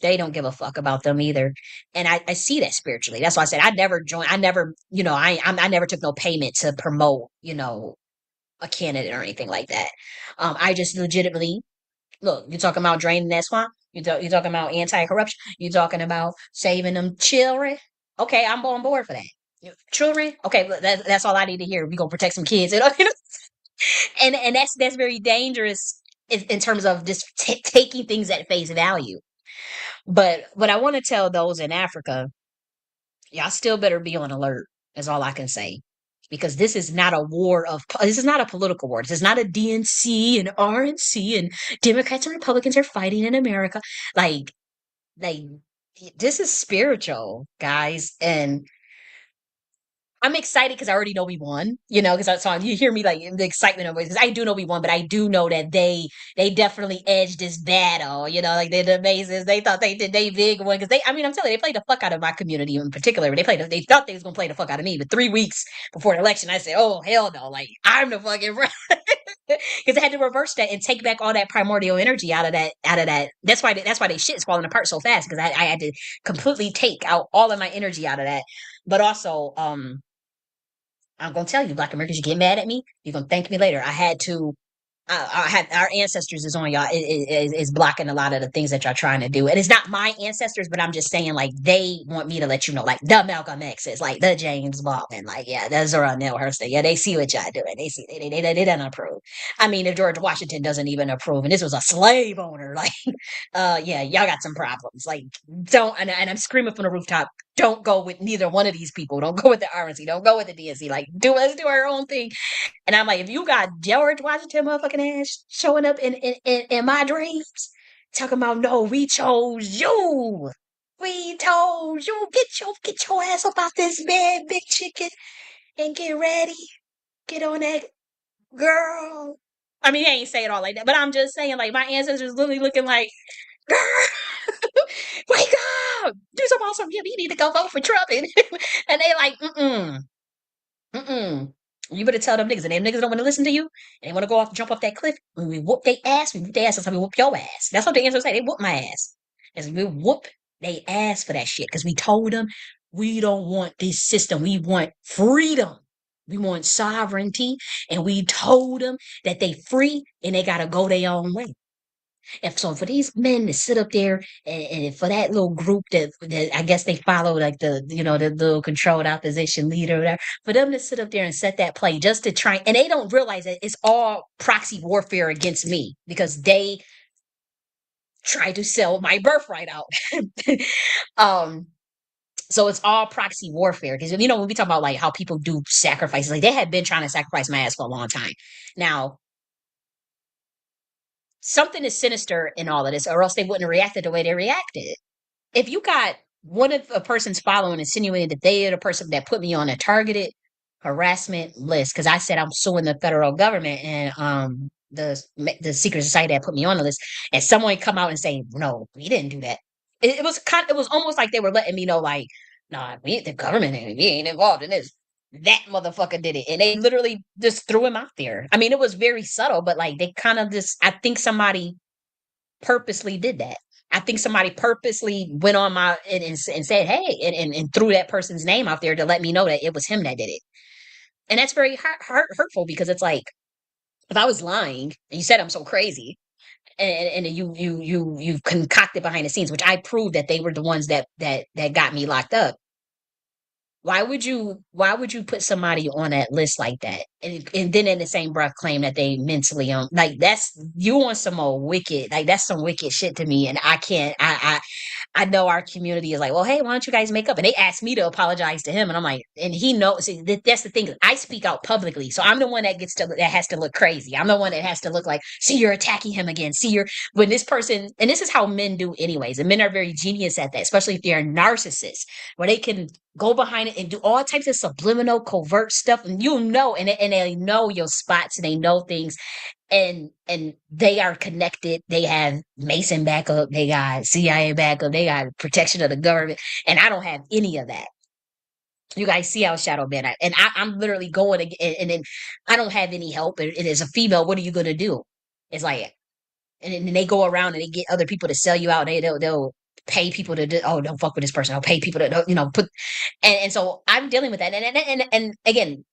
they don't give a fuck about them either, and I see that spiritually. That's why I said I never joined. I never, you know, I never took no payment to promote, you know, a candidate or anything like that. I just legitimately look. You're talking about draining that swamp. You're talking about anti-corruption. You're talking about saving them children. Okay, I'm on board for that. Children. Okay, that's all I need to hear. We gonna protect some kids, you know? And that's very dangerous in terms of just taking things at face value. But what I want to tell those in Africa, y'all still better be on alert. Is all I can say. Because this is not a war of, this is not a political war. This is not a DNC and RNC and Democrats and Republicans are fighting in America. Like, this is spiritual, guys. And I'm excited because I already know we won, you know, because so you hear me like the excitement of it, because I do know we won, but I do know that they definitely edged this battle, you know, like the mazes, they thought they did they big one because I mean, I'm telling you, they played the fuck out of my community in particular. They thought they was gonna play the fuck out of me, but 3 weeks before the election, I said, oh hell no, like I'm the fucking because I had to reverse that and take back all that primordial energy out of that. That's why they shit is falling apart so fast because I had to completely take out all of my energy out of that, but also I'm gonna tell you, Black Americans, you get mad at me, you're gonna thank me later. I had to. I had our ancestors is on y'all is blocking a lot of the things that y'all trying to do, and it's not my ancestors, but I'm just saying like they want me to let you know, like the Malcolm X's, like the James Baldwin, like yeah, the Zora Neale Hurston, yeah, they see what y'all doing, they see they don't approve. I mean, if George Washington doesn't even approve, and this was a slave owner, like yeah, y'all got some problems. Like don't, and I'm screaming from the rooftop, don't go with neither one of these people. Don't go with the RNC. Don't go with the DNC. Like, let's do our own thing. And I'm like, if you got George Washington motherfucking ass showing up in my dreams, talking about no, we chose you. We told you get your ass up out this bed, big chicken, and get ready. Get on that girl. I mean, they ain't say it all like that, but I'm just saying, like, my ancestors literally looking like, girl, wake up, do some awesome. Yeah, you need to go vote for Trump, and they like, mm. You better tell them niggas, and them niggas don't want to listen to you, and they want to go off, jump off that cliff. When we whoop they ass, we whoop their ass. That's how we whoop your ass. That's what the answers say. They whoop my ass. As we whoop they ass for that shit because we told them we don't want this system. We want freedom. We want sovereignty, and we told them that they free and they gotta go their own way. And so for these men to sit up there and for that little group that I guess they follow like the little controlled opposition leader, or whatever, for them to sit up there and set that play just to try, and they don't realize that it's all proxy warfare against me because they tried to sell my birthright out. um so it's all proxy warfare because when we talk about like how people do sacrifices, like they had been trying to sacrifice my ass for a long time. Now something is sinister in all of this, or else they wouldn't have reacted the way they reacted. If you got one of a person's following insinuating that they are the person that put me on a targeted harassment list because I said I'm suing the federal government and the secret society that put me on the list, and someone come out and say no, we didn't do that. It was almost like they were letting me know like, nah, we the government we ain't involved in this. That motherfucker did it, and they literally just threw him out there. I mean, it was very subtle, but like they kind of just. I think somebody purposely did that. I think somebody purposely went on my and said, "Hey," and threw that person's name out there to let me know that it was him that did it. And that's very hurtful because it's like if I was lying and you said I'm so crazy and you concocted behind the scenes, which I proved that they were the ones that got me locked up. Why would you put somebody on that list like that and then in the same breath claim that they mentally like that's you on some old wicked, like that's some wicked shit to me, and I can't I know our community is like, well, hey, why don't you guys make up? And they asked me to apologize to him, and I'm like, and he knows. See, that's the thing. I speak out publicly, so I'm the one that has to look crazy. I'm the one that has to look like, see, you're attacking him again. See, you're when this person, and this is how men do, anyways. And men are very genius at that, especially if they're narcissists, where they can go behind it and do all types of subliminal, covert stuff, and and they know your spots and they know things, and they are connected. They have Mason backup, they got CIA backup, they got protection of the government, and I don't have any of that. You guys see how shadow banned I'm literally going and then I don't have any help. And as a female, what are you gonna do? It's like, and then they go around and they get other people to sell you out. They'll pay people to do, oh, don't fuck with this person. I'll pay people to put, and so I'm dealing with that. And again,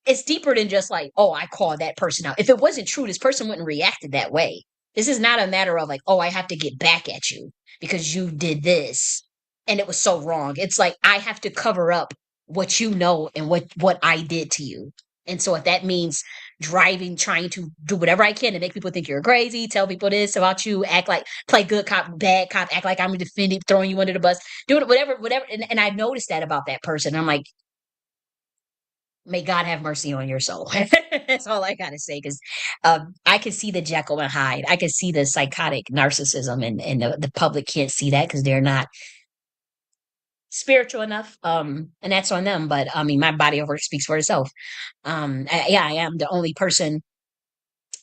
it's deeper than just like, oh, I called that person out. If it wasn't true, this person wouldn't reacted that way. This is not a matter of like, oh, I have to get back at you because you did this and it was so wrong. It's like I have to cover up what you know and what I did to you. And so if that means driving, trying to do whatever I can to make people think you're crazy, tell people this about you, act like play good cop, bad cop, act like I'm defending, throwing you under the bus, do it, whatever. And I noticed that about that person. I'm like, may God have mercy on your soul. That's all I gotta say. Because I can see the Jekyll and Hyde. I can see the psychotic narcissism, and the public can't see that because they're not spiritual enough. And that's on them. But I mean, my body of work speaks for itself. Yeah, I am the only person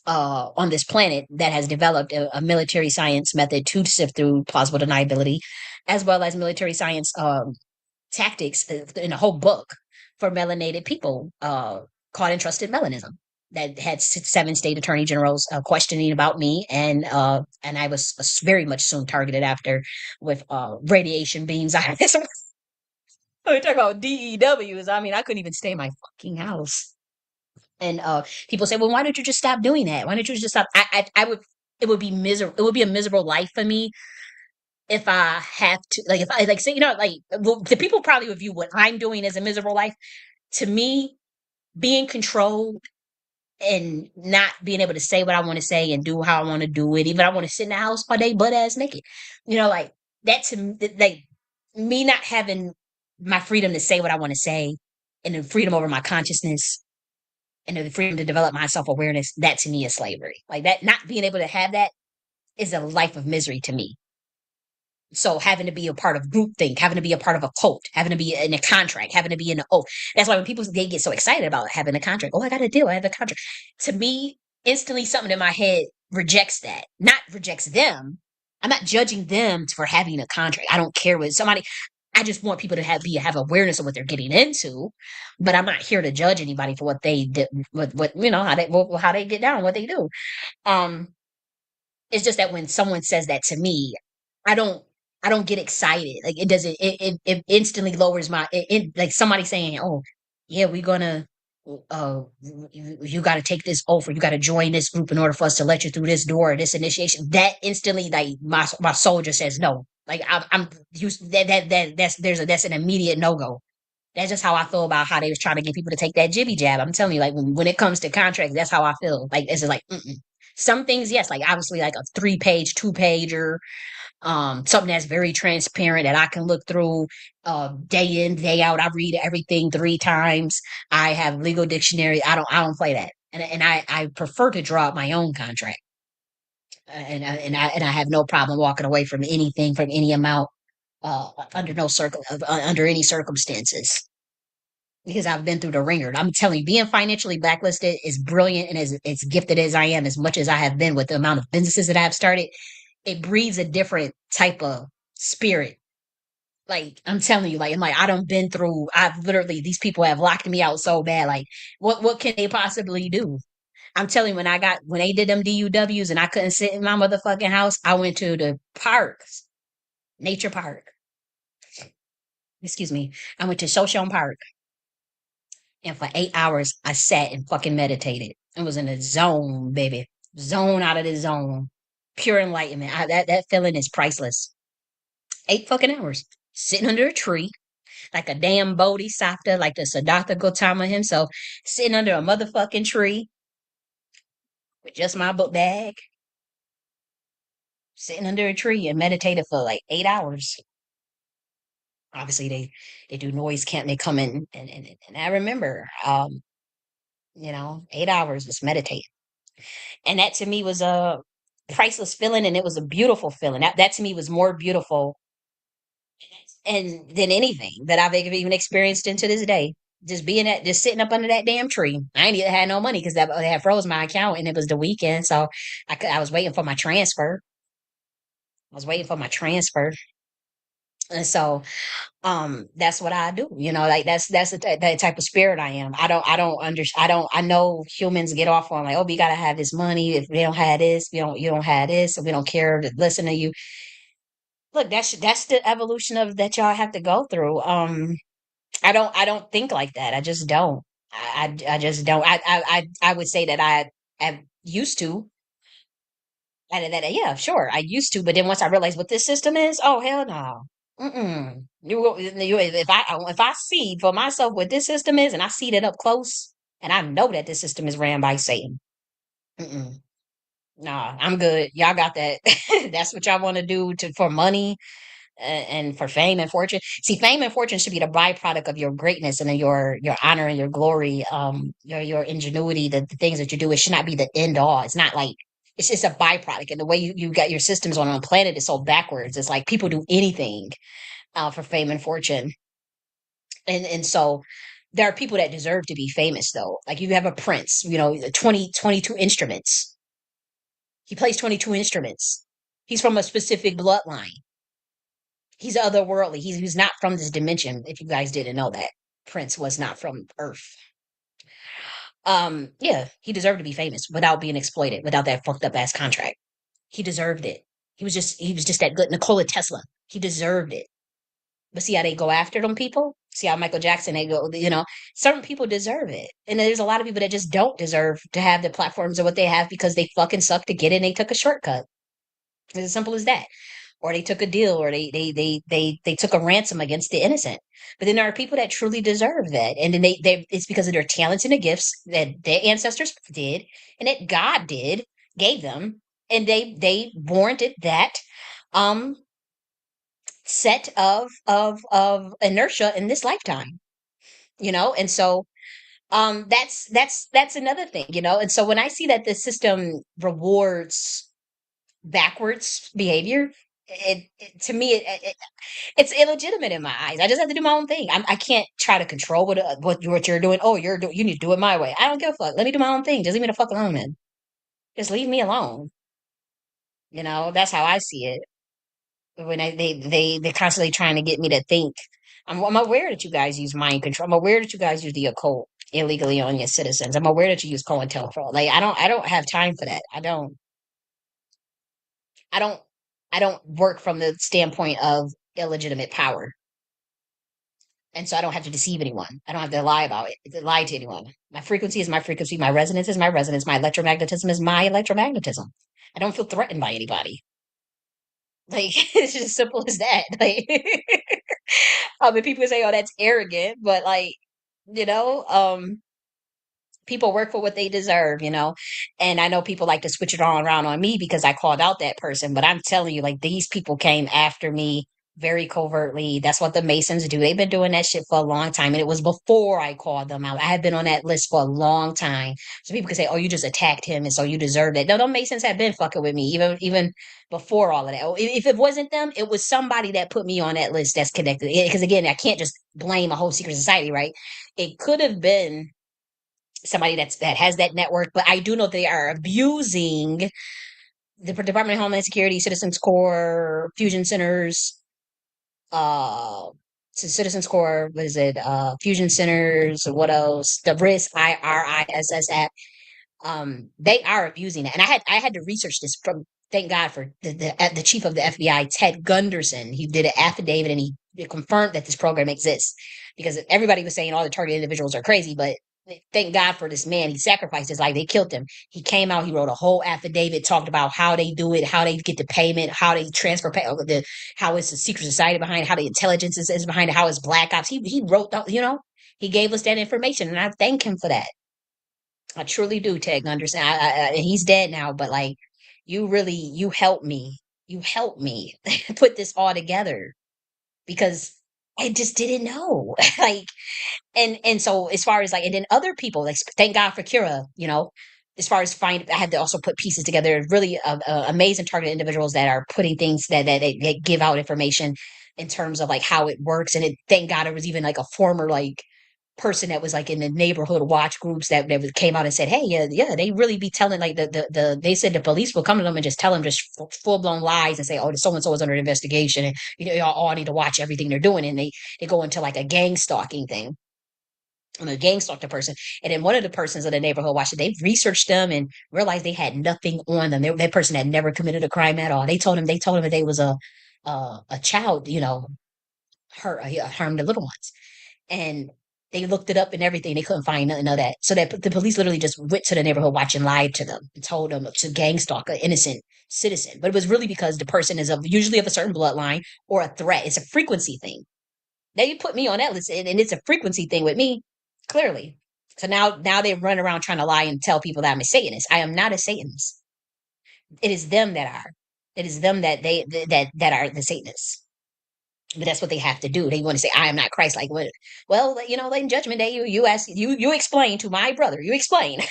on this planet that has developed a military science method to sift through plausible deniability, as well as military science tactics in a whole book for melanated people called Entrusted Melanism that had seven state attorney generals questioning about me, and I was very much soon targeted after with radiation beams. I we talk about DEWs. I mean, I couldn't even stay in my fucking house. And people say, well, why don't you just stop doing that? Why don't you just stop? I would. It would be miserable. It would be a miserable life for me if I have to, like, if I like say, like the people probably would view what I'm doing as a miserable life. To me, being controlled and not being able to say what I want to say and do how I want to do it, even I want to sit in the house all day butt ass naked, like that to like me not having my freedom to say what I want to say and the freedom over my consciousness and the freedom to develop my self awareness. That to me is slavery. Like that, not being able to have that is a life of misery to me. So having to be a part of groupthink, having to be a part of a cult, having to be in a contract, having to be in an oath. That's why when people they get so excited about having a contract. Oh, I got a deal. I have a contract. To me, instantly something in my head rejects that. Not rejects them. I'm not judging them for having a contract. I don't care what somebody. I just want people to have awareness of what they're getting into, but I'm not here to judge anybody for what they did, what how they get down, what they do. Um, it's just that when someone says that to me, I don't I don't get excited. Like it doesn't it instantly lowers my like somebody saying, "Oh, yeah, we're gonna you got to take this oath or you got to join this group in order for us to let you through this door or this initiation." That instantly like my soul just says no. Like I'm used that's an immediate no-go. That's just how I feel about how they was trying to get people to take that jibby jab. I'm telling you, like when it comes to contracts, that's how I feel. Like it's just like mm-mm. Some things, yes, like obviously like a 3-page, 2-pager, something that's very transparent that I can look through day in, day out. I read everything 3 times. I have legal dictionary. I don't play that. And I prefer to draw up my own contract. And I have no problem walking away from anything from any amount under any circumstances because I've been through the ringer. I'm telling you, being financially blacklisted is brilliant, and as gifted as I am, as much as I have been with the amount of businesses that I've started, it breeds a different type of spirit. Like I'm telling you, like I don't been through. I've literally these people have locked me out so bad. Like what can they possibly do? I'm telling you, when they did them DUWs and I couldn't sit in my motherfucking house, I went to the parks, nature park. Excuse me. I went to Shoshone Park. And for 8 hours, I sat and fucking meditated. It was in a zone, baby. Zone out of the zone. Pure enlightenment. That feeling is priceless. 8 fucking hours. Sitting under a tree, like a damn bodhisattva, like the Siddhartha Gautama himself, sitting under a motherfucking tree with just my book bag, sitting under a tree and meditated for like 8 hours. Obviously, they do noise camp. They come in, and I remember, 8 hours just meditating. And that to me was a priceless feeling and it was a beautiful feeling. That to me was more beautiful and than anything that I've even experienced into this day. Just sitting up under that damn tree. I ain't even had no money because they had froze my account and it was the weekend. So I was waiting for my transfer. I was waiting for my transfer. And so that's what I do, like that's that type of spirit I am. I know humans get off on like, oh, we gotta have this money. If we don't have this, you don't have this, so we don't care to listen to you. Look, that's the evolution of that y'all have to go through. I don't think like that. I just don't. I just don't. I would say that I have used to. Yeah, sure, I used to, but then once I realized what this system is, oh hell no. Mm-mm. If I see for myself what this system is, and I see that up close, and I know that this system is ran by Satan. Mm-mm. Nah, I'm good. Y'all got that. That's what y'all want to do for money and for fame and fortune. See, fame and fortune should be the byproduct of your greatness and your honor and your glory, your ingenuity, the things that you do. It should not be the end all. It's not like it's just a byproduct. And the way you got your systems on a planet is so backwards. It's like people do anything for fame and fortune, and so there are people that deserve to be famous though. Like you have a prince, 22 instruments. He plays 22 instruments. He's from a specific bloodline. He's otherworldly. He's not from this dimension. If you guys didn't know that, Prince was not from Earth. Yeah, he deserved to be famous without being exploited, without that fucked up ass contract. He deserved it. He was just that good. Nikola Tesla. He deserved it. But see how they go after them people? See how Michael Jackson, they go, certain people deserve it. And there's a lot of people that just don't deserve to have the platforms or what they have because they fucking suck to get it and they took a shortcut. It's as simple as that. Or they took a deal or they took a ransom against the innocent. But then there are people that truly deserve that. And then they it's because of their talents and the gifts that their ancestors did and that God gave them. And they warranted that um set of inertia in this lifetime. And so that's another thing. And so when I see that the system rewards backwards behavior, to me it's illegitimate in my eyes. I just have to do my own thing. I can't try to control what you're doing. Oh, you need to do it my way. I don't give a fuck. Let me do my own thing. Just leave me the fuck alone, man. Just leave me alone. That's how I see it. When they're constantly trying to get me to think. I'm aware that you guys use mind control. I'm aware that you guys use the occult illegally on your citizens. I'm aware that you use COINTELPRO. Like I don't have time for that. I don't I don't work from the standpoint of illegitimate power. And so I don't have to deceive anyone. I don't have to lie about it, to lie to anyone. My frequency is my frequency. My resonance is my resonance. My electromagnetism is my electromagnetism. I don't feel threatened by anybody. Like it's just simple as that. Like I mean, people say, "Oh, that's arrogant," but like, you know, um, people work for what they deserve. And I know people like to switch it all around on me because I called out that person, but I'm telling you, like, these people came after me very covertly. That's what the Masons do. They've been doing that shit for a long time, and it was before I called them out. I have been on that list for a long time. So people can say, "Oh, you just attacked him, and so you deserve it." No, the Masons have been fucking with me even before all of that. If it wasn't them, it was somebody that put me on that list that's connected. Because again, I can't just blame a whole secret society, right? It could have been somebody that has that network, but I do know they are abusing the Department of Homeland Security, Citizens Corps, Fusion Centers, uh, Citizens Corps. What is it? Fusion Centers. What else? The RISS app. They are abusing it, and I had to research this from. Thank God for the chief of the FBI, Ted Gunderson. He did an affidavit and he confirmed that this program exists because everybody was saying all the target individuals are crazy, but thank God for this man. He sacrificed his life. They killed him. He came out. He wrote a whole affidavit, talked about how they do it, how they get the payment, how they transfer how it's a secret society behind it, how the intelligence is behind it, how it's black ops. He wrote, he gave us that information, and I thank him for that. I truly do, Ted Gunderson. He's dead now, but like, you helped me. You helped me put this all together because I just didn't know. Like, and so as far as like, and then other people, like, thank God for Kira. As far as I had to also put pieces together. Really amazing targeted individuals that are putting things that give out information in terms of like how it works. And thank God it was even like a former like person that was like in the neighborhood watch groups came out and said, "Hey, yeah, they really be telling like they said the police will come to them and just tell them just full blown lies and say, oh, so and so is under investigation, and y'all all need to watch everything they're doing." And they go into like a gang stalking thing. And a gang stalked a person, and then one of the persons of the neighborhood watch it. They researched them and realized they had nothing on them. That person had never committed a crime at all. They told him that they was a child, harmed the little ones, and they looked it up and everything. They couldn't find nothing of that. So that the police literally just went to the neighborhood watch and lied to them and told them to gang stalk an innocent citizen. But it was really because the person is usually of a certain bloodline or a threat. It's a frequency thing. They put me on that list, and it's a frequency thing with me, clearly. So now they run around trying to lie and tell people that I'm a Satanist. I am not a Satanist. It is them that are. It is them that are the Satanists. But that's what they have to do. They want to say, "I am not Christ." Like, what? Well, like in Judgment Day, you ask, you explain to my brother. You explain.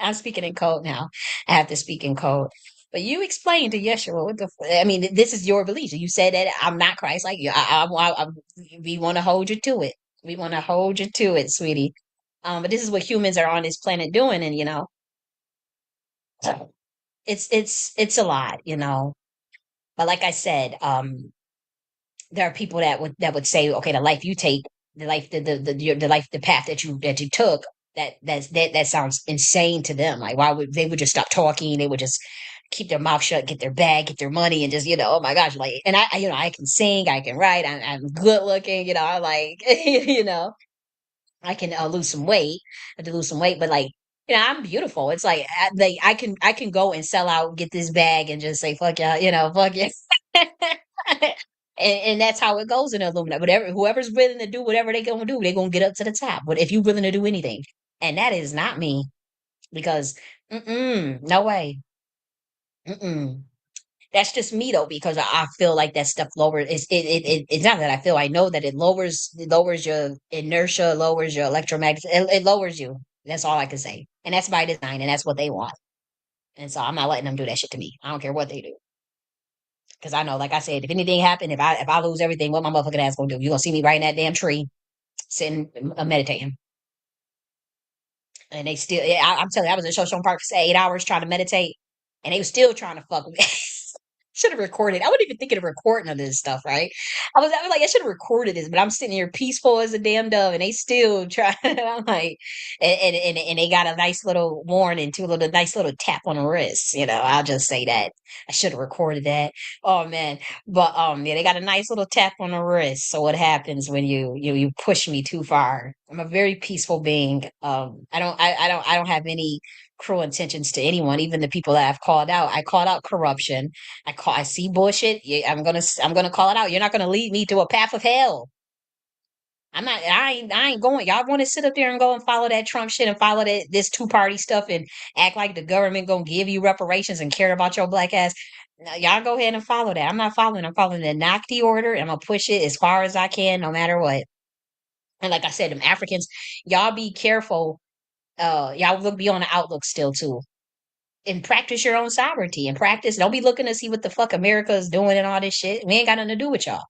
I'm speaking in code now. I have to speak in code. But you explain to Yeshua what I mean. This is your belief. You said that I'm not Christ. Like you. We want to hold you to it. We want to hold you to it, sweetie. But this is what humans are on this planet doing, and so it's a lot. But like I said, there are people that would say, okay, the life you take, the life, the life, the path that you took, that sounds insane to them. Like, why would they would just stop talking? They would just keep their mouth shut, get their bag, get their money, and just oh my gosh, like, and I can sing, I can write, I'm good looking, I like, I can lose some weight, I have to lose some weight, but like. I'm beautiful. It's like I can go and sell out, get this bag, and just say fuck yeah, fuck yeah. And that's how it goes in Illumina. Whatever whoever's willing to do whatever they're gonna do, they're gonna get up to the top. But if you're willing to do anything, and that is not me, because no way. Mm-mm. That's just me though, because I feel like that stuff lowers. It's not that I feel. I know that it lowers your inertia, lowers your electromagnet. It lowers you. That's all I can say, and that's by design, and that's what they want. And so I'm not letting them do that shit to me. I don't care what they do. Because I know, like I said, if anything happened, if I lose everything, what my motherfucking ass gonna do? You gonna see me right in that damn tree, sitting meditating. And they still, yeah, I'm telling you, I was in Shoshone Park for 8 hours trying to meditate, and they was still trying to fuck with me. Should have recorded. I wasn't even thinking of recording of this stuff, right? I was like, I should have recorded this, but I'm sitting here peaceful as a damn dove, and they still try. I'm like, and they got a nice little warning, too, a little nice little tap on the wrist. I'll just say that I should have recorded that. Oh man, but yeah, they got a nice little tap on the wrist. So what happens when you push me too far? I'm a very peaceful being. I don't have any cruel intentions to anyone, even the people that I've called out. I called out corruption. I see bullshit. Yeah, I'm gonna call it out. You're not gonna lead me to a path of hell. I'm not. I ain't going. Y'all want to sit up there and go and follow that Trump shit and follow this two party stuff and act like the government gonna give you reparations and care about your black ass. No, y'all go ahead and follow that. I'm not following. I'm following the Nocti order. I'm gonna push it as far as I can, no matter what. And like I said, them Africans, y'all be careful. Y'all look be on the outlook still too, and practice your own sovereignty and practice. Don't be looking to see what the fuck America is doing and all this shit. We ain't got nothing to do with y'all.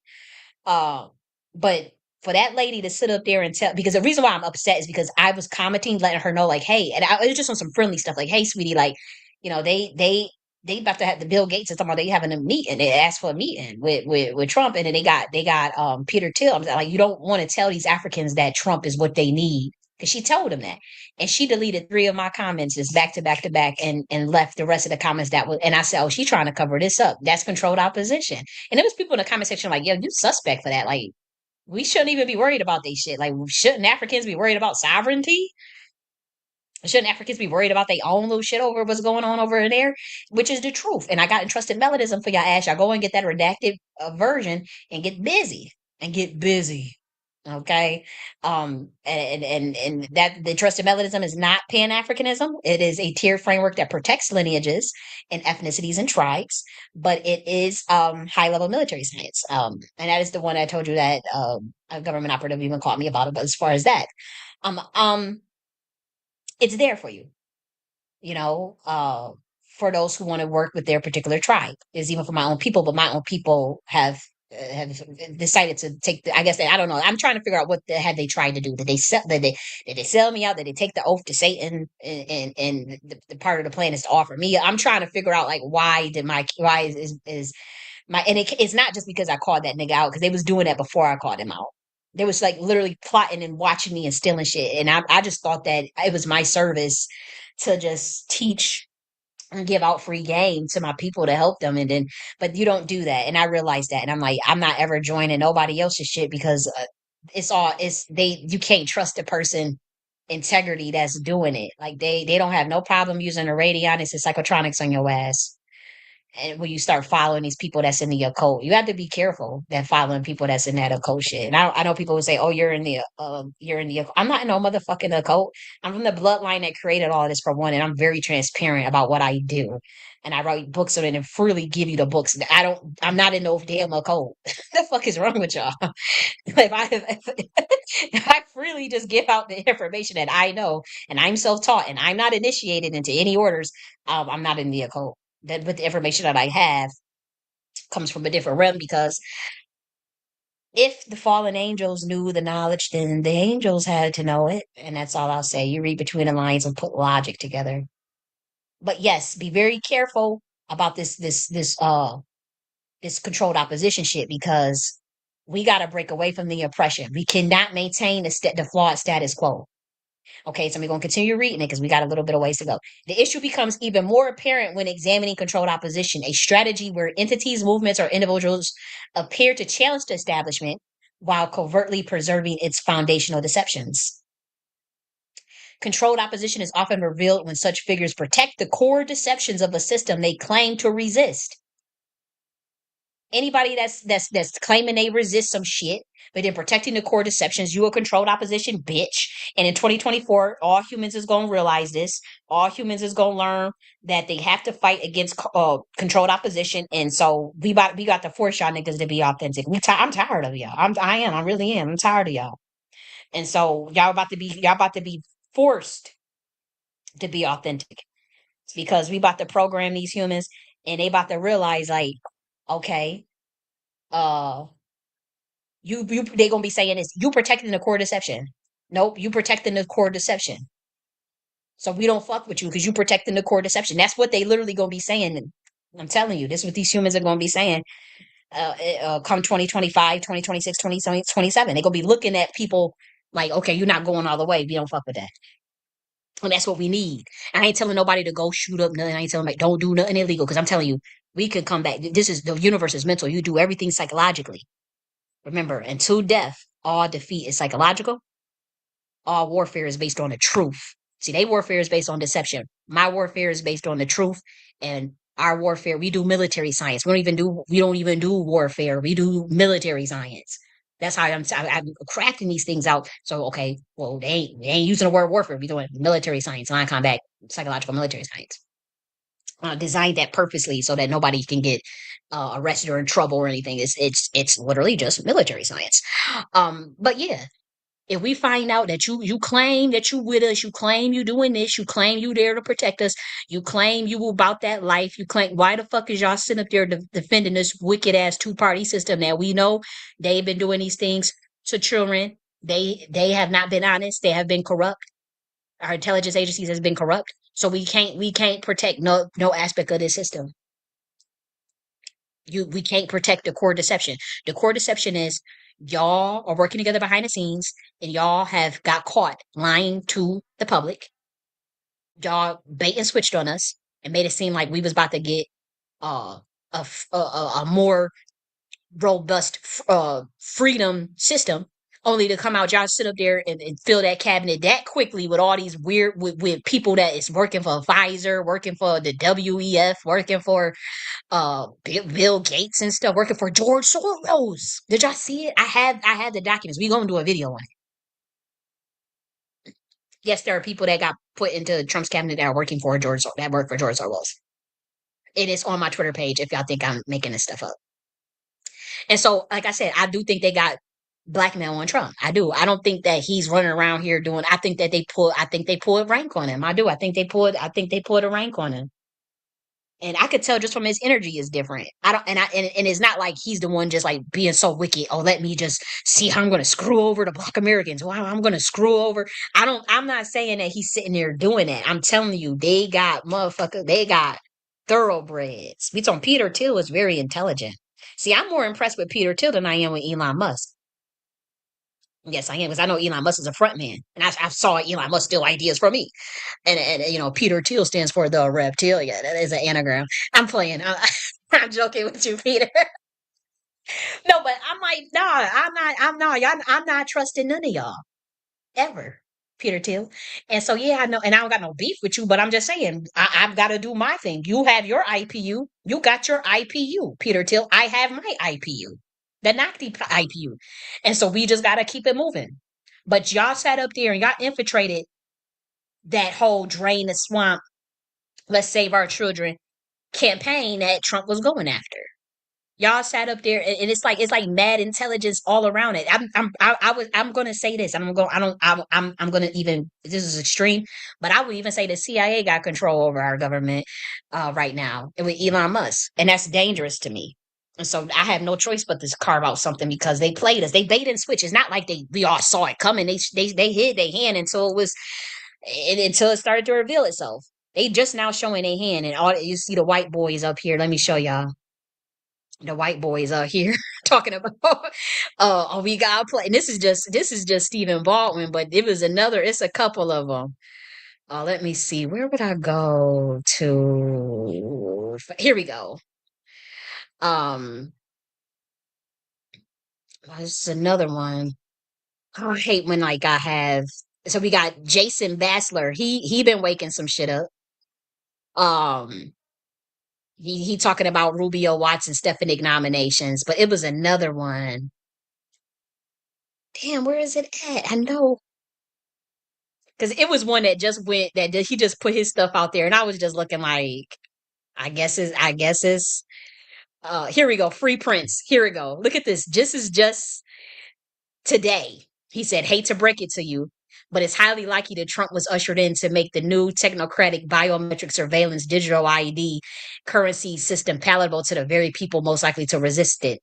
Um, but for that lady to sit up there and tell, because the reason why I'm upset is because I was commenting, letting her know, like, hey, and it was just on some friendly stuff, like, hey, sweetie, like, they about to have the Bill Gates and talking about they having a meeting. They asked for a meeting with Trump, and then they got Peter Thiel. I'm like, you don't want to tell these Africans that Trump is what they need. Because she told them that, and she deleted three of my comments just back to back to back, and left the rest of the comments that was. And I said, oh, she's trying to cover this up. That's controlled opposition. And there was people in the comment section like, yo, you suspect for that. Like, we shouldn't even be worried about these shit. Like, shouldn't Africans be worried about sovereignty? Shouldn't Africans be worried about their own little shit over what's going on over there? Which is the truth. And I got entrusted melanism for y'all ass. Y'all go and get that redacted version and get busy. And get busy. Okay. And that the trusted melanism is not Pan-Africanism. It is a tiered framework that protects lineages and ethnicities and tribes, but it is high level military science. And that is the one I told you that a government operative even called me about it. But as far as that, um, um, it's there for you, you know, for those who want to work with their particular tribe. Is even for my own people, but my own people have decided to take the. I guess I don't know. I'm trying to figure out what the had they tried to do. Did they sell me out? Did they take the oath to Satan? And the part of the plan is to offer me. I'm trying to figure out like why is my and it's not just because I called that nigga out because they was doing that before I called him out. They was like literally plotting and watching me and stealing shit, and I just thought that it was my service to just teach and give out free game to my people to help them, and then but you don't do that, and I realized that, and I'm like, I'm not ever joining nobody else's shit because it's they you can't trust the person integrity that's doing it. Like they don't have no problem using the radionics and psychotronics on your ass. And when you start following these people that's in the occult, you have to be careful that following people that's in that occult shit. And I know people would say, "Oh, you're in the occult." I'm not in no motherfucking occult. I'm from the bloodline that created all this for one, and I'm very transparent about what I do. And I write books on it and freely give you the books. I'm not in no damn occult. The fuck is wrong with y'all? If I freely just give out the information that I know, and I'm self-taught, and I'm not initiated into any orders, I'm not in the occult. That but the information that I have comes from a different realm because if the fallen angels knew the knowledge, then the angels had to know it. And that's all I'll say. You read between the lines and put logic together. But yes, be very careful about this controlled opposition shit because we got to break away from the oppression. We cannot maintain the flawed status quo. Okay, so we're going to continue reading it because we got a little bit of ways to go. The issue becomes even more apparent when examining controlled opposition, a strategy where entities, movements, or individuals appear to challenge the establishment while covertly preserving its foundational deceptions. Controlled opposition is often revealed when such figures protect the core deceptions of a system they claim to resist. Anybody that's claiming they resist some shit, but then protecting the core deceptions, you a controlled opposition, bitch. And in 2024, all humans is gonna realize this. All humans is gonna learn that they have to fight against controlled opposition. And so we got to force y'all niggas to be authentic. I'm tired of y'all. I really am. I'm tired of y'all. And so y'all about to be forced to be authentic. It's because we about to program these humans, and they about to realize like, okay, uh you they gonna be saying this. You protecting the core deception. Nope, you protecting the core deception. So we don't fuck with you because you protecting the core deception. That's what they literally gonna be saying. And I'm telling you, this is what these humans are gonna be saying. Come 2025, 2026, 2027. They're gonna be looking at people like, okay, you're not going all the way. We don't fuck with that. And that's what we need. I ain't telling nobody to go shoot up nothing. I ain't telling like don't do nothing illegal because I'm telling you, we could come back. This is the universe is mental. You do everything psychologically. Remember, until death, all defeat is psychological. All warfare is based on the truth. See, they warfare is based on deception. My warfare is based on the truth, and our warfare, we do military science. We don't even do warfare. We do military science. That's how I'm crafting these things out. So okay, well they ain't using the word warfare. We doing military science, non-combat, psychological military science. Designed that purposely so that nobody can get arrested or in trouble or anything. It's literally just military science. But yeah, if we find out that you claim that you with us, you claim you doing this, you claim you there to protect us, you claim you about that life, you claim why the fuck is y'all sitting up there defending this wicked ass two-party system that we know they've been doing these things to children. They have not been honest. They have been corrupt. Our intelligence agencies has been corrupt. So we can't protect no aspect of this system. We can't protect the core deception. The core deception is y'all are working together behind the scenes and y'all have got caught lying to the public. Y'all bait and switched on us and made it seem like we was about to get uh a more robust freedom system, only to come out y'all sit up there and fill that cabinet that quickly with all these weird with people that is working for Pfizer, working for the WEF, working for Bill Gates and stuff, working for George Soros. Did y'all see it? I had the documents. We gonna do a video on it. Yes, there are people that got put into Trump's cabinet that are working for that work for George Soros. It is on my Twitter page if y'all think I'm making this stuff up. And so, like I said, I do think they got blackmail on Trump. I do. I don't think that he's running around here doing. I think they pulled rank on him. I do. I think they pulled a rank on him. And I could tell just from his energy is different. I don't, and it's not like he's the one just like being so wicked. Oh, let me just see how I'm going to screw over the Black Americans. Wow, I'm going to screw over. I'm not saying that he's sitting there doing that. I'm telling you, they got motherfucker. They got thoroughbreds. We talking Peter Thiel is very intelligent. See, I'm more impressed with Peter Thiel than I am with Elon Musk. Yes, I am because I know Elon Musk is a front man, and I saw Elon Musk steal ideas from me. And Peter Thiel stands for the reptilia. That is an anagram. I'm playing. I'm joking with you, Peter. No, but I'm like, no, I'm not trusting none of y'all ever, Peter Thiel. And so yeah, I know, and I don't got no beef with you, but I'm just saying I've got to do my thing. You have your IPU. You got your IPU, Peter Thiel. I have my IPU, the Nocti IPU, and so we just got to keep it moving. But y'all sat up there and y'all infiltrated that whole drain the swamp, let's save our children campaign that Trump was going after. Y'all sat up there, and it's like mad intelligence all around it. I'm gonna say this. I'm going. I don't. I'm gonna even. This is extreme, but I would even say the CIA got control over our government right now with Elon Musk, and that's dangerous to me. And so I have no choice but to carve out something because they played us. They bait and switch. It's not like we all saw it coming. They hid their hand until it started to reveal itself. They just now showing their hand, and all you see the white boys up here. Let me show y'all the white boys out here talking about oh we gotta play. And this is just Stephen Baldwin, but it's a couple of them. Let me see, where would I go to? Here we go. Um, this is another one. Oh, I hate when like I have. So we got Jason Bassler. He been waking some shit up. Um, he talking about Rubio, Watson, Stefanik nominations, but it was another one. Damn, where is it at? I know because it was one that just went he just put his stuff out there, and I was just looking like, I guess it's here we go, Free Prince. Here we go. Look at this. Just today. He said, hate to break it to you, but it's highly likely that Trump was ushered in to make the new technocratic biometric surveillance digital ID currency system palatable to the very people most likely to resist it.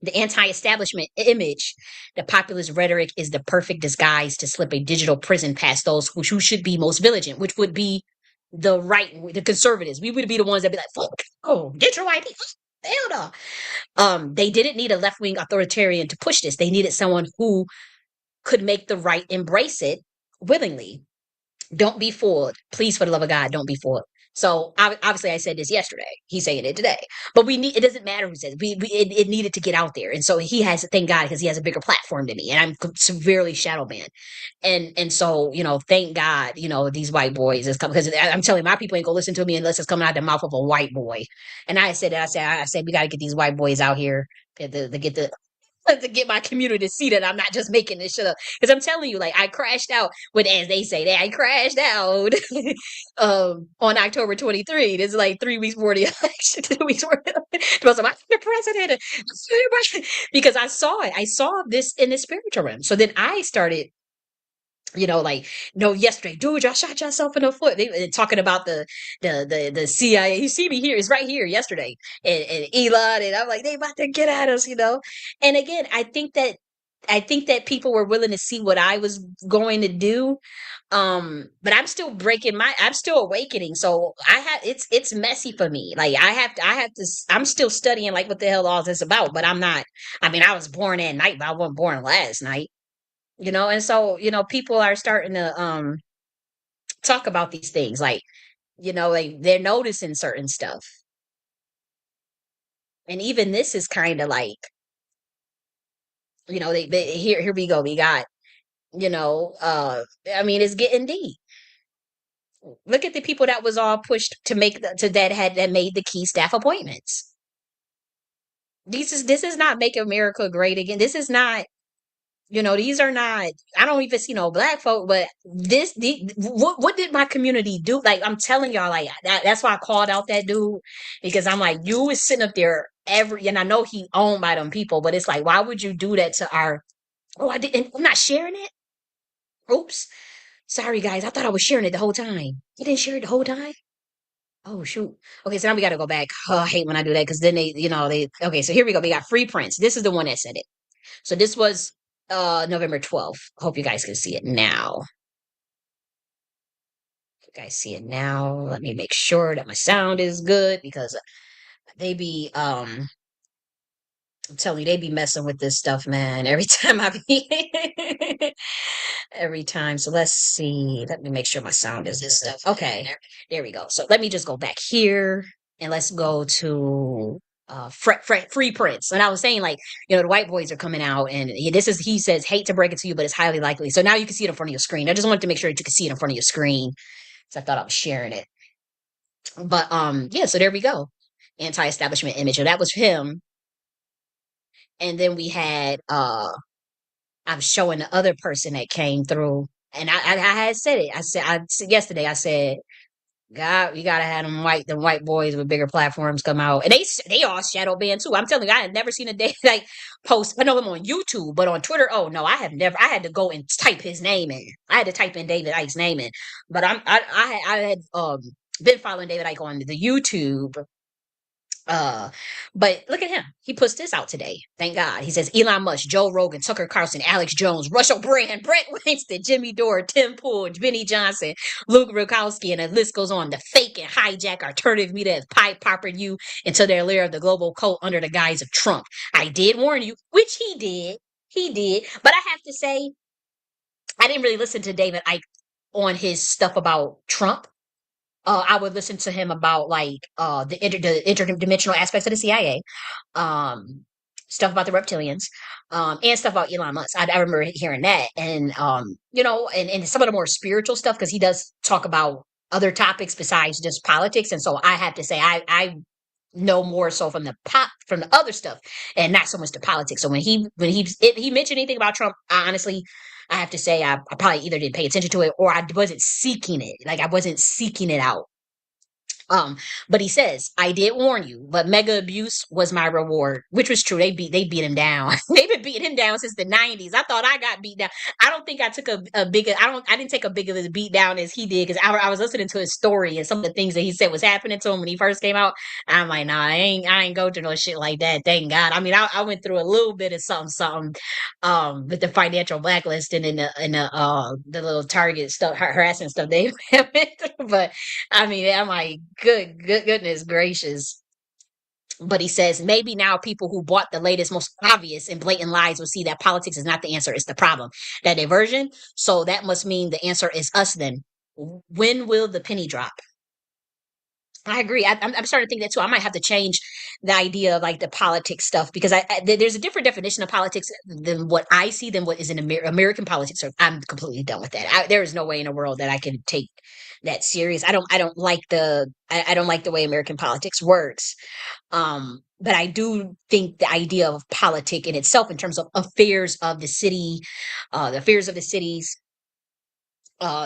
The anti-establishment image, the populist rhetoric is the perfect disguise to slip a digital prison past those who should be most vigilant, which would be the right, the conservatives. We would be the ones that be like, "Fuck, oh, get your ID." Hell no. They didn't need a left-wing authoritarian to push this. They needed someone who could make the right embrace it willingly. Don't be fooled. Please, for the love of God, don't be fooled. So obviously, I said this yesterday. He's saying it today, but we need. It doesn't matter who says it. It needed to get out there, and so he has. Thank God, because he has a bigger platform than me, and I'm severely shadow banned. And so thank God, these white boys is coming because I'm telling you, my people ain't gonna listen to me unless it's coming out the mouth of a white boy. And I said, we got to get these white boys out here to get the to get my community to see that I'm not just making this shit up. Because I'm telling you, like I crashed out with, as they say, that I crashed out on October 23. This is like 3 weeks before the election. 2 weeks before the election. I'm the president. Because I saw it. I saw this in the spiritual realm. So then I started like, no, yesterday, dude, y'all shot yourself in the foot. They were talking about the CIA. You see me here, it's right here yesterday. And Elon, and I'm like, they about to get at us. And again, I think that people were willing to see what I was going to do. But I'm still awakening. So it's messy for me. Like I'm still studying like what the hell all this about, but I'm not, I mean, I was born at night, but I wasn't born last night. And so people are starting to talk about these things, like like they're noticing certain stuff. And even this is kind of like, they here we go, we got, I mean, it's getting deep. Look at the people that was all pushed to make to that made the key staff appointments. This is not make America great again. This is not. These are not, I don't even see no black folk, but what did my community do? Like, I'm telling y'all, like, that's why I called out that dude, because I'm like, you was sitting up there and I know he owned by them people, but it's like, why would you do that to I didn't, I'm not sharing it. Oops. Sorry, guys. I thought I was sharing it the whole time. You didn't share it the whole time? Oh, shoot. Okay, so now we got to go back. Oh, I hate when I do that because then okay, so here we go. We got Free Prince. This is the one that said it. So this was November 12th. Hope you guys can see it now. You guys see it now. Let me make sure that my sound is good because they be I'm telling you, they be messing with this stuff, man. Every time I be every time. So let's see. Let me make sure my sound is this stuff. Okay. There we go. So let me just go back here and let's go to free prints. And I was saying, like, the white boys are coming out, and he says, hate to break it to you, but it's highly likely. So now you can see it in front of your screen. I just wanted to make sure that you could see it in front of your screen. So I thought I was sharing it. But yeah, so there we go. Anti-establishment image. So that was him. And then we had I'm showing the other person that came through. And I had said it. I said yesterday, I said, God, we gotta have them white boys with bigger platforms come out, and they all shadow banned too. I'm telling you, I had never seen a day like post. I know him on YouTube, but on Twitter, oh no, I have never. I had to go and type his name in. I had to type in David Icke's name in. But I had been following David Icke on the YouTube. But look at him. He puts this out today. Thank God. He says Elon Musk, Joe Rogan, Tucker Carlson, Alex Jones, Russell Brand, Brett Winston, Jimmy Dore, Tim Pool, Benny Johnson, Luke Rukowski, and the list goes on. The fake and hijack alternative media has pipe poppered you into their lair of the global cult under the guise of Trump. I did warn you, which he did. He did. But I have to say, I didn't really listen to David Icke on his stuff about Trump. I would listen to him about like the interdimensional aspects of the CIA, stuff about the reptilians, and stuff about Elon Musk. I remember hearing that, and and some of the more spiritual stuff because he does talk about other topics besides just politics. And so I have to say I know more so from the other stuff and not so much the politics. So if he mentioned anything about Trump, I have to say I probably either didn't pay attention to it or I wasn't seeking it. Like I wasn't seeking it out. Um, but he says, I did warn you, but mega abuse was my reward, which was true. They beat him down. They've been beating him down since the 90s. I thought I got beat down. I don't think I took a big I didn't take a big of a beat down as he did because I was listening to his story and some of the things that he said was happening to him when he first came out. I'm like, nah, I ain't go through no shit like that. Thank God. I mean, I went through a little bit of something with the financial blacklisting and the little target stuff harassment stuff they went through. But I mean, I'm like, goodness gracious. But he says maybe now people who bought the latest, most obvious and blatant lies will see that politics is not the answer, it's the problem. That diversion. So that must mean the answer is us then. When will the penny drop? I agree. I'm starting to think that too. I might have to change the idea of like the politics stuff because there's a different definition of politics than what I see than what is in American politics. So I'm completely done with that. There is no way in the world that I can take that serious. I don't like the way American politics works. But I do think the idea of politic in itself, in terms of affairs of the city, the affairs of the cities,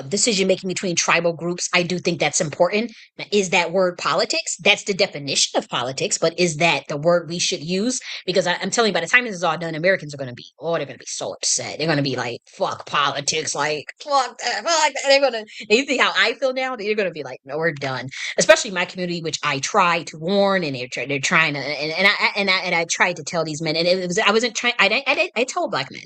decision making between tribal groups. I do think that's important. Now, is that word politics? That's the definition of politics, but is that the word we should use? Because I'm telling you, by the time this is all done, Americans are going to be, oh, they're going to be so upset. They're going to be like, fuck politics, like, fuck that, fuck that. They're going to, you think how I feel now? They're going to be like, no, we're done. Especially my community, which I try to warn, and they're trying to, and I tried to tell these men, and it was, I wasn't trying, I told black men,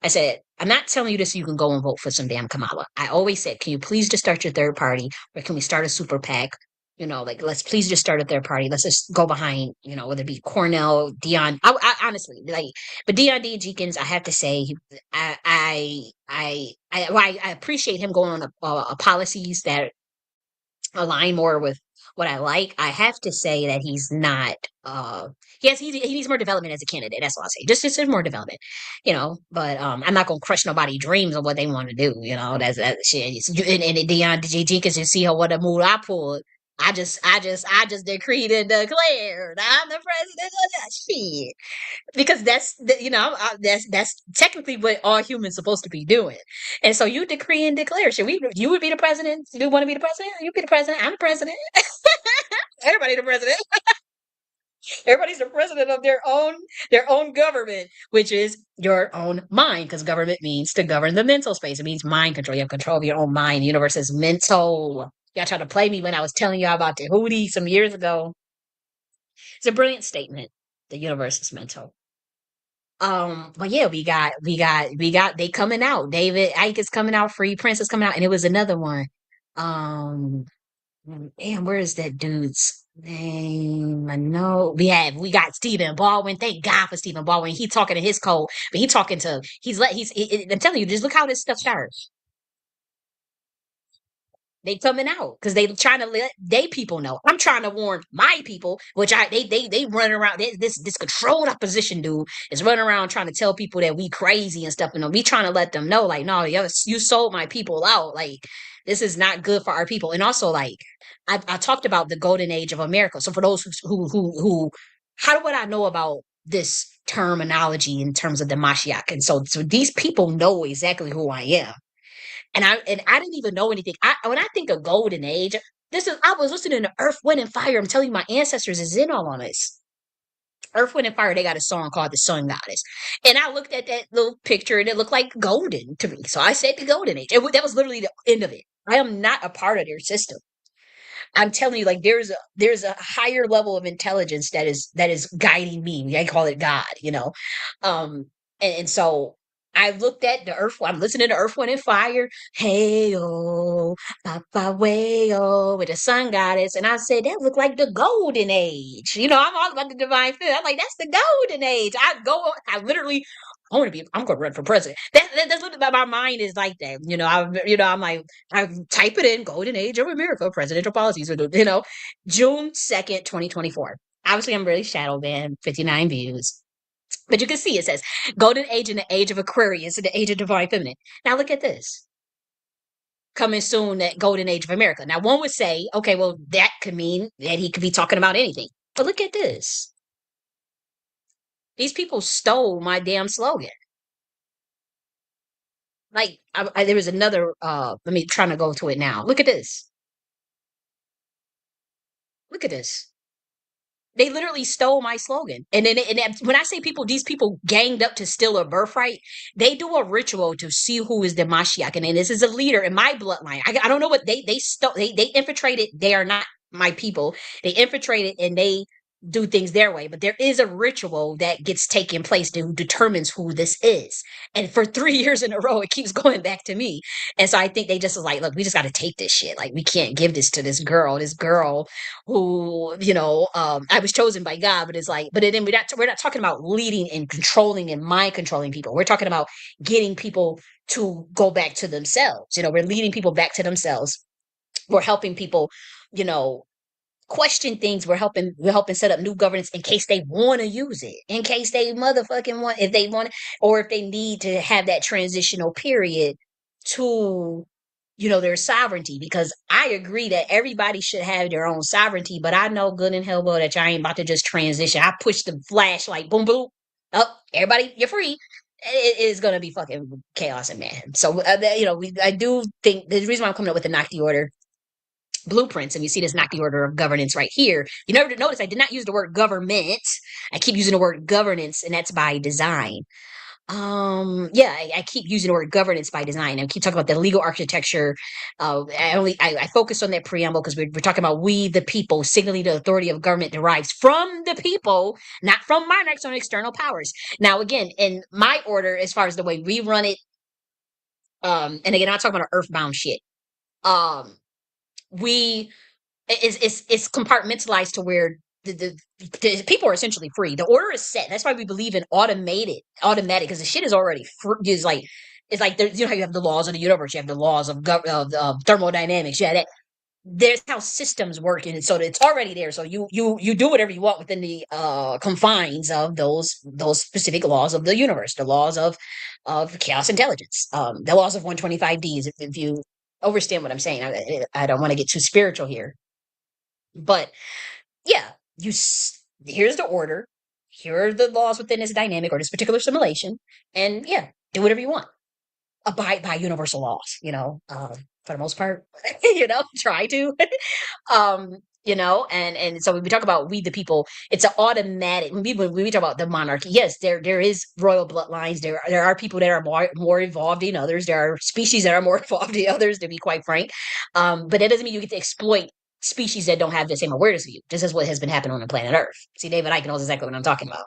I said, I'm not telling you this so you can go and vote for some damn Kamala. I always said, can you please just start your third party or can we start a super PAC? You know, like let's please just start a third party. Let's just go behind, you know, whether it be Cornell, Dion. I honestly like, but Dion D. Jenkins, I have to say, I appreciate him going on policies that align more with what I like. I have to say that he's not. Yes, he needs more development as a candidate. That's all I'll say. Just more development, you know. But I'm not gonna crush nobody's dreams of what they want to do. You know, that's that shit. And Deion DJ Jenkins, you see how what a move I pulled. I just decreed and declared I'm the president of that shit because that's technically what all humans supposed to be doing. And so you decree and declare. Should we? You would be the president. You want to be the president? You be the president. I'm the president. Everybody the president. Everybody's the president of their own government, which is your own mind, because government means to govern the mental space. It means mind control. You have control of your own mind. The universe is mental. Y'all tried to play me when I was telling y'all about the Hootie some years ago. It's a brilliant statement. The universe is mental. But yeah, we got they coming out. David Ike is coming out, Free Prince is coming out, and it was another one. Um, damn, where is that dude's name? I know we got Stephen Baldwin. Thank God for Stephen Baldwin. He talking to his code, but he talking to I'm telling you, just look how this stuff starts. They coming out because they trying to let they people know. I'm trying to warn my people, which they running around. This controlled opposition dude is running around trying to tell people that we crazy and stuff. And we trying to let them know, like, no, you sold my people out. Like, this is not good for our people. And also, like, I talked about the golden age of America. So for those who how would I know about this terminology in terms of the Mashiach? And so these people know exactly who I am, and I didn't even know anything. When I think of golden age, this is I was listening to Earth, Wind, and Fire. I'm telling you, my ancestors is in all on this. Earth, Wind, and Fire, they got a song called The Sun Goddess. And I looked at that little picture and it looked like golden to me. So I said the golden age. That was literally the end of it. I am not a part of their system. I'm telling you, like there's a higher level of intelligence that is guiding me. I call it God, you know. And so I looked at the earth. I'm listening to Earth, Wind, and Fire. Hey oh, Papa way oh, with the sun goddess, and I said that looked like the golden age. You know, I'm all about the divine feminine. I'm like, that's the golden age. I literally. I'm going to run for president. That's what my mind is like that. I'm like, I type it in Golden Age of America, presidential policies, June 2nd, 2024. Obviously, I'm really shadow banned, 59 views. But you can see it says Golden Age in the Age of Aquarius and the Age of Divine Feminine. Now look at this. Coming soon, that Golden Age of America. Now, one would say, okay, well, that could mean that he could be talking about anything. But look at this. These people stole my damn slogan. Like, there was another, let me try to go to it now. Look at this. Look at this. They literally stole my slogan. And then when I say people, these people ganged up to steal a birthright, they do a ritual to see who is the Mashiach. And this is a leader in my bloodline. I don't know what they stole. They infiltrated. They are not my people. They infiltrated and they do things their way. But there is a ritual that gets taken place that determines who this is. And for 3 years in a row, it keeps going back to me. And so I think they just was like, look, we just got to take this shit. Like, we can't give this to this girl. This girl who, I was chosen by God, but it's like, but then we're not talking about leading and controlling and mind controlling people. We're talking about getting people to go back to themselves. We're leading people back to themselves. We're helping people, you know, question things. We're helping set up new governance in case they want to use it, in case they motherfucking want, if they want, or if they need to have that transitional period to their sovereignty. Because I agree that everybody should have their own sovereignty, but I know good and hell well that y'all ain't about to just transition. I push the flashlight, boom boom, up, everybody, you're free. It is going to be fucking chaos and mayhem. So I do think the reason why I'm coming up with the knock the order blueprints, and you see this knock the order of governance right here. You never notice I did not use the word government. I keep using the word governance, and that's by design. Yeah, I keep using the word governance by design. I keep talking about the legal architecture. I focused on that preamble because we're talking about we the people, signaling the authority of government derives from the people, not from monarchs or external powers. Now, again, in my order, as far as the way we run it, and again, I'm talking about our earthbound shit. Um, we it's compartmentalized to where the people are essentially free. The order is set. That's why we believe in automatic, because the shit is already free. It's like there's, how you have the laws of the universe, you have the laws of thermodynamics, yeah, that there's how systems work, and so it's already there. So you do whatever you want within the confines of those specific laws of the universe, the laws of chaos intelligence, the laws of 125Ds. If you understand what I'm saying, I don't want to get too spiritual here, but yeah, here's the order. Here are the laws within this dynamic or this particular simulation, and yeah, do whatever you want. Abide by universal laws. For the most part, try to. And so when we talk about we the people, it's an automatic. When we talk about the monarchy, yes, there is royal bloodlines. There are people that are more evolved than others. There are species that are more evolved than others, to be quite frank. But that doesn't mean you get to exploit species that don't have the same awareness of you. This is what has been happening on the planet Earth. See, David Icke knows exactly what I'm talking about.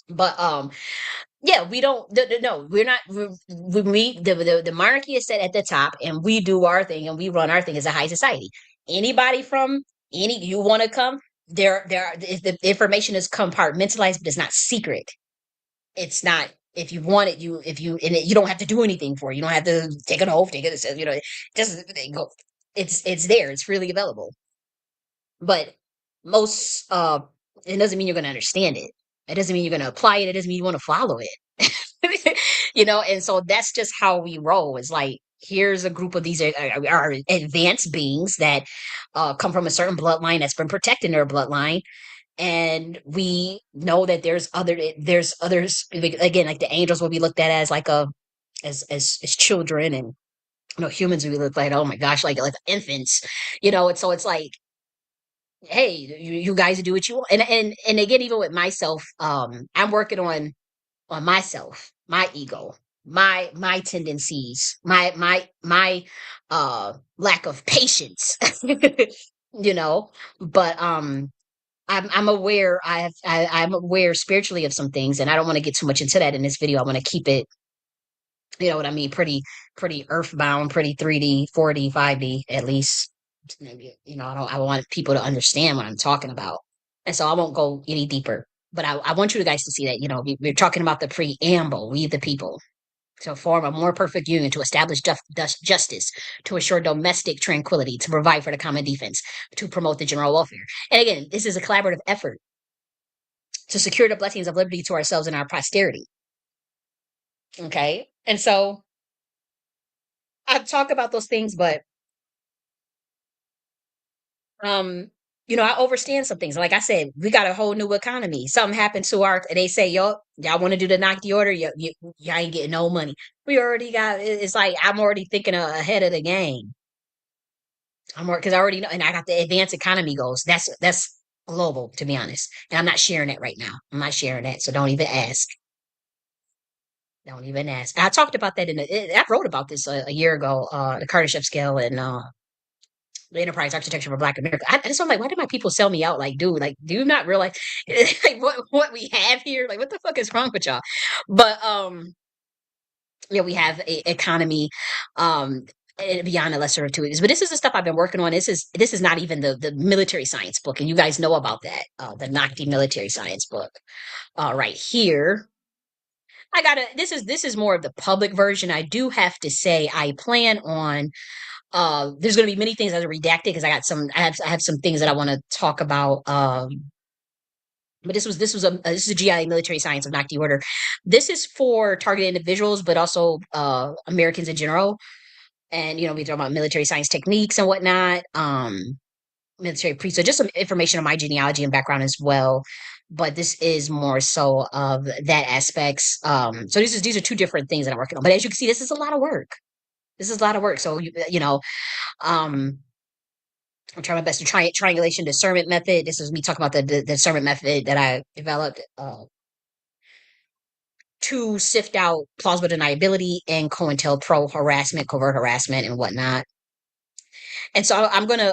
But yeah, we don't. No, we're not. The monarchy is set at the top, and we do our thing, and we run our thing as a high society. Anybody from any you want to come the information is compartmentalized, but it's not secret. It's not. If you want it, you don't have to do anything for it. You don't have to take an oath, take it. Just go. It's there. It's freely available. But most it doesn't mean you're going to understand it. It doesn't mean you're going to apply it. It doesn't mean you want to follow it. And so that's just how we roll. It's like, here's a group of these are advanced beings that come from a certain bloodline that's been protecting their bloodline, and we know that there's others, again, like the angels will be looked at as like as children, and humans will be looked like, oh my gosh, like infants, and so it's like, hey, you guys do what you want. And again, even with myself, I'm working on myself, my ego, my tendencies, my lack of patience. you know but I'm aware, I'm aware spiritually of some things, and I don't want to get too much into that in this video. I want to keep it, you know what I mean, pretty earthbound, pretty 3D, 4D, 5D at least. I want people to understand what I'm talking about. And so I won't go any deeper. But I want you guys to see that, we're talking about the preamble, we the people, to form a more perfect union, to establish justice, to assure domestic tranquility, to provide for the common defense, to promote the general welfare. And again, this is a collaborative effort to secure the blessings of liberty to ourselves and our posterity. Okay? And so I talk about those things, but um I overstand some things. Like I said, we got a whole new economy. Something happened to our, they say, y'all want to do the knock the order, y'all ain't getting no money. We already got, it's like I'm already thinking ahead of the game. I'm more because I already know, and I got the advanced economy goals. That's global, to be honest. And I'm not sharing it right now. I'm not sharing that, so don't even ask. Don't even ask. I talked about that I wrote about this a year ago, the Kardashev scale and the enterprise architecture for Black America. So I'm like, why do my people sell me out? Like, dude, like, do you not realize like what we have here? Like, what the fuck is wrong with y'all? But yeah, we have a economy beyond the lesser of two evils. But this is the stuff I've been working on. This is not even the military science book, and you guys know about that, the Nocti military science book. Right here. I gotta this is more of the public version. I do have to say I plan on there's gonna be many things that are redacted because I have some things that I want to talk about. But this is a GI military science of Nocti order. This is for targeted individuals, but also Americans in general. And we talk about military science techniques and whatnot. Military priest. So just some information on my genealogy and background as well. But this is more so of that aspects. So these are two different things that I'm working on. But as you can see, this is a lot of work. This is a lot of work. So um, I'm trying my best to try triangulation discernment method. This is me talking about the discernment method that I developed to sift out plausible deniability and COINTELPRO harassment, covert harassment, and whatnot. And so I'm gonna